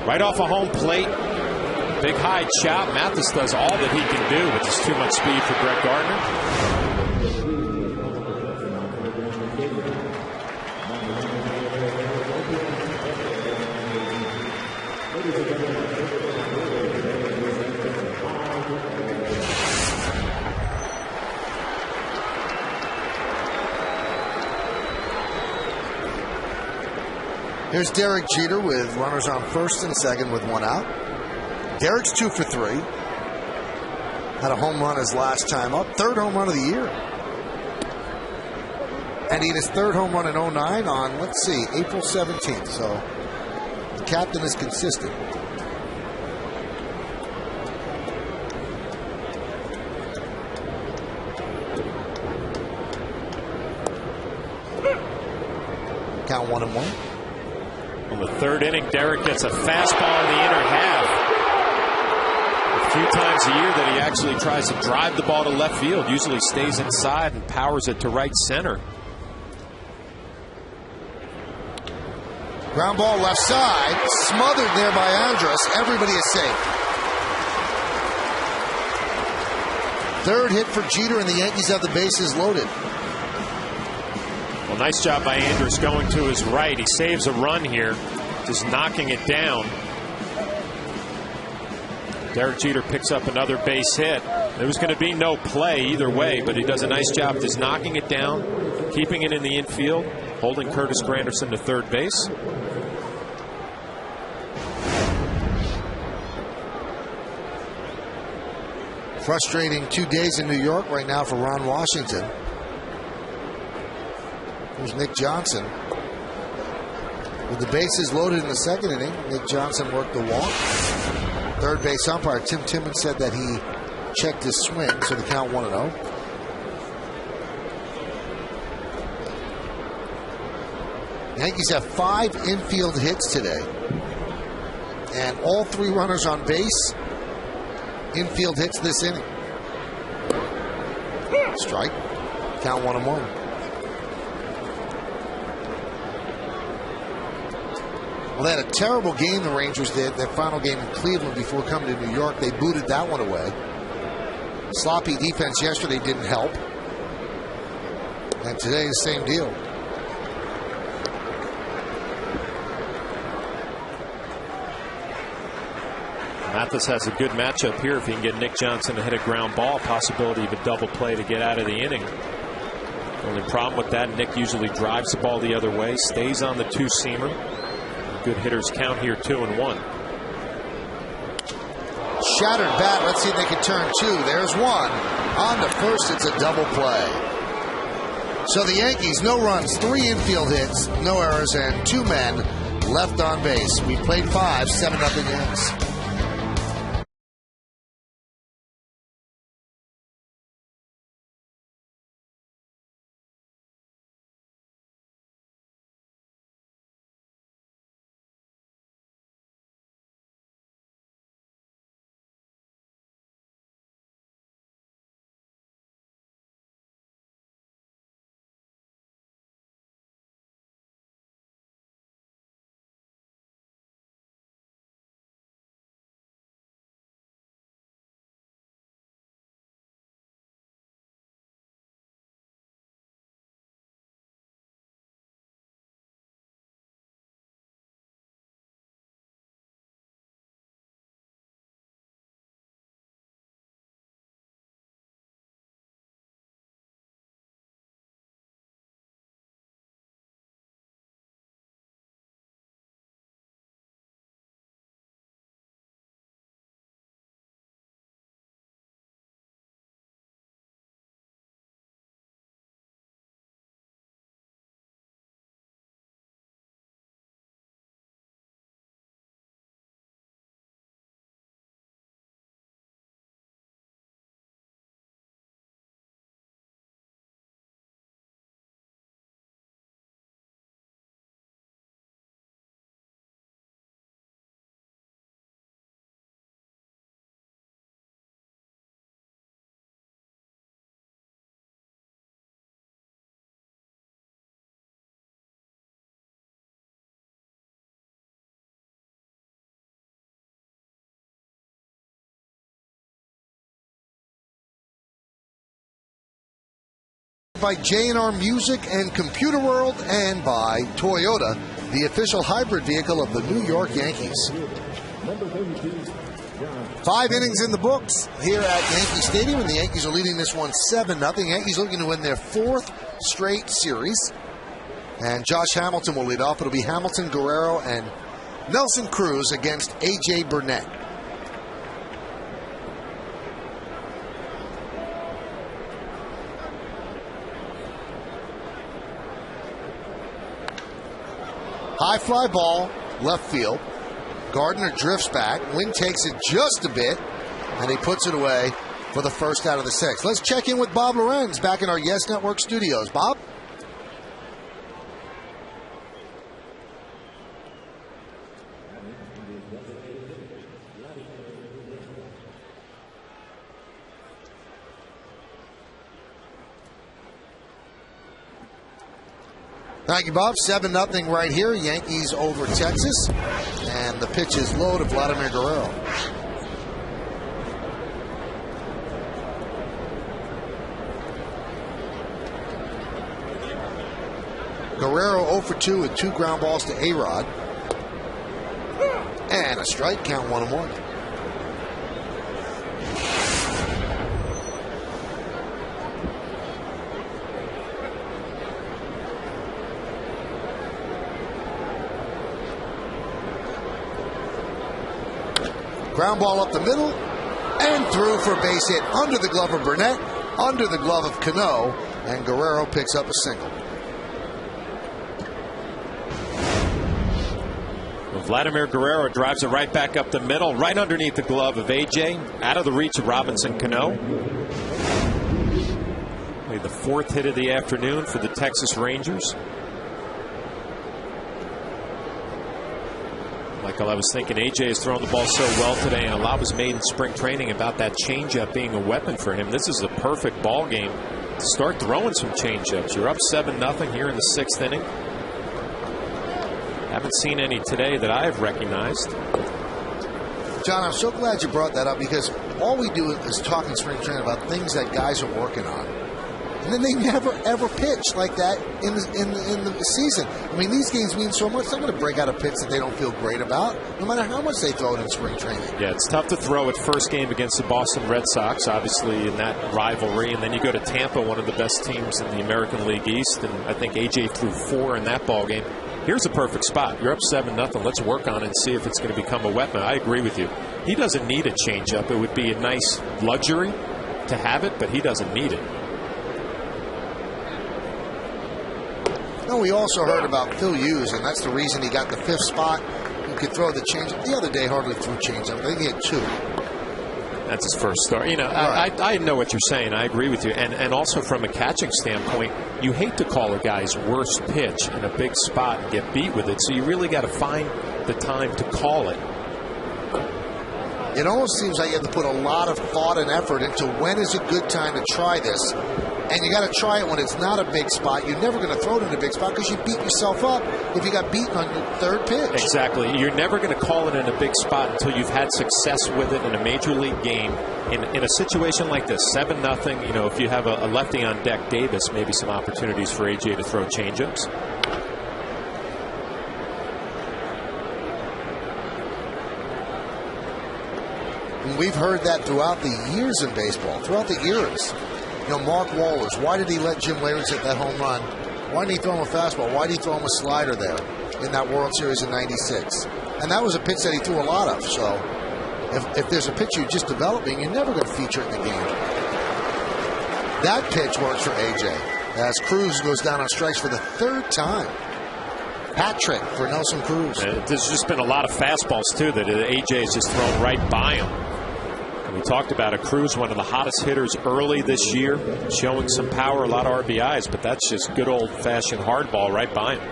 Right off a home plate. Big high chop. Mathis does all that he can do, but there's too much speed for Brett Gardner. Here's Derek Jeter with runners on first and second with 1 out. Derek's 2 for 3. Had a home run his last time up. 3rd home run of the year. And he had his 3rd home run in 09 on, let's see, April 17th. So the captain is consistent. Count 1-1. In the 3rd inning, Derek gets a fastball in the inner half. A few times a year that he actually tries to drive the ball to left field. Usually stays inside and powers it to right center. Ground ball left side. Smothered there by Andrus. Everybody is safe. Third hit for Jeter, and the Yankees have the bases loaded. Well, nice job by Andrus going to his right. He saves a run here, just knocking it down. Derek Jeter picks up another base hit. There was going to be no play either way, but he does a nice job just knocking it down, keeping it in the infield, holding Curtis Granderson to third base. Frustrating 2 days in New York right now for Ron Washington. Here's Nick Johnson. With the bases loaded in the second inning, Nick Johnson worked the walk. Third base umpire Tim Timmons said that he checked his swing, so the count 1-0. Yankees have 5 infield hits today. And all 3 runners on base, infield hits this inning. Strike. Count 1-1. Well, they had a terrible game, the Rangers did, their final game in Cleveland before coming to New York. They booted that one away. Sloppy defense yesterday didn't help. And today, the same deal. Mathis has a good matchup here if he can get Nick Johnson to hit a ground ball. Possibility of a double play to get out of the inning. Only problem with that, Nick usually drives the ball the other way, stays on the two-seamer. Good hitters count here, 2-1. Shattered bat. Let's see if they can turn 2. There's one. On to first, it's a double play. So the Yankees, no runs, 3 infield hits, no errors, and 2 men left on base. We played 5, 7-0 Yanks. By J&R Music and Computer World, and by Toyota, the official hybrid vehicle of the New York Yankees. 5 innings in the books here at Yankee Stadium, and the Yankees are leading this one 7-0. Yankees looking to win their 4th straight series. And Josh Hamilton will lead off. It'll be Hamilton, Guerrero, and Nelson Cruz against A.J. Burnett. High fly ball, left field. Gardner drifts back. Wind takes it just a bit, and he puts it away for the first out of the 6th. Let's check in with Bob Lorenz back in our Yes Network studios. Bob? Thank you, Bob. 7-0 right here. Yankees over Texas. And the pitch is low to Vladimir Guerrero. Guerrero 0 for 2 with 2 ground balls to A-Rod. And a strike, count 1-1. Ground ball up the middle and through for a base hit under the glove of Burnett, under the glove of Cano, and Guerrero picks up a single. Well, Vladimir Guerrero drives it right back up the middle, right underneath the glove of A.J., out of the reach of Robinson Cano. The 4th hit of the afternoon for the Texas Rangers. Michael, I was thinking A.J. has thrown the ball so well today, and a lot was made in spring training about that changeup being a weapon for him. This is the perfect ball game to start throwing some changeups. You're up 7-0 here in the 6th inning. Haven't seen any today that I have recognized. John, I'm so glad you brought that up, because all we do is talk in spring training about things that guys are working on. And then they never, ever pitch like that in the season. I mean, these games mean so much. They're going to break out a pitch that they don't feel great about, no matter how much they throw it in spring training. Yeah, it's tough to throw at first game against the Boston Red Sox, obviously, in that rivalry. And then you go to Tampa, one of the best teams in the American League East. And I think A.J. threw 4 in that ball game. Here's a perfect spot. You're up 7-0. Let's work on it and see if it's going to become a weapon. I agree with you. He doesn't need a changeup. It would be a nice luxury to have it, but he doesn't need it. We also heard about Phil Hughes, and that's the reason he got the 5th spot. He could throw the changeup. The other day hardly threw changeup. I think he had 2. That's his first start. You know, right. I know what you're saying. I agree with you. And also from a catching standpoint, you hate to call a guy's worst pitch in a big spot and get beat with it. So you really got to find the time to call it. It almost seems like you have to put a lot of thought and effort into when is a good time to try this. And you got to try it when it's not a big spot. You're never going to throw it in a big spot because you beat yourself up if you got beaten on your 3rd pitch. Exactly. You're never going to call it in a big spot until you've had success with it in a major league game. In a situation like this, 7-0, you know, if you have a lefty on deck, Davis, maybe some opportunities for A.J. to throw changeups. And we've heard that throughout the years in baseball, throughout the eras. You know, Mark Wohlers, why did he let Jim Leyritz hit that home run? Why didn't he throw him a fastball? Why did he throw him a slider there in that World Series in '96? And that was a pitch that he threw a lot of. So if there's a pitch you're just developing, you're never going to feature it in the game. That pitch works for A.J. as Cruz goes down on strikes for the 3rd time. Hat trick for Nelson Cruz. There's just been a lot of fastballs, too, that A.J. has just thrown right by him. We talked about Cruz, one of the hottest hitters early this year, showing some power, a lot of RBIs, but that's just good old-fashioned hardball right by him.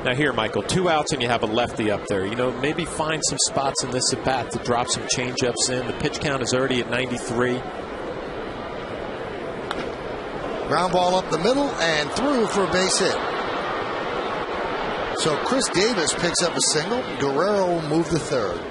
Now here, Michael, 2 outs and you have a lefty up there. You know, maybe find some spots in this at-bat to drop some changeups in. The pitch count is already at 93. Ground ball up the middle and through for a base hit. So Chris Davis picks up a single. Guerrero will move to 3rd.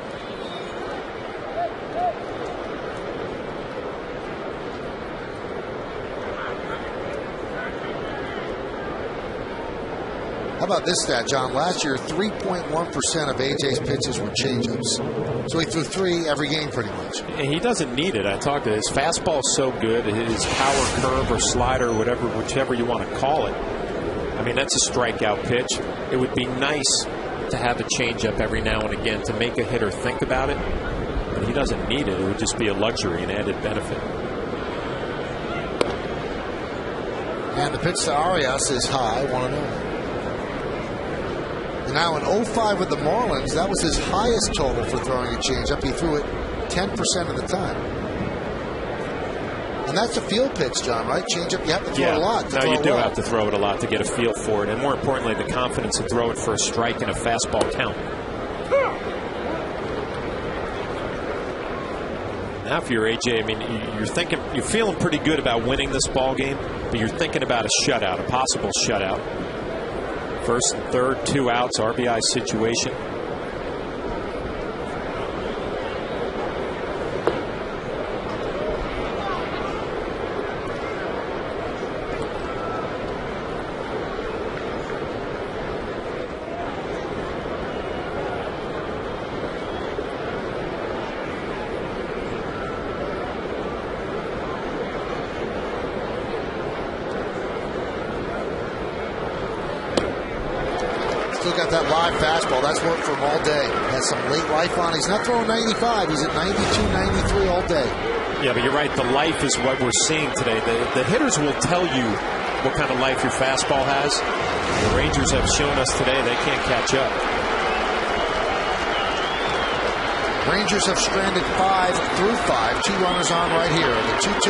How about this stat, John? Last year, 3.1% of A.J.'s pitches were changeups. So he threw 3 every game pretty much. And he doesn't need it. I talked to his fastball is so good. His power curve or slider, whatever, whichever you want to call it. I mean, that's a strikeout pitch. It would be nice to have a changeup every now and again to make a hitter think about it. But he doesn't need it. It would just be a luxury, an added benefit. And the pitch to Arias is high, 1-0. And now in 05 with the Marlins, that was his highest total for throwing a changeup. He threw it 10% of the time. And that's a field pitch, John, right? Changeup, you have to throw it a lot. No, you do have to throw it a lot to get a feel for it. And more importantly, the confidence to throw it for a strike and a fastball count. Now if you're A.J., I mean, you're feeling pretty good about winning this ball game, but you're thinking about a shutout, a possible shutout. 1st and 3rd, 2 outs, RBI situation. Look at that live fastball. That's worked for him all day. Has some late life on. He's not throwing 95. He's at 92, 93 all day. Yeah, but you're right. The life is what we're seeing today. The hitters will tell you what kind of life your fastball has. The Rangers have shown us today they can't catch up. Rangers have stranded 5 through 5. 2 runners on right here. The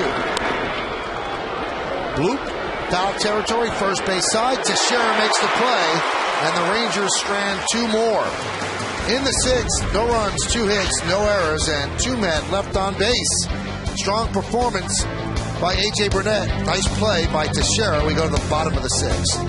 2-2. Bloop. Foul territory. First base side. Teixeira makes the play. And the Rangers strand 2 more. In the 6th, no runs, 2 hits, no errors, and 2 men left on base. Strong performance by A.J. Burnett. Nice play by Teixeira. We go to the bottom of the 6th.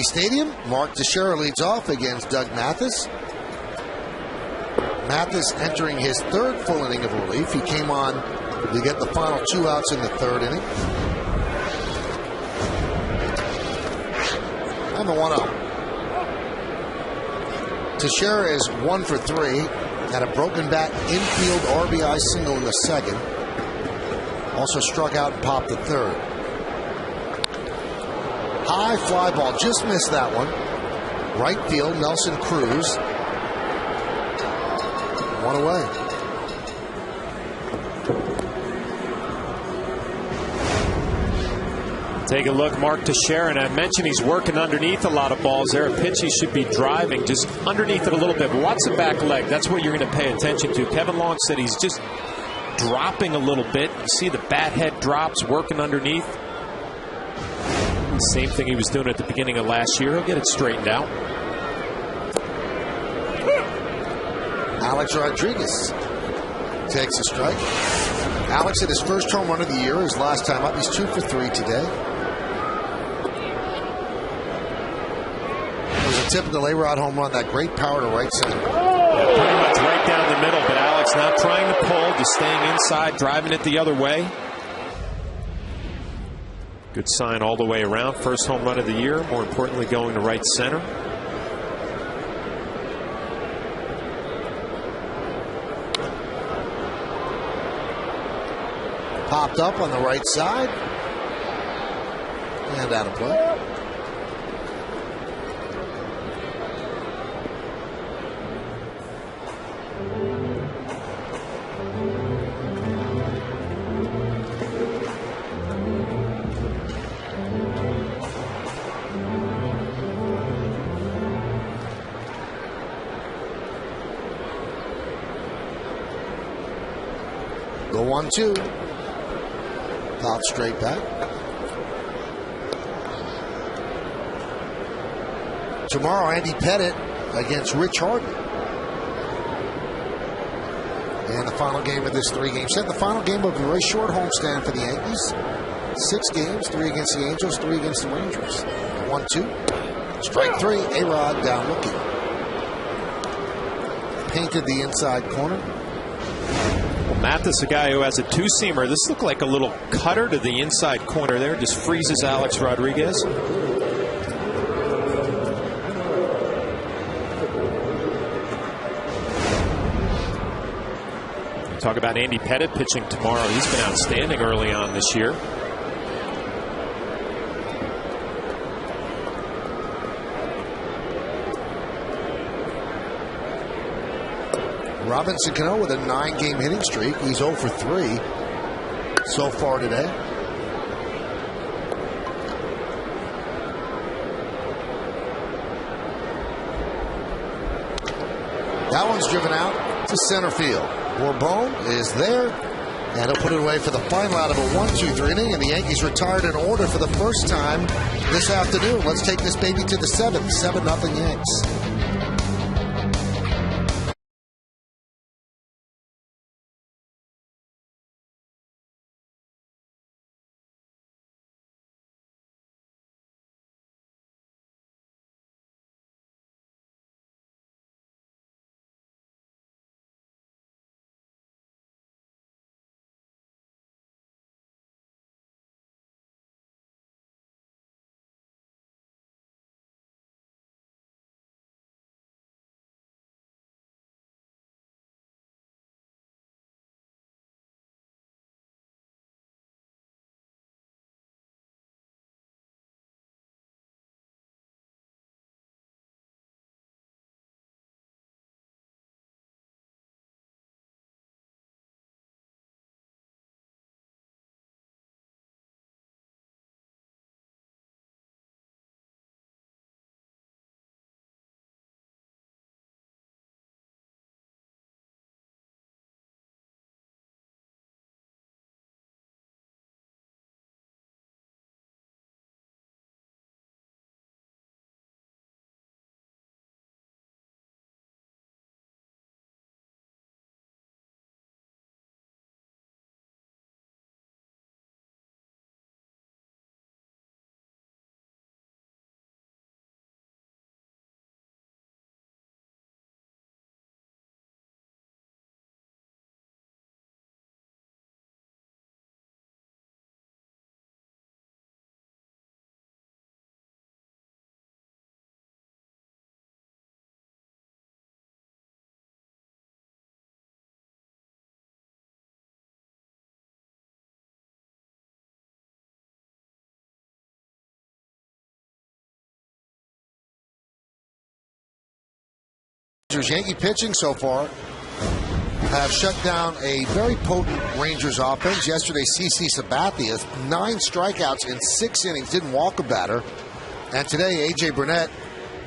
Stadium. Mark Teixeira leads off against Doug Mathis. Mathis entering his 3rd full inning of relief. He came on to get the final 2 outs in the 3rd inning. And the 1-0. Teixeira is 1 for 3. Had a broken bat infield RBI single in the 2nd. Also struck out and popped the 3rd. High fly ball, just missed that one. Right field, Nelson Cruz. 1 away. Take a look, Mark Teixeira, and I mentioned he's working underneath a lot of balls there. A pitch he should be driving just underneath it a little bit. But watch the back leg. That's what you're going to pay attention to. Kevin Long said he's just dropping a little bit. You see the bat head drops, working underneath. Same thing he was doing at the beginning of last year. He'll get it straightened out. Alex Rodriguez takes a strike. Alex hit his first home run of the year. His last time up, he's 2 for 3 today. It was a typical A-Rod home run, that great power to right center. Yeah, pretty much right down the middle, but Alex not trying to pull, just staying inside, driving it the other way. Good sign all the way around. First home run of the year. More importantly, going to right center. Popped up on the right side. And out of play. The 1-2. Pop straight back. Tomorrow, Andy Pettit against Rich Harden. And the final game of this 3-game set. The final game of a very short homestand for the Yankees. 6 games, 3 against the Angels, 3 against the Rangers. 1-2. Strike 3, A-Rod down looking. Painted the inside corner. Well, Mathis, a guy who has a 2-seamer. This looked like a little cutter to the inside corner there. Just freezes Alex Rodriguez. Talk about Andy Pettit pitching tomorrow. He's been outstanding early on this year. Robinson Cano with a 9-game hitting streak. He's 0 for 3 so far today. That one's driven out to center field. Bourbon is there, and he'll put it away for the final out of a 1-2-3 inning, and the Yankees retired in order for the first time this afternoon. Let's take this baby to the 7th. 7-0 Yanks. Yankee pitching so far have shut down a very potent Rangers offense. Yesterday, CC Sabathia, 9 strikeouts in 6 innings, didn't walk a batter. And today, A.J. Burnett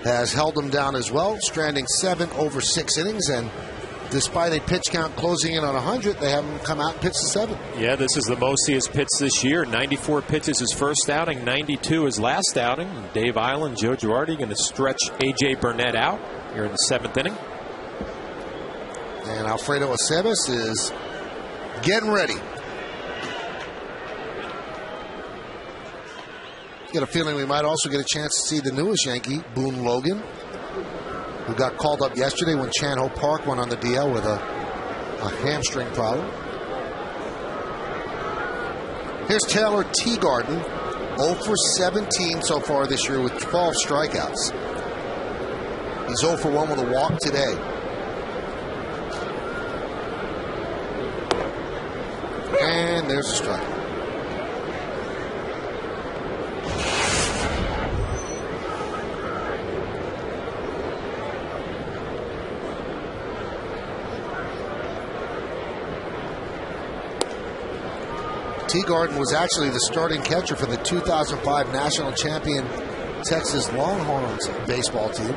has held them down as well, stranding 7 over 6 innings. And despite a pitch count closing in on 100, they haven't come out and pitched a 7. Yeah, this is the most he has pitched this year. 94 pitches his first outing, 92 his last outing. Dave Island, Joe Girardi going to stretch A.J. Burnett out here in the 7th inning. And Alfredo Aceves is getting ready. Get a feeling we might also get a chance to see the newest Yankee, Boone Logan, who got called up yesterday when Chan Ho Park went on the DL with a hamstring problem. Here's Taylor Teagarden, 0 for 17 so far this year with 12 strikeouts. He's 0 for 1 with a walk today. And there's a strike. Teagarden was actually the starting catcher for the 2005 national champion Texas Longhorns baseball team.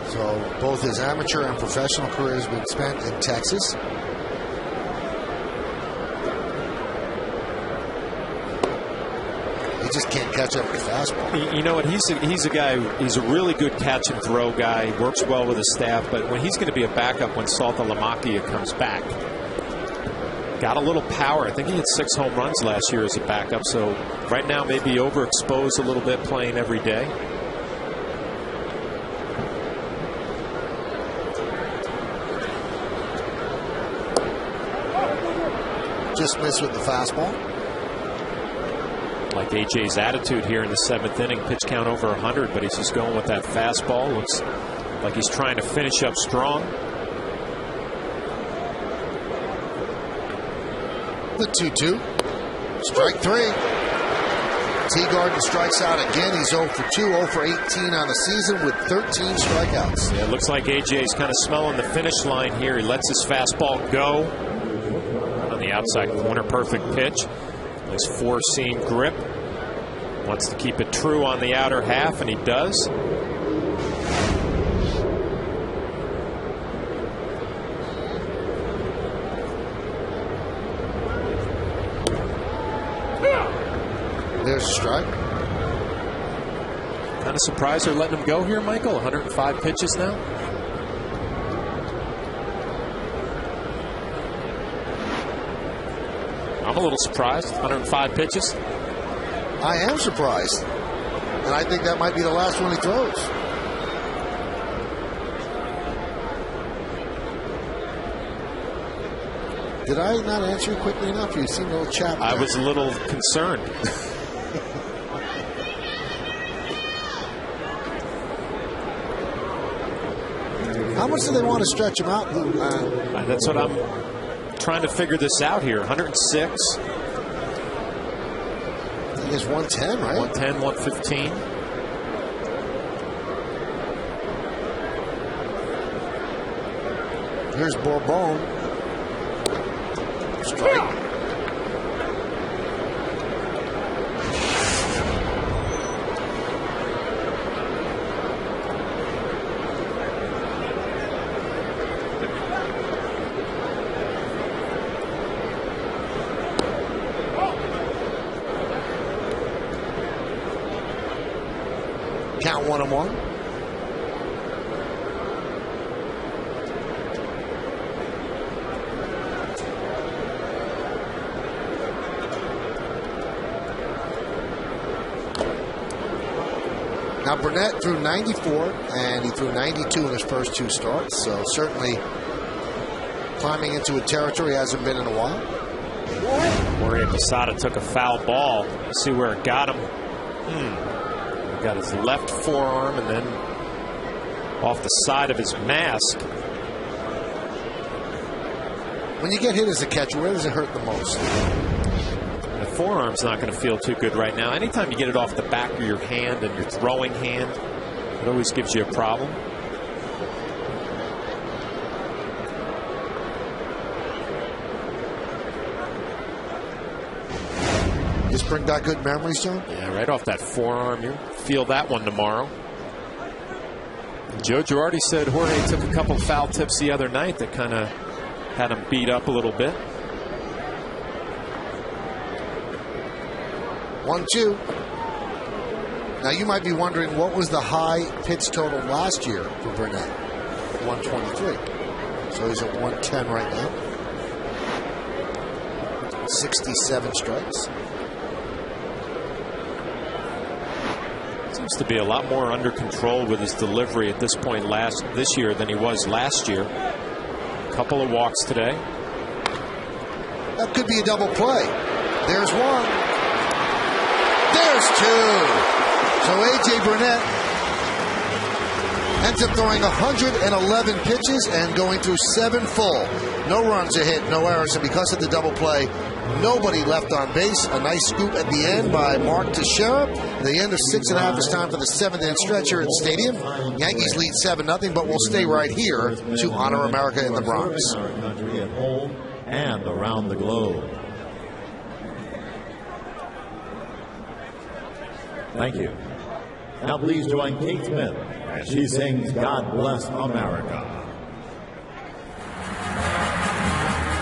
So both his amateur and professional career has been spent in Texas. He just can't catch up with the fastball. You know what? He's a guy. He's a really good catch and throw guy. He works well with his staff. But when he's going to be a backup when Saltalamacchia comes back, got a little power. I think he had 6 home runs last year as a backup. So right now maybe overexposed a little bit playing every day. Just missed with the fastball. Like AJ's attitude here in the 7th inning. Pitch count over 100, but he's just going with that fastball. Looks like he's trying to finish up strong. The 2-2. Strike 3. Teagarden strikes out again. He's 0 for 2, 0 for 18 on the season with 13 strikeouts. Yeah, it looks like AJ's kind of smelling the finish line here. He lets his fastball go on the outside corner. Perfect pitch. Nice 4-seam grip. Wants to keep it true on the outer half, and he does. There's a strike. Kind of surprised they're letting him go here, Michael. 105 pitches now. I'm a little surprised. 105 pitches. I am surprised. And I think that might be the last one he throws. Did I not answer you quickly enough? You seemed a little chapped. I was a little concerned. How much do they want to stretch him out? That's what I'm trying to figure this out here. 106. I think it's 110, right? 110, 115. Here's Bourbon. Strike. Count 1-1. Now Burnett threw 94 and he threw 92 in his first 2 starts, so certainly climbing into a territory he hasn't been in a while. Jorge Posada took a foul ball. Let's see where it got him. Got his left forearm and then off the side of his mask. When you get hit as a catcher, where does it hurt the most? The forearm's not going to feel too good right now. Anytime you get it off the back of your hand and your throwing hand, it always gives you a problem. Just bring back good memories, John? Yeah, right off that forearm. You'll feel that one tomorrow. Joe Girardi said Jorge took a couple foul tips the other night that kind of had him beat up a little bit. 1-2. Now you might be wondering what was the high pitch total last year for Burnett? 123. So he's at 110 right now. 67 strikes. Seems to be a lot more under control with his delivery at this point this year than he was last year. A couple of walks today. That could be a double play. There's one. There's 2. So A.J. Burnett ends up throwing 111 pitches and going through 7 full. No runs, a hit, no errors, and because of the double play, nobody left on base. A nice scoop at the end by Mark Teixeira. The end of 6.5 is time for the 7th inning stretch here at the stadium. Yankees lead 7-0, but we'll stay right here to honor America in the Bronx. Our country at home and around the globe. Thank you. Now please join Kate Smith as she sings God Bless America.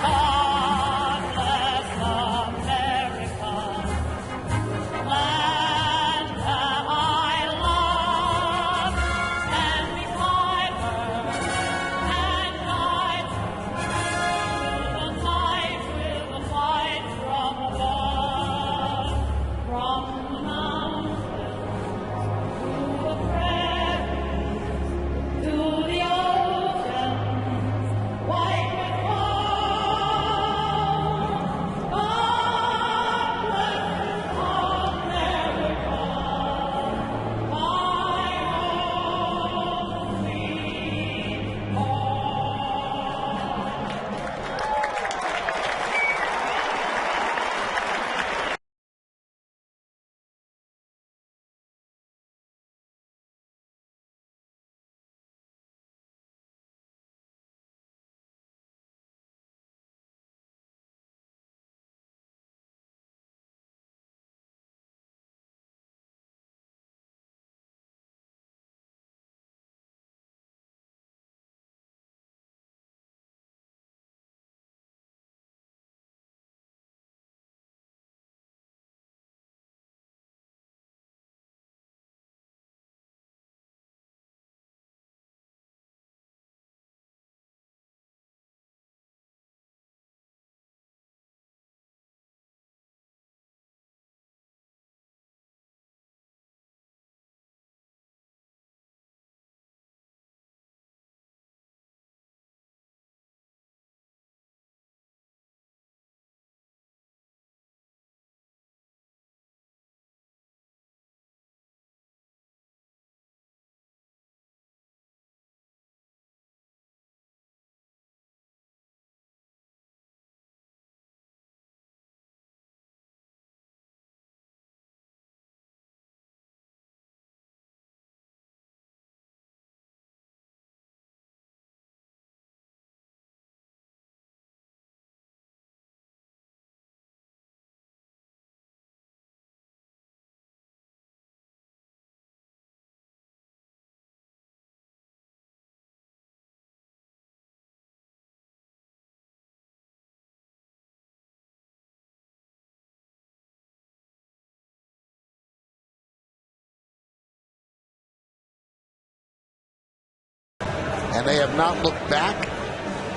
God bless America, land and they have not looked back.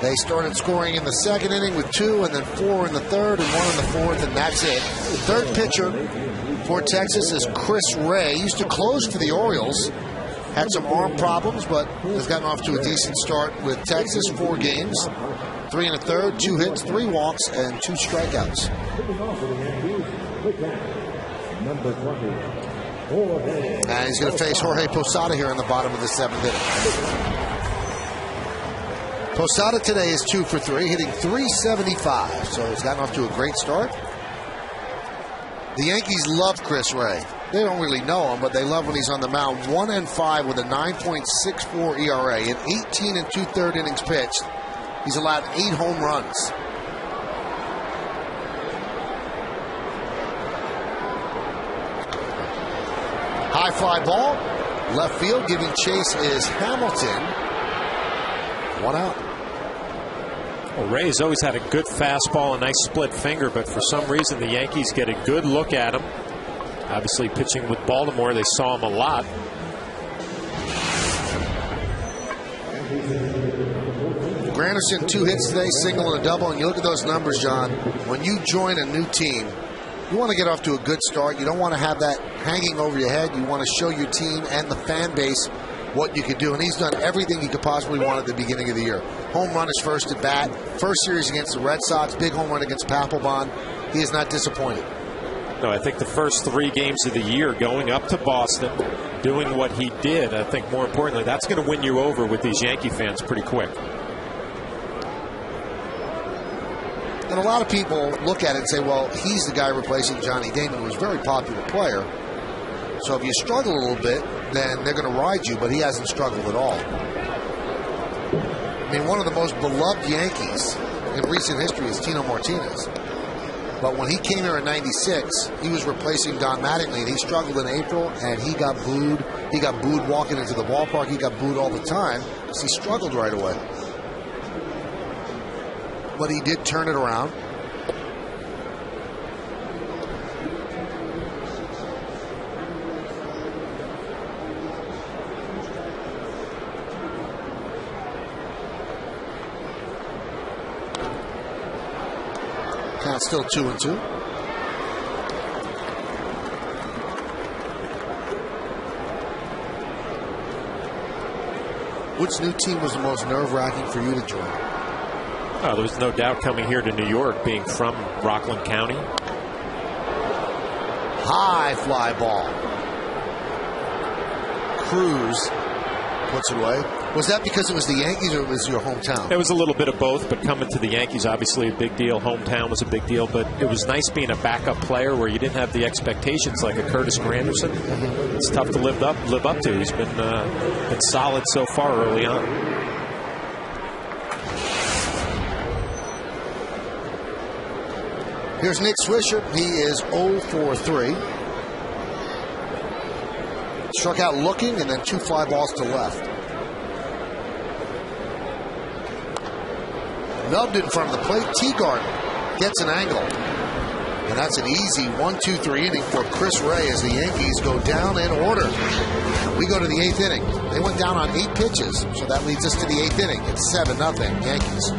They started scoring in the second inning with 2, and then 4 in the third, and 1 in the fourth, and that's it. The third pitcher for Texas is Chris Ray. He used to close for the Orioles. Had some arm problems, but has gotten off to a decent start with Texas. 4 games, 3 in the third, 2 hits, 3 walks, and 2 strikeouts. And he's going to face Jorge Posada here in the bottom of the 7th inning. Posada today is 2 for 3, hitting .375, so he's gotten off to a great start. The Yankees love Chris Ray. They don't really know him, but they love when he's on the mound. 1-5 with a 9.64 ERA in 18 2/3 innings pitched. He's allowed 8 home runs. High fly ball, left field, giving chase is Hamilton. 1 out. Well, Ray's always had a good fastball, a nice split finger, but for some reason the Yankees get a good look at him. Obviously pitching with Baltimore, they saw him a lot. Granderson 2 hits today, single and a double, and you look at those numbers, John. When you join a new team, you want to get off to a good start. You don't want to have that hanging over your head. You want to show your team and the fan base what you can do, and he's done everything he could possibly want at the beginning of the year. Home run his first at bat, first series against the Red Sox, big home run against Papelbon. He is not disappointed. No, I think the first 3 games of the year, going up to Boston, doing what he did, I think more importantly, that's going to win you over with these Yankee fans pretty quick. And a lot of people look at it and say, well, he's the guy replacing Johnny Damon, who's a very popular player. So if you struggle a little bit, then they're going to ride you, but he hasn't struggled at all. I mean, one of the most beloved Yankees in recent history is Tino Martinez. But when he came here in '96, he was replacing Don Mattingly, and he struggled in April, and he got booed. He got booed walking into the ballpark. He got booed all the time because he struggled right away. But he did turn it around. Count still 2-2. Which new team was the most nerve-wracking for you to join? Oh, there was no doubt coming here to New York, being from Rockland County. High fly ball. Cruz puts it away. Was that because it was the Yankees or it was your hometown? It was a little bit of both, but coming to the Yankees, obviously a big deal. Hometown was a big deal, but it was nice being a backup player where you didn't have the expectations like a Curtis Granderson. It's tough to live up to. He's been solid so far early on. Here's Nick Swisher. He is 0 for 3. Struck out looking, and then 2 fly balls to left. Nubbed in front of the plate. Teagarden gets an angle. And that's an easy 1-2-3 inning for Chris Ray as the Yankees go down in order. We go to the 8th inning. They went down on 8 pitches, so that leads us to the 8th inning. It's 7-0 Yankees.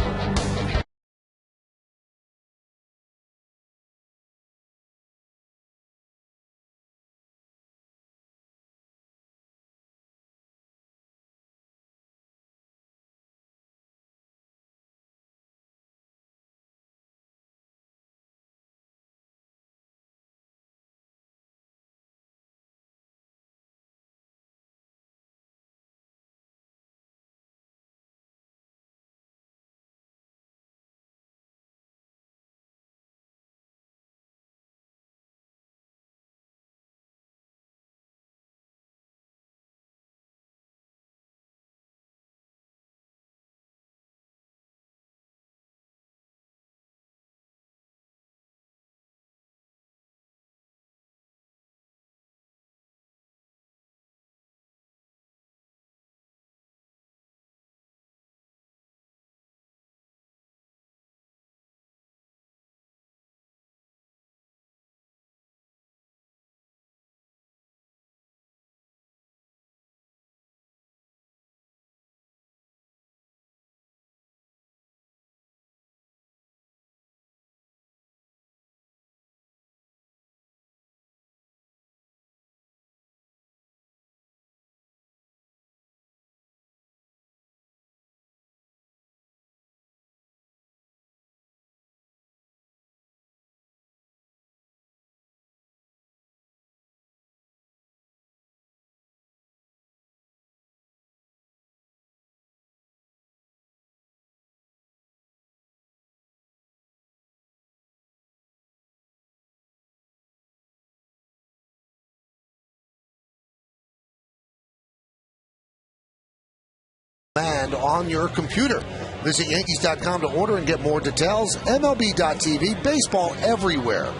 And on your computer. Visit Yankees.com to order and get more details. MLB.tv, baseball everywhere.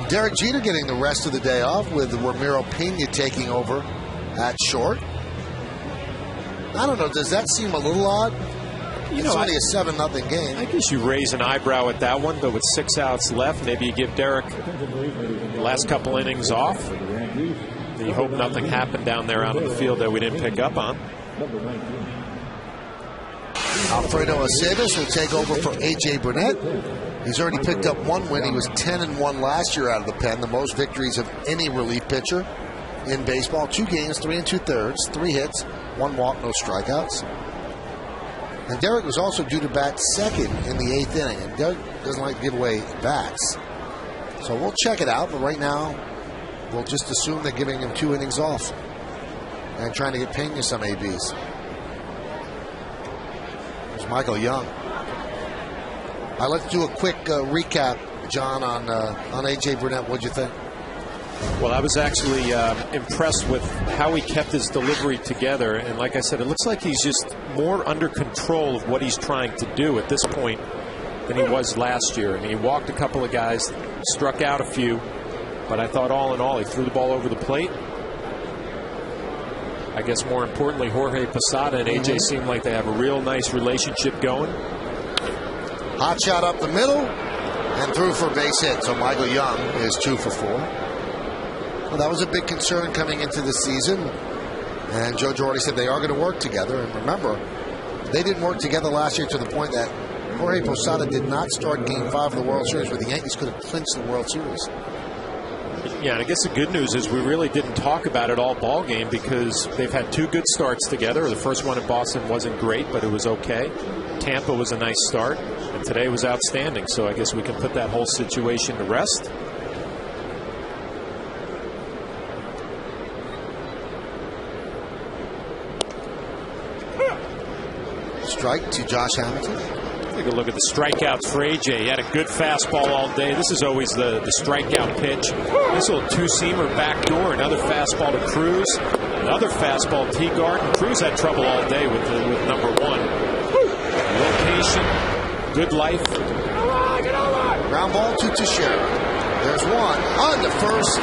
Derek Jeter getting the rest of the day off with Ramiro Pena taking over at short. I don't know, does that seem a little odd? It's only a 7-0 game. I guess you raise an eyebrow at that one, but with 6 outs left, maybe you give Derek the last couple innings off. You hope nothing happened down there out of the field that we didn't pick up on. Alfredo Aceves will take over for A.J. Burnett. He's already picked up 1 win. He was 10-1 last year out of the pen, the most victories of any relief pitcher in baseball. 2 games, 3 2/3, 3 hits, 1 walk, no strikeouts. And Derek was also due to bat second in the 8th inning. And Derek doesn't like to give away bats. So we'll check it out, but right now, we'll just assume they're giving him 2 innings off and trying to get Pena some ABs. There's Michael Young. All right, let's do a quick recap, John, on A.J. Burnett. What'd you think? Well, I was actually impressed with how he kept his delivery together. And like I said, it looks like he's just more under control of what he's trying to do at this point than he was last year. I mean, he walked a couple of guys, struck out a few. But I thought all in all, he threw the ball over the plate. I guess more importantly, Jorge Posada and A.J. seem like they have a real nice relationship going. Hot shot up the middle and threw for a base hit. So Michael Young is 2 for 4. Well, that was a big concern coming into the season. And Joe Girardi said they are going to work together. And remember, they didn't work together last year to the point that Jorge Posada did not start Game 5 of the World Series, where the Yankees could have clinched the World Series. Yeah, and I guess the good news is we really didn't talk about it all ball game because they've had 2 good starts together. The first one in Boston wasn't great, but it was okay. Tampa was a nice start, and today was outstanding. So I guess we can put that whole situation to rest. Strike to Josh Hamilton. Take a look at the strikeouts for A.J. He had a good fastball all day. This is always the strikeout pitch. This little 2-seamer backdoor. Another fastball to Cruz. Another fastball Teagard. Cruz had trouble all day with number 1. Location. Good life. Ground ball to Teixeira. There's 1 on the first.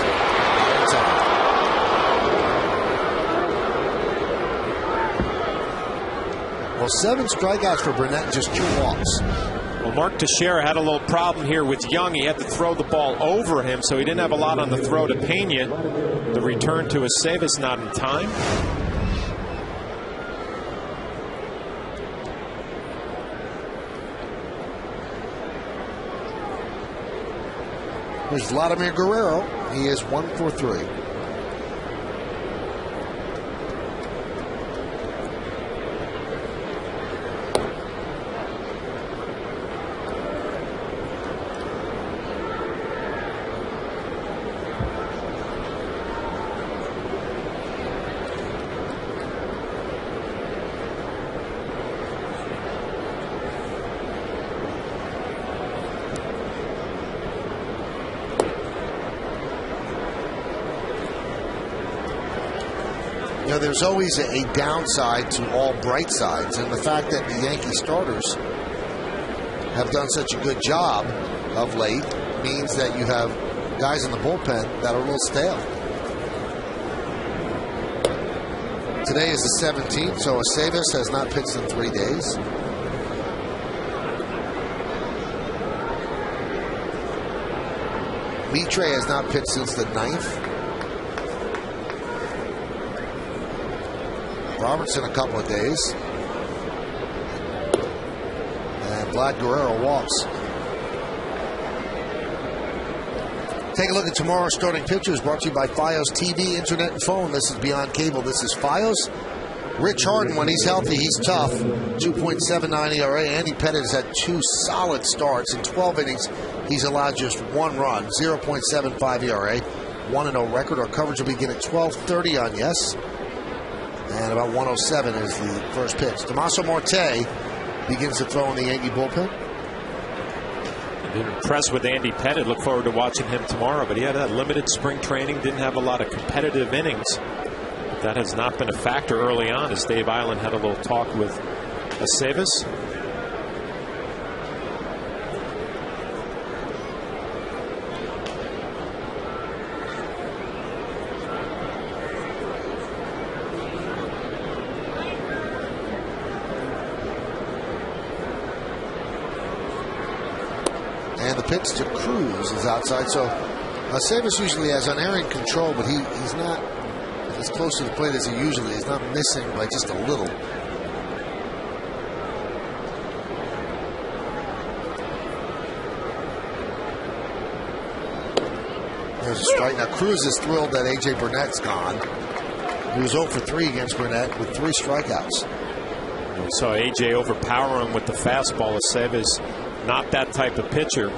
Well, 7 strikeouts for Burnett, just 2 walks. Well, Mark Teixeira had a little problem here with Young. He had to throw the ball over him, so he didn't have a lot on the throw to Pena. The return to Aceves not in time. There's Vladimir Guerrero. He is 1 for 3. There's always a downside to all bright sides, and the fact that the Yankee starters have done such a good job of late means that you have guys in the bullpen that are a little stale. Today is the 17th, so Aceves has not pitched in 3 days. Mitre has not pitched since the 9th. Robertson a couple of days. And Vlad Guerrero walks. Take a look at tomorrow's starting pitchers, brought to you by Fios TV, Internet, and Phone. This is Beyond Cable. This is Fios. Rich Harden, when he's healthy, he's tough. 2.79 ERA. Andy Pettit has had 2 solid starts. In 12 innings, he's allowed just 1 run. 0.75 ERA. 1-0 record. Our coverage will begin at 12:30 on Yes. And about 107 is the first pitch. Tommaso Marte begins to throw in the Yankee bullpen. I've been impressed with Andy Pettit. Look forward to watching him tomorrow. But he had that limited spring training. Didn't have a lot of competitive innings. That has not been a factor early on, as Dave Island had a little talk with Aceves. And the pitch to Cruz is outside. So Aceves usually has unerring control, but he's not as close to the plate as he usually is. Not missing by just a little. There's a strike. Now Cruz is thrilled that A.J. Burnett's gone. He was 0 for 3 against Burnett with 3 strikeouts. We saw A.J. overpower him with the fastball. Aceves, not that type of pitcher.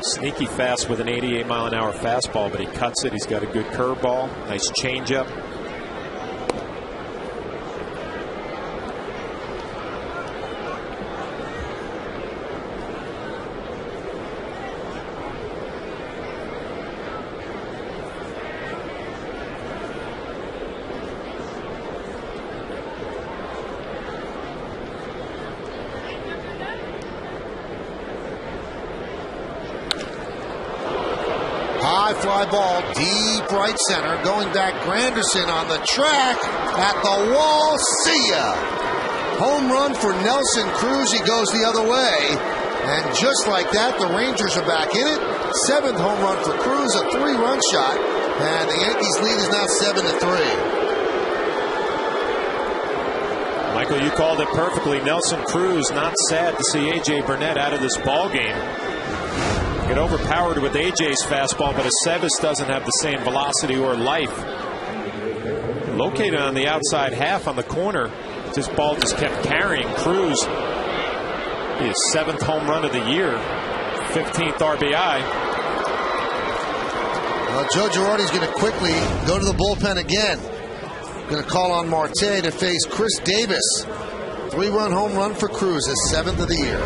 Sneaky fast with an 88-mile-an-hour fastball, but he cuts it. He's got a good curveball, nice changeup. High fly ball, deep right center. Going back, Granderson on the track, at the wall. See ya! Home run for Nelson Cruz. He goes the other way. And just like that, the Rangers are back in it. 7th home run for Cruz, a 3-run shot. And the Yankees lead is now 7-3. Michael, you called it perfectly. Nelson Cruz not sad to see A.J. Burnett out of this ball game. Get overpowered with A.J.'s fastball, but Aceves doesn't have the same velocity or life. Located on the outside half on the corner, this ball just kept carrying. Cruz, his 7th home run of the year, 15th RBI. Well, Joe Girardi's going to quickly go to the bullpen again. Going to call on Marte to face Chris Davis. 3-run home run for Cruz, his 7th of the year.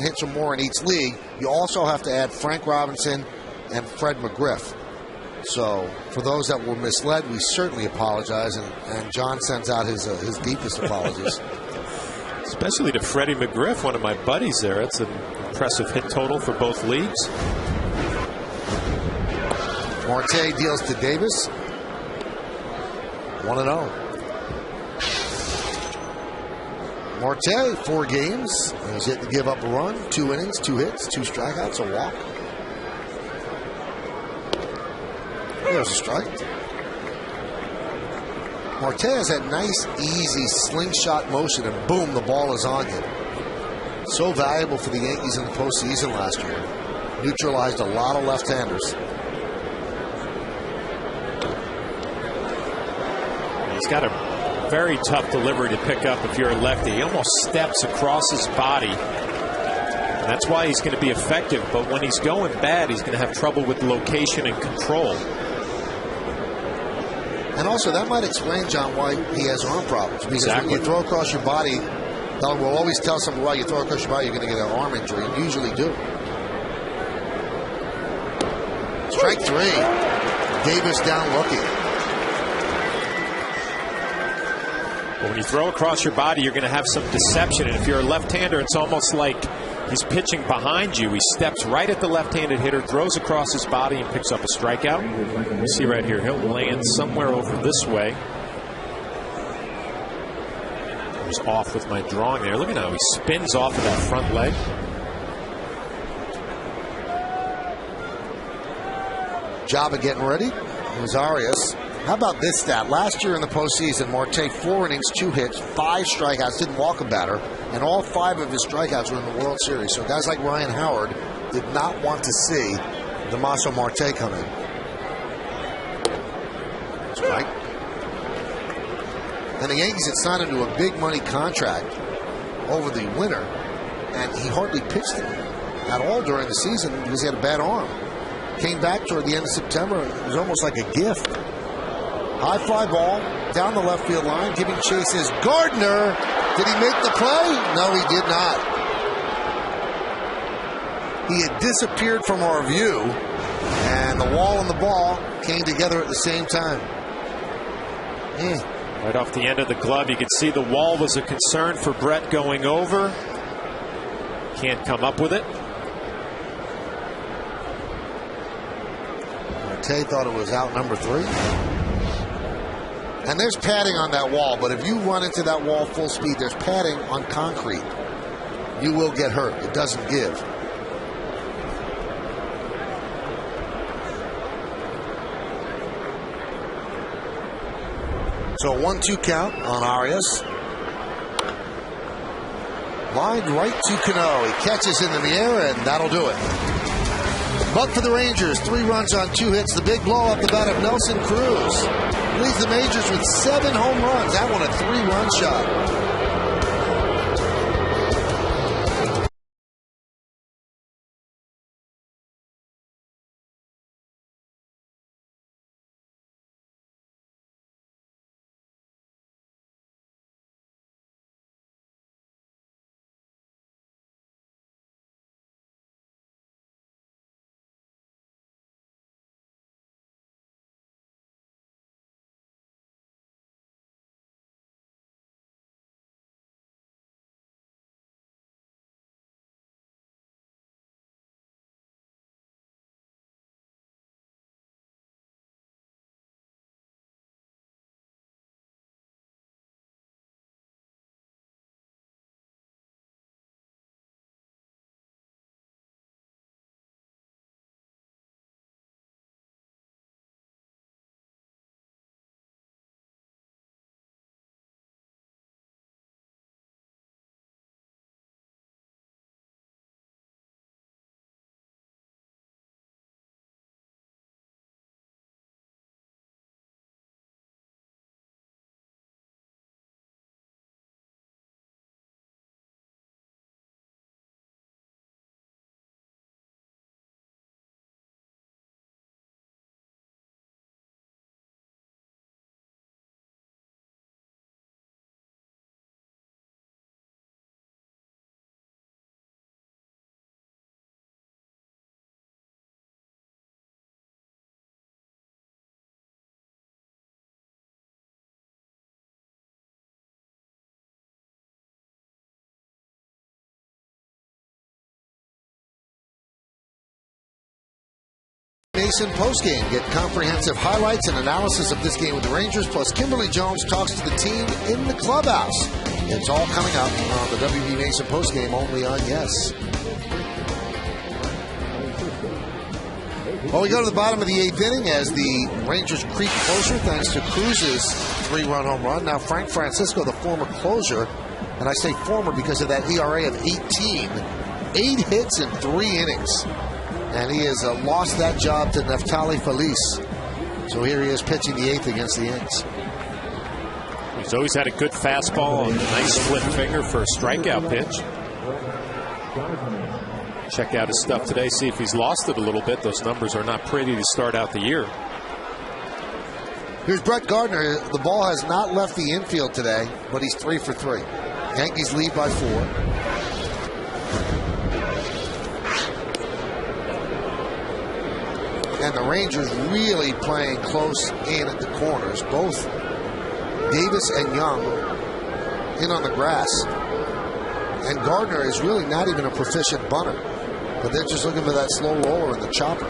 Hits or more in each league. You also have to add Frank Robinson and Fred McGriff. So for those that were misled, we certainly apologize, and John sends out his deepest apologies. Especially to Freddie McGriff, one of my buddies there. That's an impressive hit total for both leagues. Marte deals to Davis. 1-0. Marte, 4 games. He's yet to give up a run. 2 innings, 2 hits, 2 strikeouts, a walk. There's a strike. Marte has that nice, easy slingshot motion, and boom, the ball is on you. So valuable for the Yankees in the postseason last year. Neutralized a lot of left-handers. He's got a very tough delivery to pick up if you're a lefty. He almost steps across his body. And that's why he's going to be effective. But when he's going bad, he's going to have trouble with location and control. And also, that might explain, John, why he has arm problems. Because when you throw across your body, we'll always tell someone, well, you throw across your body, you're going to get an arm injury. You usually do. Strike 3. Davis down looking. Well, when you throw across your body, you're going to have some deception. And if you're a left-hander, it's almost like he's pitching behind you. He steps right at the left-handed hitter, throws across his body, and picks up a strikeout. You see right here, he'll land somewhere over this way. I was off with my drawing there. Look at how he spins off of that front leg. Job of getting ready. Here's Arias. How about this stat? Last year in the postseason, Marte 4 innings, 2 hits, 5 strikeouts, didn't walk a batter, and all 5 of his strikeouts were in the World Series. So guys like Ryan Howard did not want to see Damaso Marte come in. Strike. And the Yankees had signed him to a big money contract over the winter, and he hardly pitched at all during the season because he had a bad arm. Came back toward the end of September, and it was almost like a gift. High fly ball down the left field line. Giving chase is Gardner. Did he make the play? No, he did not. He had disappeared from our view, and the wall and the ball came together at the same time. Right off the end of the glove, you could see the wall was a concern for Brett going over. Can't come up with it. Marte thought it was out number 3. And there's padding on that wall, but if you run into that wall full speed, there's padding on concrete. You will get hurt. It doesn't give. So a 1-2 count on Arias. Lined right to Cano. He catches into the air, and that'll do it. But for the Rangers, 3 runs on 2 hits. The big blow up the bat of Nelson Cruz leads the majors with 7 home runs. That one a 3-run shot. Mason postgame. Get comprehensive highlights and analysis of this game with the Rangers, plus Kimberly Jones talks to the team in the clubhouse. It's all coming up on the WB Mason postgame only on Yes. Well, we go to the bottom of the 8th inning as the Rangers creep closer thanks to Cruz's 3-run home run. Now Frank Francisco, the former closer, and I say former because of that ERA of 18, 8 hits in 3 innings. And he has lost that job to Neftali Feliz. So here he is pitching the 8th against the Yanks. He's always had a good fastball, a nice split finger for a strikeout pitch. Check out his stuff today, see if he's lost it a little bit. Those numbers are not pretty to start out the year. Here's Brett Gardner. The ball has not left the infield today, but he's 3 for 3. Yankees lead by 4. And the Rangers really playing close in at the corners. Both Davis and Young in on the grass. And Gardner is really not even a proficient bunter. But they're just looking for that slow roller in the chopper.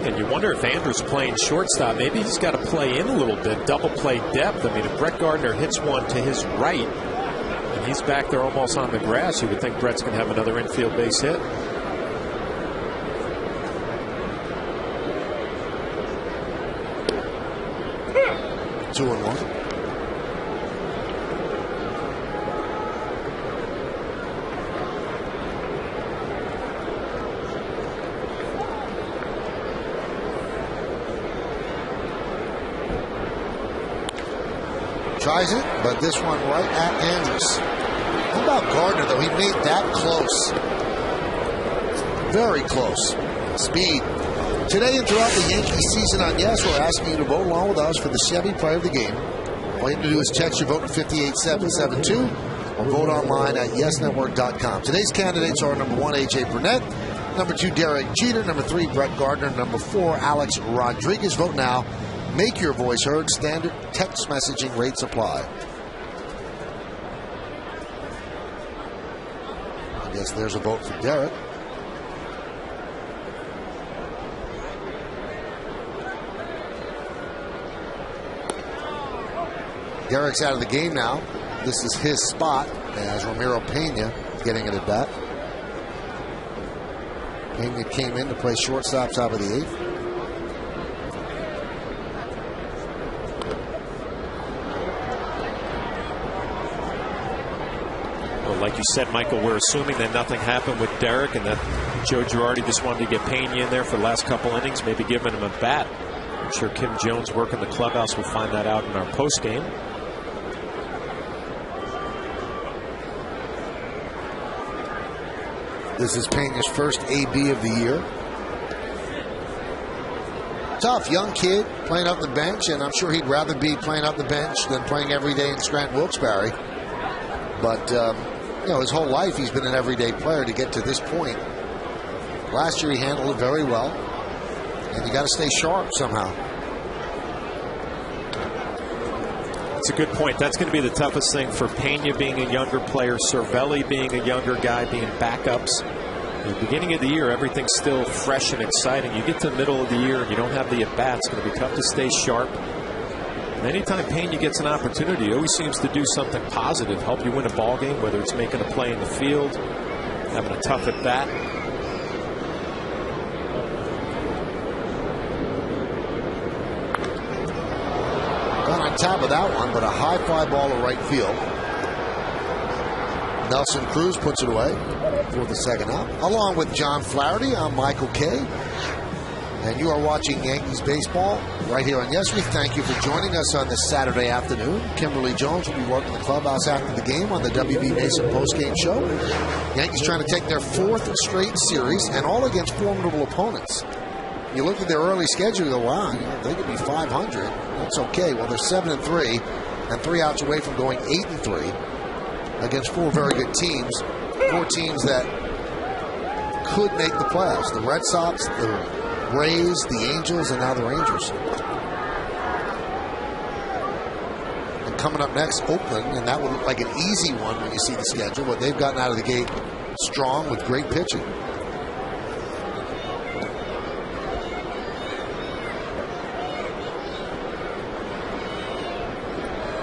And you wonder if Andrews playing shortstop, maybe he's got to play in a little bit, double play depth. I mean, if Brett Gardner hits one to his right, and he's back there almost on the grass, you would think Brett's going to have another infield base hit. Two and 1. Tries it, but this one right at Andrews. How about Gardner, though? He made that close. Very close. Speed. Today and throughout the Yankee season on Yes, we're asking you to vote along with us for the Chevy Player of the Game. All you have to do is text your vote to 58772 or vote online at yesnetwork.com. Today's candidates are number 1, A.J. Burnett, number 2, Derek Jeter, number 3, Brett Gardner, number 4, Alex Rodriguez. Vote now. Make your voice heard. Standard text messaging rates apply. I guess there's a vote for Derek. Derek's out of the game now. This is his spot as Ramiro Pena getting it at bat. Pena came in to play shortstop top of the 8th. Well, like you said, Michael, we're assuming that nothing happened with Derek and that Joe Girardi just wanted to get Pena in there for the last couple innings, maybe giving him a bat. I'm sure Kim Jones working the clubhouse will find that out in our post game. This is Pena's first AB of the year. Tough young kid playing up the bench, and I'm sure he'd rather be playing up the bench than playing every day in Scranton Wilkes-Barre. But you know, his whole life he's been an everyday player to get to this point. Last year he handled it very well, and you got to stay sharp somehow. That's a good point. That's going to be the toughest thing for Pena being a younger player, Cervelli being a younger guy, being backups. At the beginning of the year, everything's still fresh and exciting. You get to the middle of the year and you don't have the at-bats. It's going to be tough to stay sharp. And anytime Pena gets an opportunity, he always seems to do something positive, help you win a ball game, whether it's making a play in the field, having a tough at-bat. On top of that one, but a high fly ball to right field. Nelson Cruz puts it away for the second out. Along with John Flaherty, I'm Michael Kay. And you are watching Yankees baseball right here on Yes. We thank you for joining us on this Saturday afternoon. Kimberly Jones will be working the clubhouse after the game on the W.B. Mason postgame show. Yankees trying to take their 4th straight series and all against formidable opponents. You look at their early schedule, you go, wow, they could be 500. That's okay. Well, they're 7-3 and 3 outs away from going 8-3 against 4 very good teams. 4 teams that could make the playoffs. The Red Sox, the Rays, the Angels, and now the Rangers. And coming up next, Oakland, and that would look like an easy one when you see the schedule, but they've gotten out of the gate strong with great pitching.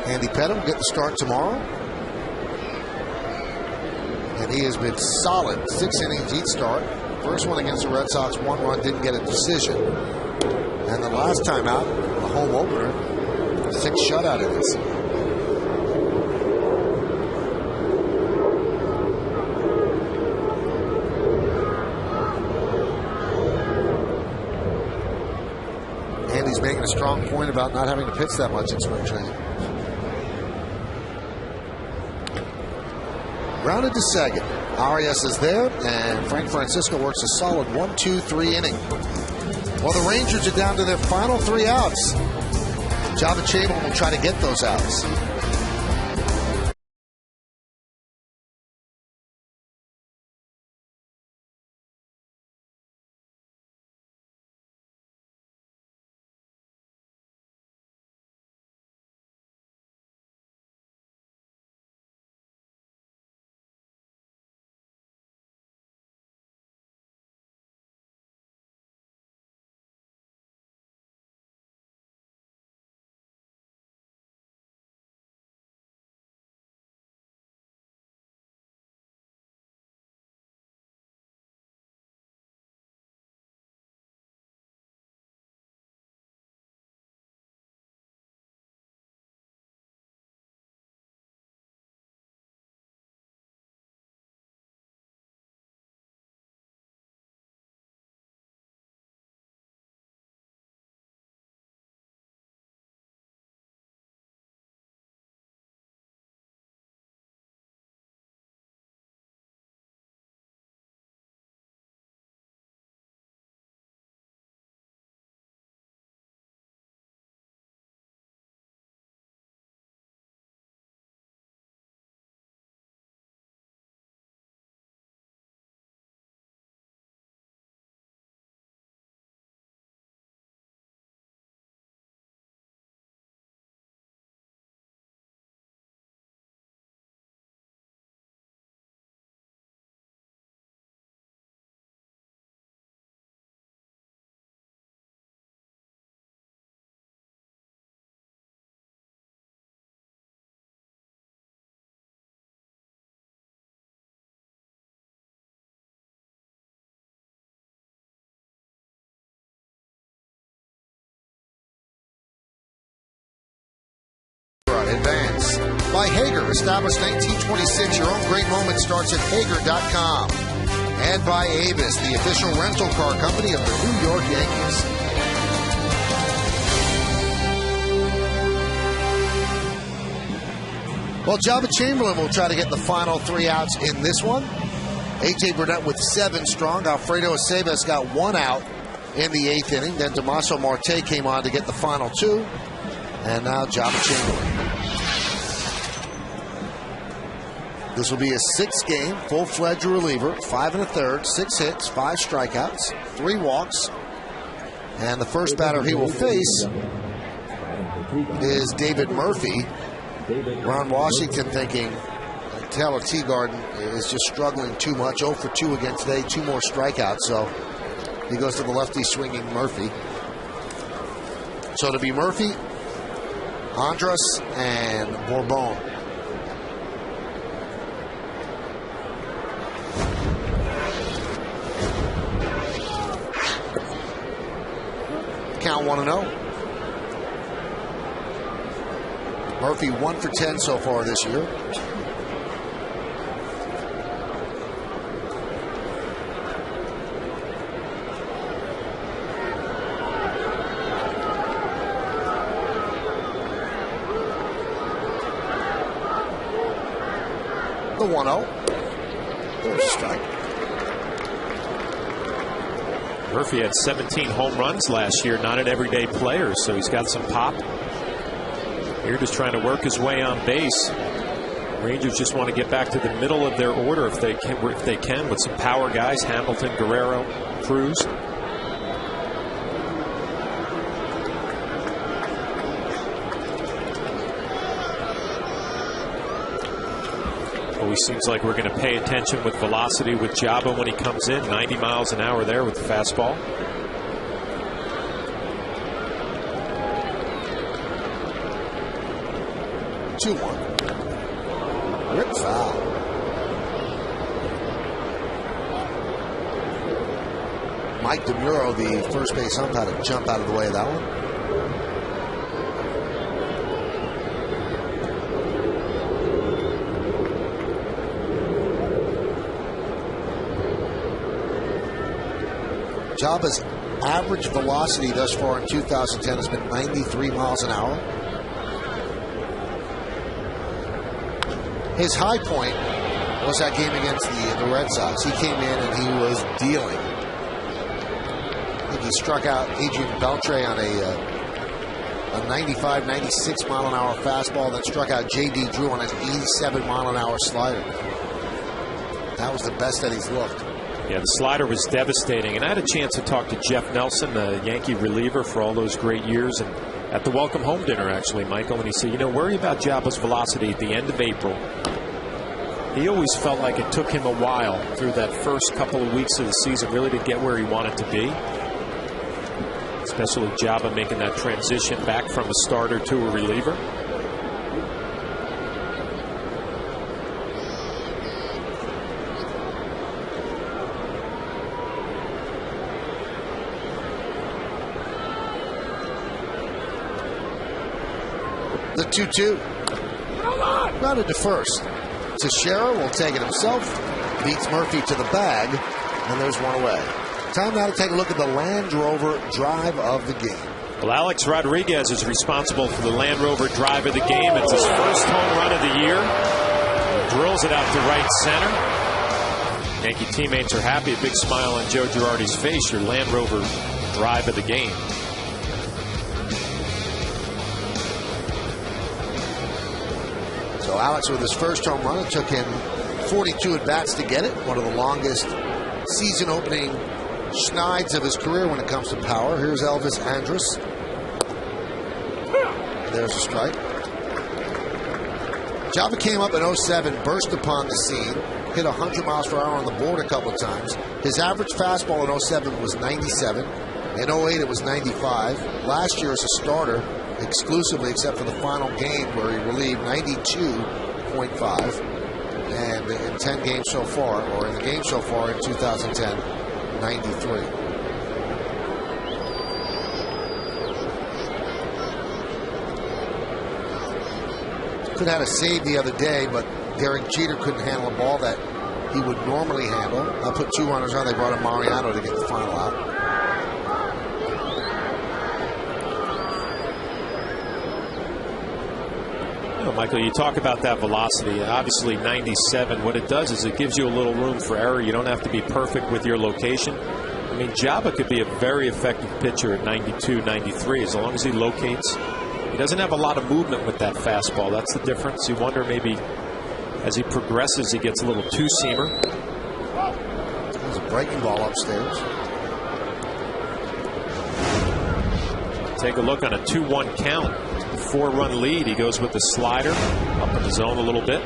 Andy Pettit will get the start tomorrow. And he has been solid. 6 innings each start. First one against the Red Sox, 1 run, didn't get a decision. And the last time out, the home opener, 6 shutout innings. Andy's making a strong point about not having to pitch that much in spring training. Grounded to second. Arias is there, and Frank Francisco works a solid 1-2-3 inning. Well, the Rangers are down to their final 3 outs. Java Chamberlain will try to get those outs. Advance by Hager, established 1926. Your own great moment starts at Hager.com. And by Avis, the official rental car company of the New York Yankees. Well, Java Chamberlain will try to get the final 3 outs in this one. A.J. Burnett with 7 strong. Alfredo Aceves got 1 out in the 8th inning. Then Damaso Marte came on to get the final 2. And now Java Chamberlain. This will be a 6-game, full-fledged reliever, 5 1/3, 6 hits, 5 strikeouts, 3 walks. And the first batter he will face is David Murphy. Ron Washington thinking Taylor Teagarden is just struggling too much. 0 for 2 again today, 2 more strikeouts. So he goes to the lefty swinging Murphy. So it'll be Murphy, Andrus, and Bourbon. Count 1-0. Murphy 1 for 10 so far this year. The 1-0. There's a strike. Murphy had 17 home runs last year, not an everyday player, so he's got some pop. Here just trying to work his way on base. Rangers just want to get back to the middle of their order if they can with some power guys, Hamilton, Guerrero, Cruz. Always seems like we're going to pay attention with velocity with Java when he comes in. 90 miles an hour there with the fastball. Rip foul. Mike DeMuro, the first base ump, had to jump out of the way of that one. Jaba's average velocity thus far in 2010 has been 93 miles an hour. His high point was that game against the Red Sox. He came in and he was dealing. I think he struck out Adrian Beltre on a 95, 96 mile an hour fastball, then struck out J.D. Drew on an 87 mile an hour slider. That was the best that he's looked. Yeah, the slider was devastating. And I had a chance to talk to Jeff Nelson, the Yankee reliever for all those great years, and at the welcome home dinner, actually, Michael. And he said, worry about Jaba's velocity at the end of April. He always felt like it took him a while through that first couple of weeks of the season really to get where he wanted to be. Especially Jaba making that transition back from a starter to a reliever. The 2-2. Grounded to first. Teixeira will take it himself. Beats Murphy to the bag. And there's one away. Time now to take a look at the Land Rover drive of the game. Well, Alex Rodriguez is responsible for the Land Rover drive of the game. It's his first home run of the year. Drills it out to right center. Yankee teammates are happy. A big smile on Joe Girardi's face. Your Land Rover drive of the game. So Alex with his first home run. It took him 42 at-bats to get it. One of the longest season-opening schnides of his career when it comes to power. Here's Elvis Andrus. There's a strike. Jaba came up in 07, burst upon the scene, hit 100 miles per hour on the board a couple of times. His average fastball in 07 was 97. In 08, it was 95. Last year as a starter, exclusively except for the final game where he relieved, 92.5. And in 10 games so far, or in the game so far in 2010, 93. Could have had a save the other day, but Derek Jeter couldn't handle a ball that he would normally handle. I put 2 runners on. They brought in Mariano to get the final out. Michael, you talk about that velocity. Obviously, 97, what it does is it gives you a little room for error. You don't have to be perfect with your location. I mean, Jaba could be a very effective pitcher at 92, 93, as long as he locates. He doesn't have a lot of movement with that fastball. That's the difference. You wonder maybe as he progresses, he gets a little two-seamer. There's a breaking ball upstairs. Take a look on a 2-1 count. 4-run lead. He goes with the slider up in the zone a little bit.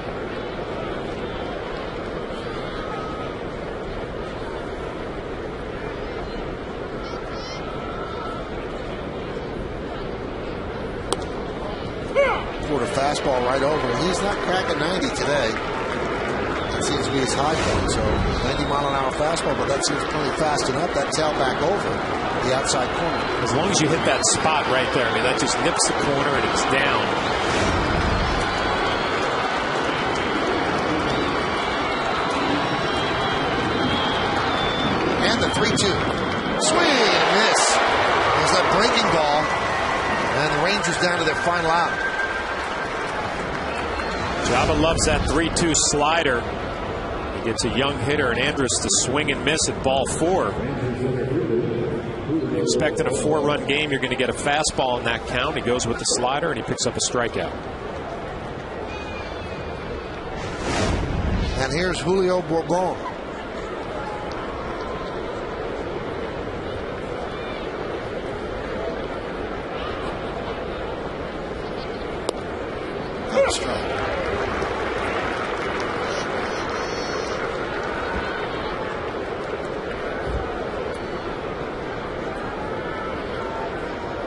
Poured a fastball right over. He's not cracking 90 today. That seems to be his high point. So 90 mile an hour fastball, but that seems plenty fast enough. That tail back over the outside corner. As long as you hit that spot right there, I mean, that just nips the corner and it's down. And the 3-2. Swing and miss. There's that breaking ball. And the Rangers down to their final out. Jaba loves that 3-2 slider. He gets a young hitter and Andrus to swing and miss at ball 4. Expecting a 4-run game, you're going to get a fastball in that count. He goes with the slider and he picks up a strikeout. And here's Julio Bourbon. Strike.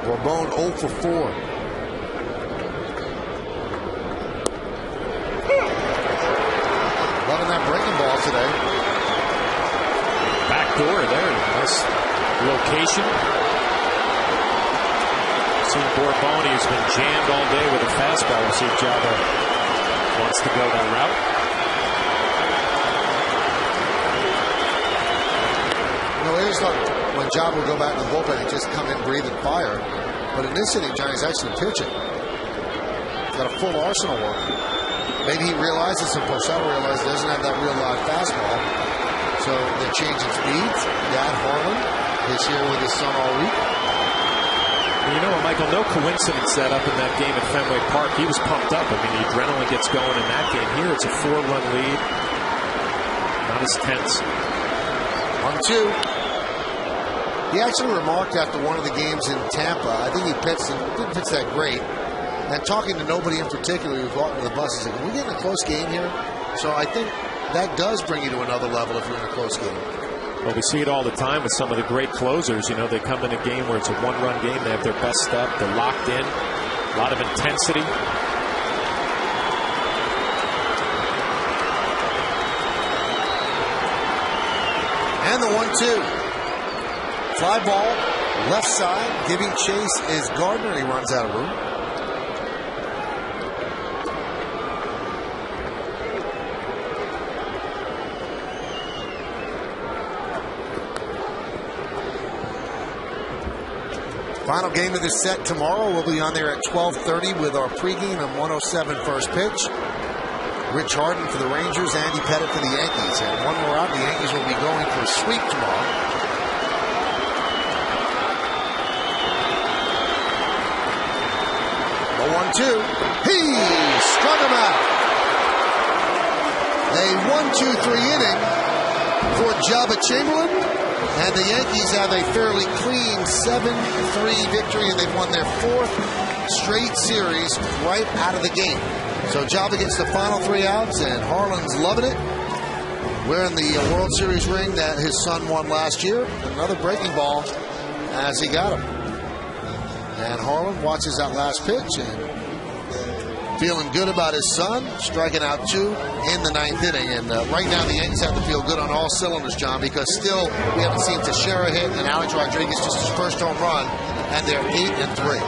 Bourbon 0 for 4. Loving that breaking ball today. Back door there. Nice location. See Borboni has been jammed all day with a fastball. We'll see if Java wants to go that route. You know, it is like when Java would go back to the bullpen and just come in, breathe, and fire. But in this inning, Johnny's actually pitching. He's got a full arsenal working. Maybe he realizes, and Posada realizes, he doesn't have that real live fastball. So they're changing speeds. Dad Harlan is here with his son all week. You know what, Michael, no coincidence that up in that game at Fenway Park, he was pumped up. I mean, the adrenaline gets going in that game. Here it's a 4-run lead. Not as tense. 1-2. He actually remarked after one of the games in Tampa, I think he didn't pitch that great, and talking to nobody in particular who was walking to the bus, he said, "Are we getting a close game here?" So I think that does bring you to another level if you're in a close game. Well, we see it all the time with some of the great closers. You know, they come in a game where it's a one-run game. They have their best step. They're locked in. A lot of intensity. And the 1-2. Fly ball, left side. Giving chase is Gardner. He runs out of room. Final game of this set tomorrow. We'll be on there at 12:30 with our pregame and 107 first pitch. Rich Harden for the Rangers, Andy Pettit for the Yankees. And one more out, the Yankees will be going for a sweep tomorrow. The 1-2. He struck him out. A 1-2-3 inning for Jabba Chamberlain. And the Yankees have a fairly clean 7-3 victory, and they've won their 4th straight series right out of the gate. So Jabba gets the final 3 outs, and Harlan's loving it. Wearing the World Series ring that his son won last year. Another breaking ball as he got him. And Harlan watches that last pitch and feeling good about his son, striking out 2 in the 9th inning. And right now the Yankees have to feel good on all cylinders, John, because still we haven't seen Teixeira hit and Alex Rodriguez just his first home run, and they're 8-3.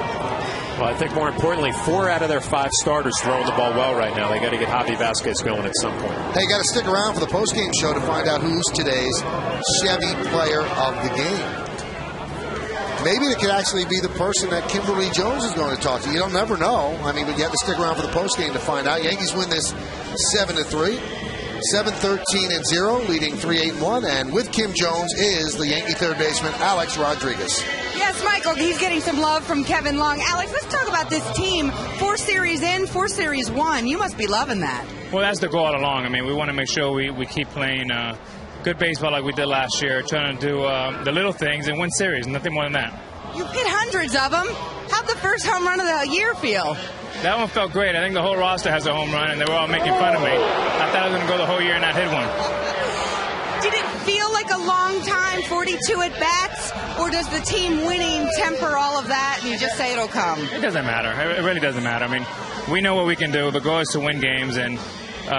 Well, I think more importantly, 4 out of their 5 starters throwing the ball well right now. They got to get Javi Vasquez going at some point. Hey, got to stick around for the postgame show to find out who's today's Chevy Player of the Game. Maybe it could actually be the person that Kimberly Jones is going to talk to. You don't never know. I mean, we have to stick around for the postgame to find out. Yankees win this 7-3, 7-13-0, leading 3-8-1. And with Kim Jones is the Yankee third baseman Alex Rodriguez. Yes, Michael, he's getting some love from Kevin Long. Alex, let's talk about this team. 4 series in, 4 series won. You must be loving that. Well, that's the goal all along. I mean, we want to make sure we keep playing good baseball like we did last year, trying to do the little things and win series, nothing more than that. You hit hundreds of them. How'd the first home run of the year feel? That one felt great. I think the whole roster has a home run, and they were all making fun of me. I thought I was going to go the whole year and not hit one. Did it feel like a long time, 42 at-bats, or does the team winning temper all of that and you just say it'll come? It doesn't matter. It really doesn't matter. I mean, we know what we can do. The goal is to win games, and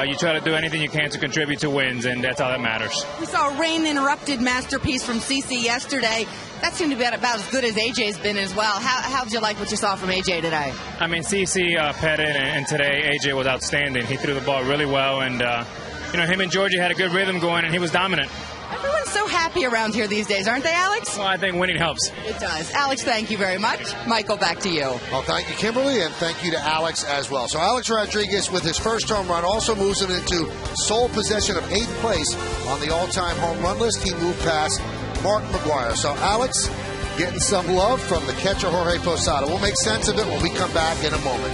you try to do anything you can to contribute to wins, and that's all that matters. We saw a rain-interrupted masterpiece from CC yesterday. That seemed to be about as good as AJ's been as well. How'd you like what you saw from AJ today? I mean, CC, Pettit, and today AJ was outstanding. He threw the ball really well, and him and Georgie had a good rhythm going, and he was dominant. Everyone's so happy around here these days, aren't they, Alex? Well, I think winning helps. It does. Alex, thank you very much. Michael, back to you. Well, thank you, Kimberly, and thank you to Alex as well. So Alex Rodriguez, with his first home run, also moves him into sole possession of 8th place on the all-time home run list. He moved past Mark McGuire. So Alex getting some love from the catcher Jorge Posada. We'll make sense of it when we come back in a moment.